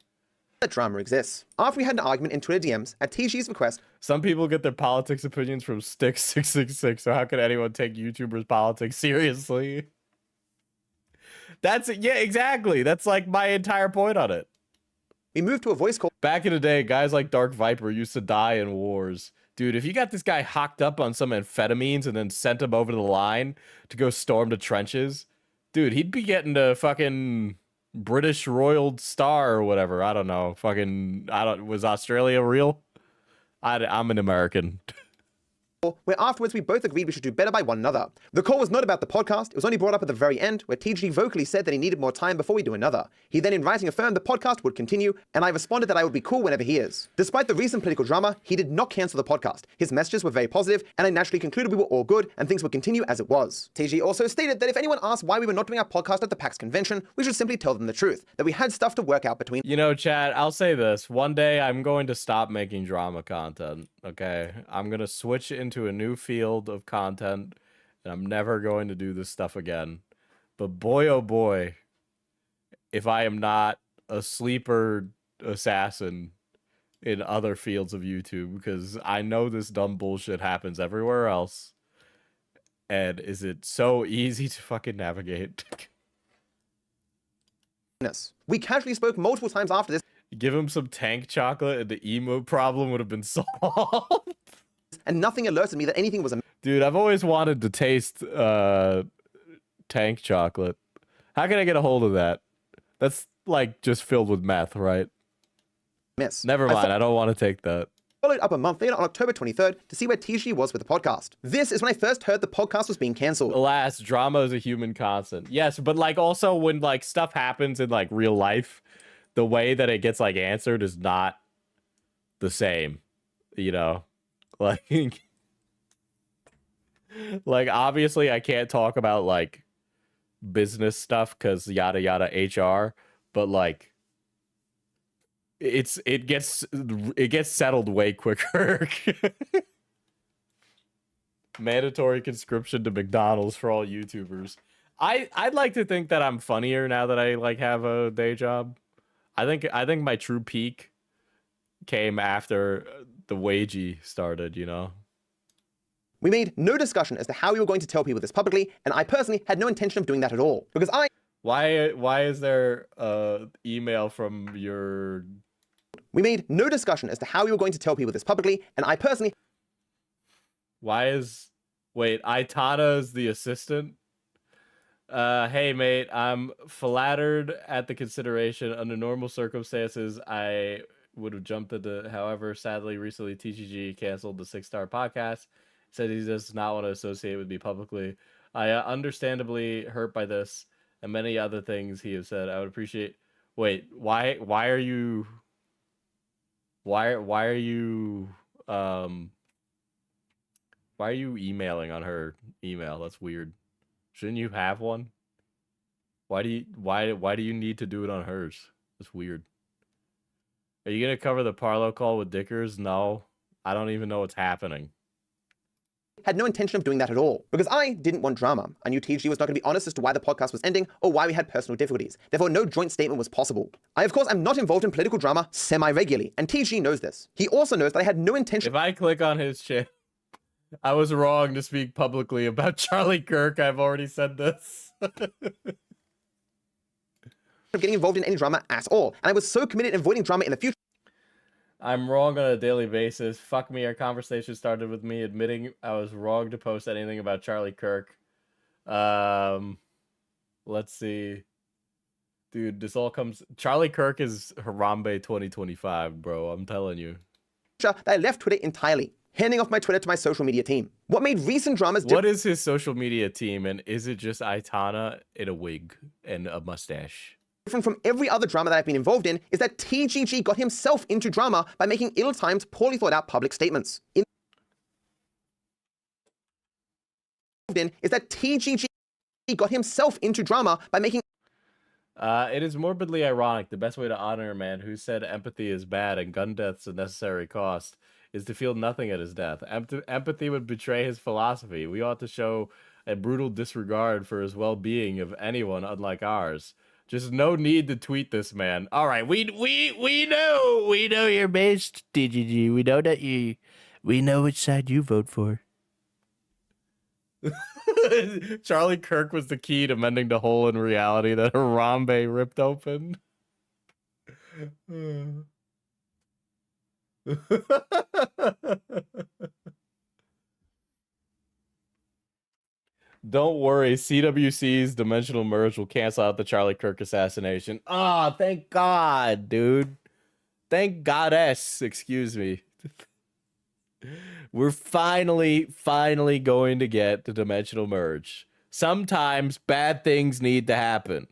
that drama exists. After we had an argument in Twitter DMs at TG's request, Some people get their politics opinions from Stick666, so how could anyone take YouTubers' politics seriously? That's it. Yeah, exactly. That's like my entire point on it. we moved to a voice call Back in the day, guys like DarkViper used to die in wars. Dude, if you got this guy hocked up on some amphetamines and then sent him over the line to go storm the trenches, dude, he'd be getting the fucking British Royal Star or whatever. I don't know. Was Australia real? I'm an American. where afterwards we both agreed we should do better by one another. The call was not about the podcast, it was only brought up at the very end, where TG vocally said that he needed more time before we do another. He then in writing affirmed the podcast would continue, and I responded that I would be cool whenever he is. Despite the recent political drama, he did not cancel the podcast. His messages were very positive, and I naturally concluded we were all good, and things would continue as it was. TG also stated that if anyone asked why we were not doing our podcast at the PAX convention, we should simply tell them the truth, that we had stuff to work out between. You know, Chad, I'll say this. One day I'm going to stop making drama content, okay? I'm going to switch into a new field of content, and I'm never going to do this stuff again. But boy, oh boy, if I am not a sleeper assassin in other fields of YouTube, because I know this dumb bullshit happens everywhere else. And is it so easy to fucking navigate? We casually spoke multiple times after this, Give him some tank chocolate and the emo problem would have been solved. and nothing alerted me that anything was Dude, I've always wanted to taste tank chocolate. How can I get a hold of that? That's like just filled with meth, right? amiss. Never mind, I don't want to take that. Followed up a month later on October 23rd to see where TG was with the podcast. This is when I first heard the podcast was being cancelled. Alas, drama is a human constant. Yes, but like also when like stuff happens in like real life, the way that it gets like answered is not the same, you know? Like like obviously I can't talk about like business stuff cuz yada yada HR, but like it gets settled way quicker. Mandatory conscription to McDonald's for all YouTubers. I'd like to think that I'm funnier now that I like have a day job. I think my true peak came after the wagey started, you know. We made no discussion as to how we were going to tell people this publicly, and I personally had no intention of doing that at all. Because Why is there email from your... We made no discussion as to how we were going to tell people this publicly, and I personally... Wait, Aitana's the assistant? Hey mate, I'm flattered at the consideration. Under normal circumstances, I would have jumped at the... However, sadly, recently TGG canceled the 6-Star podcast. Said he does not want to associate with me publicly. I understandably hurt by this and many other things he has said. I would appreciate... Wait, why are you... Why are you emailing on her email? That's weird. Shouldn't you have one? Why do you need to do it on hers? That's weird. Are you gonna cover the Parlo call with Dickers? No. I don't even know what's happening. had no intention of doing that at all, because I didn't want drama. I knew TG was not going to be honest as to why the podcast was ending or why we had personal difficulties. Therefore, no joint statement was possible. I, of course, am not involved in political drama semi-regularly, and TG knows this. He also knows that I had no intention... If I click on his channel, I was wrong to speak publicly about Charlie Kirk. I've already said this. Of getting involved in any drama at all, and I was so committed in avoiding drama in the future. I'm wrong on a daily basis. Fuck me, our conversation started with me admitting I was wrong to post anything about Charlie Kirk. Let's see. Dude, this all comes... Charlie Kirk is Harambe 2025, bro. I'm telling you. That I left Twitter entirely, handing off my Twitter to my social media team. What made recent dramas What is his social media team, and is it just Aitana in a wig and a mustache? different from every other drama that I've been involved in is that TGG got himself into drama by making ill-timed, poorly thought out public statements. Is that TGG got himself into drama by making... It is morbidly ironic. The best way to honor a man who said empathy is bad and gun death's a necessary cost is to feel nothing at his death. Empathy would betray his philosophy. We ought to show a brutal disregard for his well-being of anyone unlike ours. Just no need to tweet this man. All right, we know you're based, TGG. We know which side you vote for. Charlie Kirk was the key to mending the hole in reality that Harambe ripped open. Don't worry, CWC's Dimensional Merge will cancel out the Charlie Kirk assassination. Ah, thank God, dude. Thank Goddess, excuse me. We're finally going to get the Dimensional Merge. Sometimes bad things need to happen.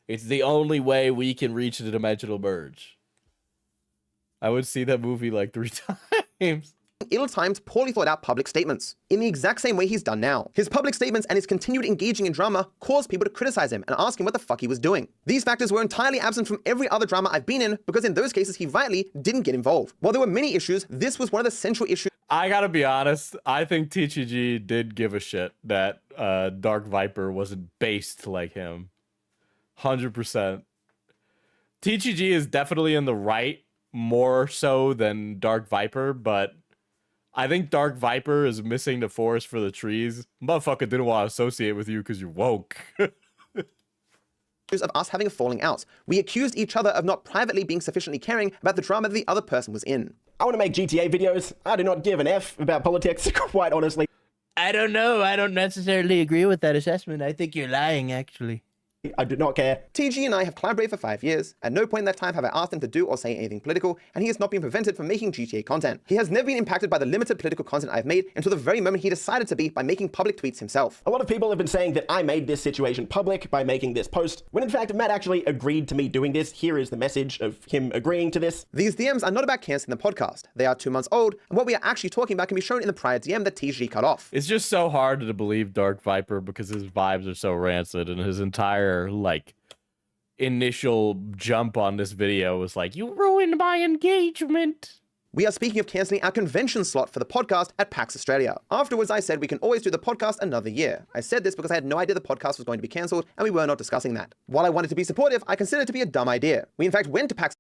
It's the only way we can reach the Dimensional Merge. I would see that movie like 3 times. Ill-timed, poorly thought out public statements, in the exact same way he's done now. His public statements and his continued engaging in drama caused people to criticize him and ask him what the fuck he was doing. These factors were entirely absent from every other drama I've been in, because in those cases he rightly didn't get involved. While there were many issues, this was one of the central issues. I gotta be honest, I think TGG did give a shit that DarkViper wasn't based like him. 100%. TGG is definitely in the right, more so than DarkViper, but I think DarkViper is missing the forest for the trees. Motherfucker didn't want to associate with you because you're woke. Of us having a falling out. We accused each other of not privately being sufficiently caring about the drama that the other person was in. I want to make GTA videos. I do not give an F about politics, quite honestly. I don't know. I don't necessarily agree with that assessment. I think you're lying, actually. I do not care. TG and I have collaborated for 5 years. At no point in that time have I asked him to do or say anything political, and he has not been prevented from making GTA content. He has never been impacted by the limited political content I've made until the very moment he decided to be by making public tweets himself. A lot of people have been saying that I made this situation public by making this post, when in fact Matt actually agreed to me doing this. Here is the message of him agreeing to this. These DMs are not about canceling the podcast. They are 2 months old, and what we are actually talking about can be shown in the prior DM that TG cut off. It's just so hard to believe DarkViper because his vibes are so rancid, and his entire, like, initial jump on this video was like, you ruined my engagement. We are speaking of cancelling our convention slot for the podcast at PAX Australia. Afterwards, I said we can always do the podcast another year. I said this because I had no idea the podcast was going to be cancelled, and we were not discussing that. While I wanted to be supportive, I considered it to be a dumb idea. We in fact went to PAX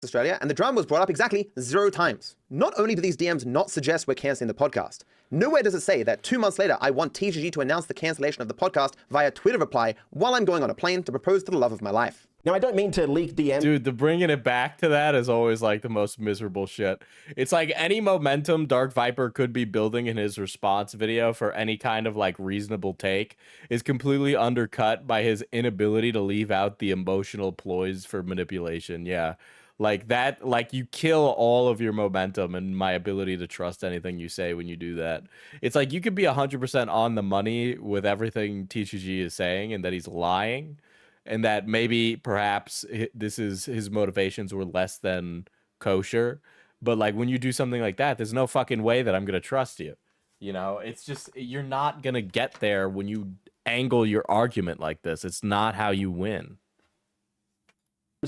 Australia, and the drama was brought up exactly 0 times. Not only do these DMs not suggest we're cancelling the podcast, nowhere does it say that 2 months later I want TGG to announce the cancellation of the podcast via Twitter reply while I'm going on a plane to propose to the love of my life. Now, I don't mean to leak DMs. Dude, the bringing it back to that is always like the most miserable shit. It's like any momentum DarkViper could be building in his response video for any kind of like reasonable take is completely undercut by his inability to leave out the emotional ploys for manipulation. Yeah. Like that, like you kill all of your momentum and my ability to trust anything you say when you do that. It's like you could be 100% on the money with everything TGG is saying and that he's lying, and that maybe perhaps this is his motivations were less than kosher. But like when you do something like that, there's no fucking way that I'm going to trust you. You know, it's just, you're not going to get there when you angle your argument like this. It's not how you win.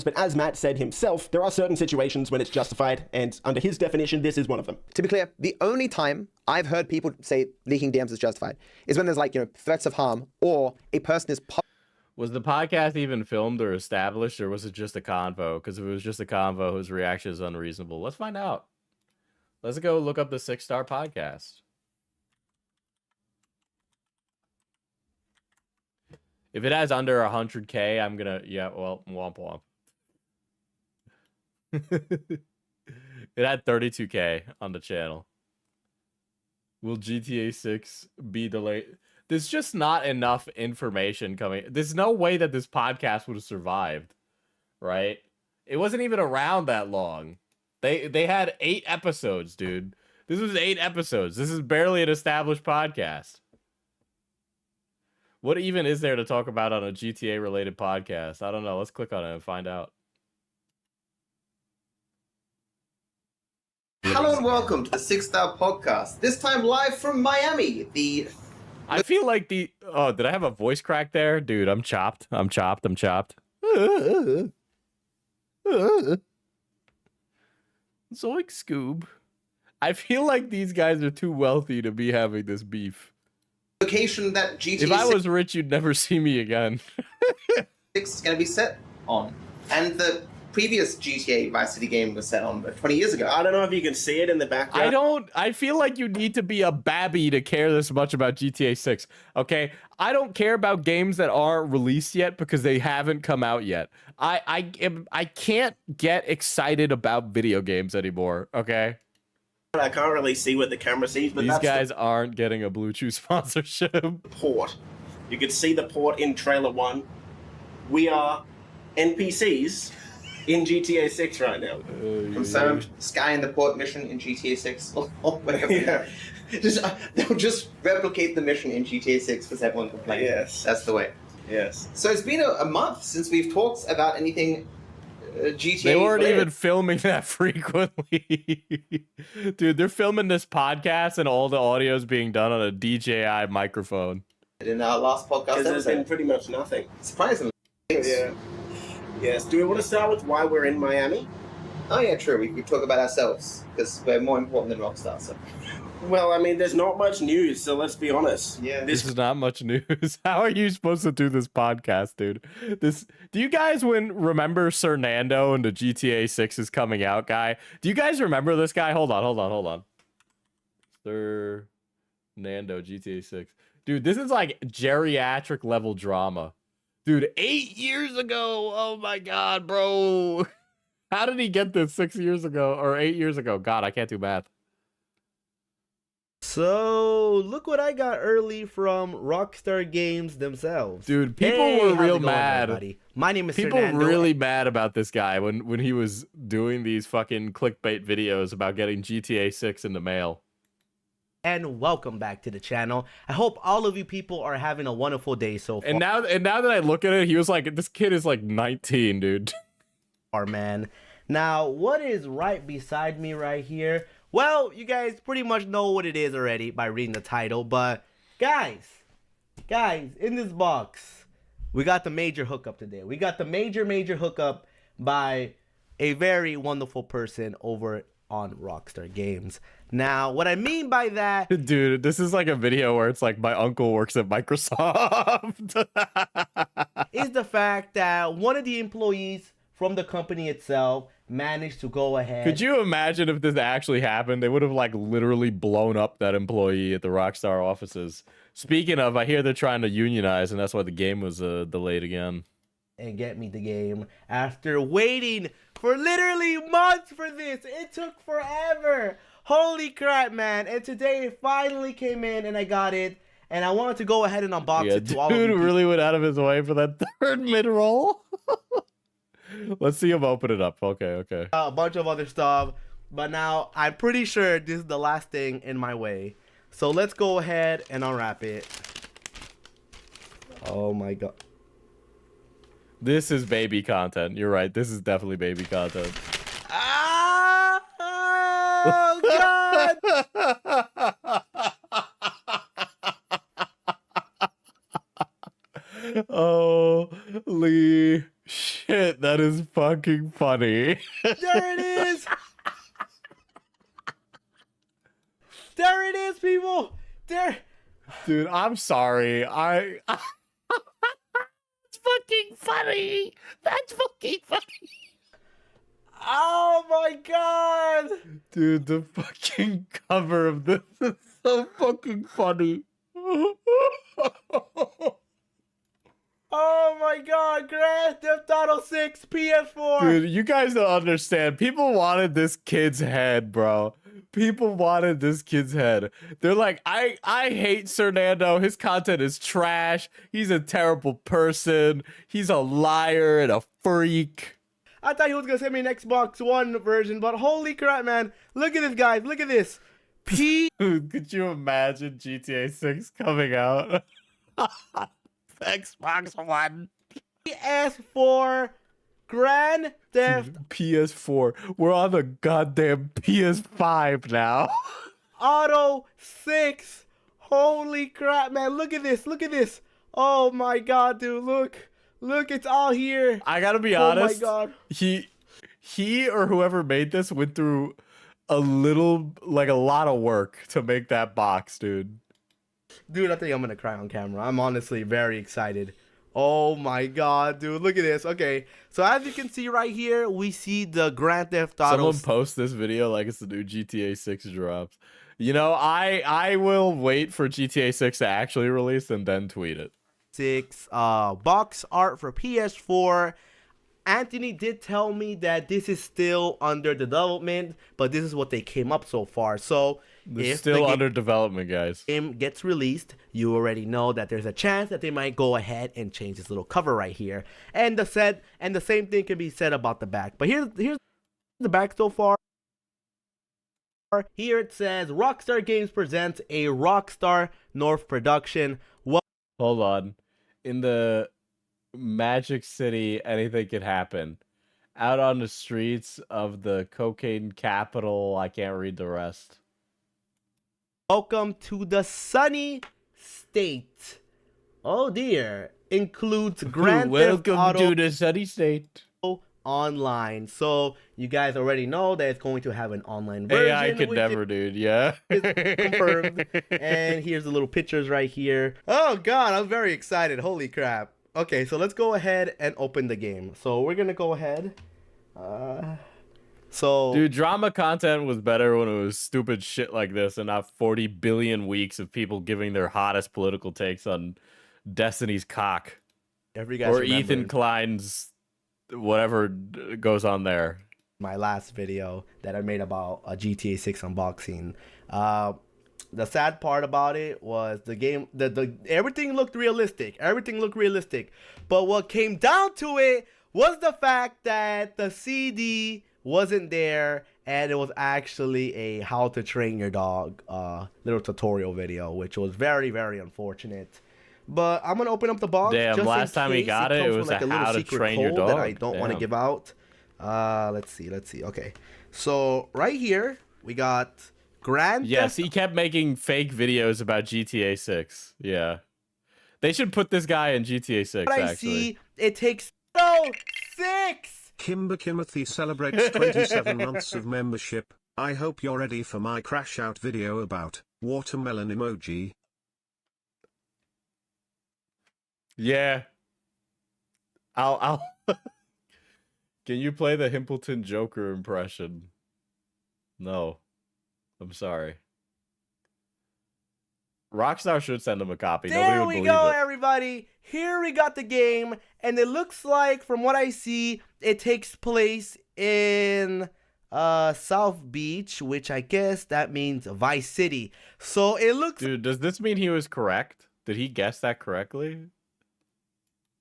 But as Matt said himself, there are certain situations when it's justified, and under his definition, this is one of them. To be clear, the only time I've heard people say leaking DMs is justified is when there's like, you know, threats of harm or a person is... Was the podcast even filmed or established, or was it just a convo? Because if it was just a convo, his reaction is unreasonable. Let's find out. Let's go look up the 6-star podcast. If it has under 100K, I'm gonna well, womp womp. It had 32K on the channel. Will GTA 6 be delayed? There's just not enough information coming. There's no way that this podcast would have survived, right? It wasn't even around that long. They had 8 episodes, dude. This was 8 episodes. This is barely an established podcast. What even is there to talk about on a GTA related podcast? I don't know. Let's click on it and find out. Hello and welcome to the 6-Star Podcast. This time live from Miami. I feel like oh, did I have a voice crack there? Dude, I'm chopped. I'm chopped. Zoink Scoob. I feel like these guys are too wealthy to be having this beef. Location that GTA If I was rich, you'd never see me again. 6 is going to be set on. And the previous GTA Vice City game was set on 20 years ago. I don't know if you can see it in the background. I feel like you need to be a babby to care this much about GTA 6, okay? I don't care about games that aren't released yet because they haven't come out yet. I can't get excited about video games anymore, okay? I can't really see what the camera sees, but These guys aren't getting a Blue Chew sponsorship. Port. You can see the port in trailer 1. We are NPCs in GTA 6 right now. Confirmed. Sky in the port mission in GTA 6 or whatever. Yeah. They'll just replicate the mission in GTA 6 because everyone can play. Yes. That's the way. Yes. So it's been a month since we've talked about anything GTA. They weren't related. even filming that frequently. Dude, they're filming this podcast and all the audio is being done on a DJI microphone. In our last podcast Because there's been episode. pretty much nothing. Surprisingly. Yeah. Yes. Do we want to start with why we're in Miami? Oh yeah, true. We talk about ourselves because we're more important than Rockstar. So. Well, I mean, there's not much news, so let's be honest. Yeah. This is not much news. How are you supposed to do this podcast, dude? Do you guys remember Sir Nando and the GTA 6 is coming out guy? Do you guys remember this guy? Hold on. Sir Nando, GTA 6. Dude, this is like geriatric level drama. Dude, 8 years ago. Oh my god, bro. How did he get this 6 years ago or 8 years ago? God, I can't do math. So, look what I got early from Rockstar Games themselves. Dude, people Hey, were how's it real going, mad. everybody? My name is People Fernando. really mad about this guy when he was doing these fucking clickbait videos about getting GTA 6 in the mail. And welcome back to the channel. I hope all of you people are having a wonderful day so far. And now that I look at it, he was like, this kid is like 19, dude. Man. Now, what is right beside me right here? Well, you guys pretty much know what it is already by reading the title, but guys, in this box, we got the major hookup today. We got the major hookup by a very wonderful person over on Rockstar Games. Now, what I mean by that, Dude, this is like a video where it's like my uncle works at Microsoft. is the fact that one of the employees from the company itself managed to go ahead. Could you imagine if this actually happened? They would have like literally blown up that employee at the Rockstar offices. Speaking of, I hear they're trying to unionize, and that's why the game was delayed again. And get me the game after waiting for literally months for this. It took forever. Holy crap, man. And today it finally came in and I got it. And I wanted to go ahead and unbox it to all of you. Dude really went out of his way for that third mid-roll. Let's see him open it up. Okay. A bunch of other stuff. But now I'm pretty sure this is the last thing in my way. So let's go ahead and unwrap it. Oh my god. This is baby content. You're right. This is definitely baby content. Ah! Oh god! Holy shit, that is fucking funny. There it is! There it is, people! There! Dude, I'm sorry. It's fucking funny. That's fucking funny. Oh my god! Dude, the fucking cover of this is so fucking funny. Oh my god, Grand Theft Auto 6 PS4. Dude, you guys don't understand. People wanted this kid's head, bro. People wanted this kid's head. They're like, I hate Fernando. His content is trash. He's a terrible person. He's a liar and a freak. I thought he was gonna send me an Xbox One version, but holy crap, man. Look at this, guys. Look at this. Dude, could you imagine GTA 6 coming out? Xbox One. PS4 Grand Theft PS4. We're on the goddamn PS5 now. Auto 6. Holy crap, man. Look at this. Look at this. Oh my god, dude. Look. Look, it's all here. I gotta be honest. Oh my god. He or whoever made this went through a lot of work to make that box, dude. Dude, I think I'm gonna cry on camera. I'm honestly very excited. Oh my god, dude. Look at this. Okay, so as you can see right here, we see the Grand Theft Auto. Someone post this video like it's the new GTA 6 drops. You know, I will wait for GTA 6 to actually release and then tweet it. 6 box art for PS4. Anthony did tell me that this is still under development, but this is what they came up so far. So It's still under development, guys. Game gets released, you already know that there's a chance that they might go ahead and change this little cover right here. And the same thing can be said about the back. But here's the back so far. Here it says Rockstar Games presents a Rockstar North production. Hold on. In the Magic City, anything could happen. Out on the streets of the cocaine capital, I can't read the rest. Welcome to the sunny state. Oh dear. Includes Grand Theft Auto to the sunny state. Online. So you guys already know that it's going to have an online version. AI could never, dude. Yeah. Confirmed. And here's the little pictures right here. Oh god, I'm very excited. Holy crap. Okay, so let's go ahead and open the game. So we're gonna go ahead. Dude, drama content was better when it was stupid shit like this and not 40 billion weeks of people giving their hottest political takes on Destiny's cock. Or Ethan Klein's whatever goes on there. My last video that I made about a GTA 6 unboxing. The sad part about it was the game, everything looked realistic. Everything looked realistic. But what came down to it was the fact that the CD wasn't there, and it was actually a how to train your dog little tutorial video, which was very, very unfortunate. But I'm gonna open up the box. Damn, just last time he got it, it was like a how to train your dog. That I don't want to give out. Let's see. Okay, so right here we got Grand. Yes, he kept making fake videos about GTA 6. Yeah, they should put this guy in GTA 6. But I see it takes 6. Kimber Kimothy celebrates 27 months of membership. I hope you're ready for my crash out video about watermelon emoji. Yeah. I'll Can you play the Himpleton Joker impression? No. I'm sorry. Rockstar should send him a copy. There we go, everybody. Here we got the game, and it looks like, from what I see, it takes place in South Beach, which I guess that means Vice City. So it looks. Dude, does this mean he was correct? Did he guess that correctly?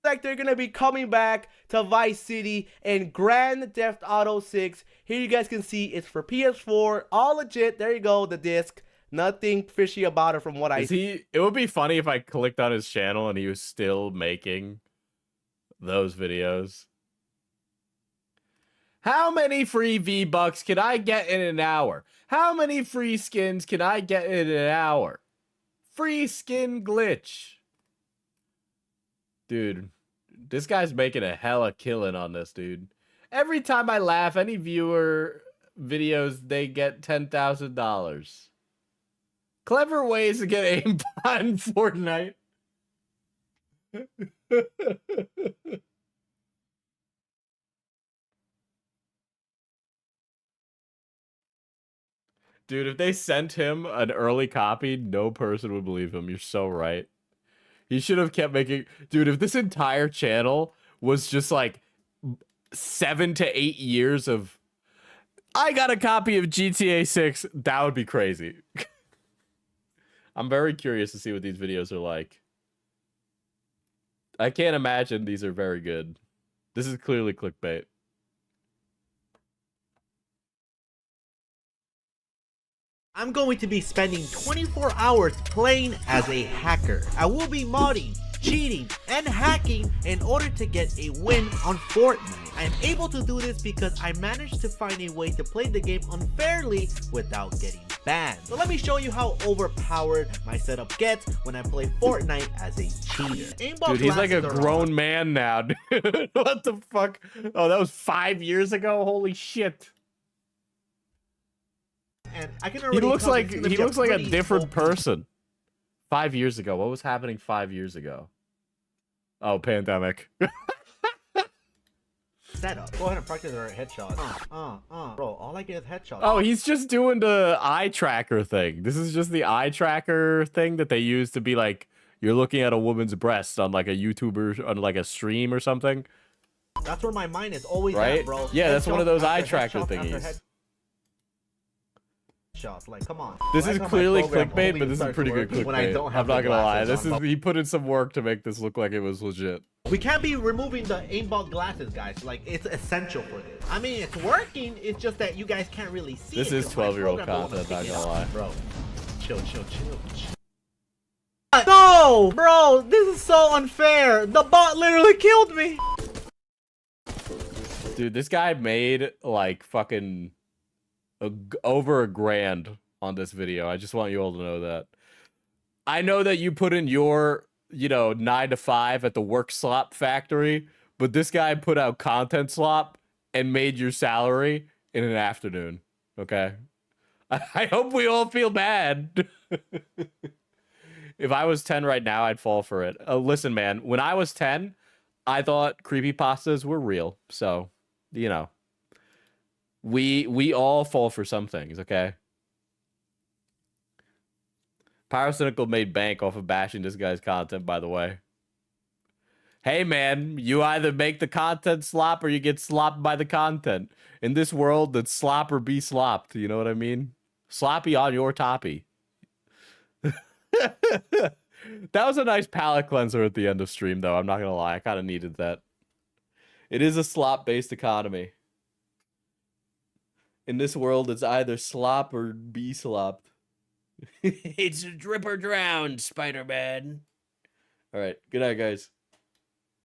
Like they're gonna be coming back to Vice City in Grand Theft Auto 6. Here you guys can see it's for PS4, all legit. There you go, the disc. Nothing fishy about it from what I see. It would be funny if I clicked on his channel and he was still making those videos. How many free V-Bucks can I get in an hour? How many free skins can I get in an hour? Free skin glitch. Dude, this guy's making a hella killing on this, dude. Every time I laugh, any viewer videos, they get $10,000. Clever ways to get aimbot in Fortnite. Dude, if they sent him an early copy, no person would believe him. You're so right. He should have kept making... Dude, if this entire channel was just like 7 to 8 years of... I got a copy of GTA 6, that would be crazy. I'm very curious to see what these videos are like. I can't imagine these are very good. This is clearly clickbait. I'm going to be spending 24 hours playing as a hacker. I will be modding, cheating, and hacking in order to get a win on Fortnite. I am able to do this because I managed to find a way to play the game unfairly without getting banned. So let me show you how overpowered my setup gets when I play Fortnite as a cheater. Aimbot Dude, he's like a glasses are grown on. man now, dude. What the fuck? Oh, that was 5 years ago? Holy shit. And I can He already looks tell like it's gonna he be looks like a pretty different OP person. 5 years ago. What was happening 5 years ago? Oh, pandemic. setup. Go ahead and practice our headshots. Bro, all I get is headshots. Oh, he's just doing the eye tracker thing. This is just the eye tracker thing that they use to be like, you're looking at a woman's breast on like a YouTuber, on like a stream or something. That's where my mind is always Right? at, bro. Yeah, that's one of Headshots those eye after tracker headshots after thingies. Headshots, like, come on. This Why is can't my cliarly program clickbait, only but this is start pretty good working when I clickbait. don't have I'm not the gonna lie. glasses This on? is he put in some work to make this look like it was legit. We can't be removing the aimbot glasses, guys. Like, it's essential for this. I mean, it's working. It's just that you guys can't really see This it. is 'cause my 12-year-old program don't wanna content, not pick it gonna up. lie. Bro, chill. No, bro, this is so unfair. The bot literally killed me. Dude, this guy made like fucking over $1,000 on this video. I just want you all to know that. I know that you put in your, 9 to 5 at the work slop factory, but this guy put out content slop and made your salary in an afternoon. Okay? I hope we all feel bad. If I was 10 right now, I'd fall for it. Listen, man, when I was 10, I thought creepypastas were real. So, we all fall for some things, okay? Pyrocynical made bank off of bashing this guy's content, by the way. Hey, man, you either make the content slop or you get slopped by the content. In this world, that's slop or be slopped. You know what I mean? Sloppy on your toppy. That was a nice palate cleanser at the end of stream, though. I'm not going to lie. I kind of needed that. It is a slop-based economy. In this world, it's either slop or be slopped. It's a drip or drown, Spider-Man. All right. Good night, guys.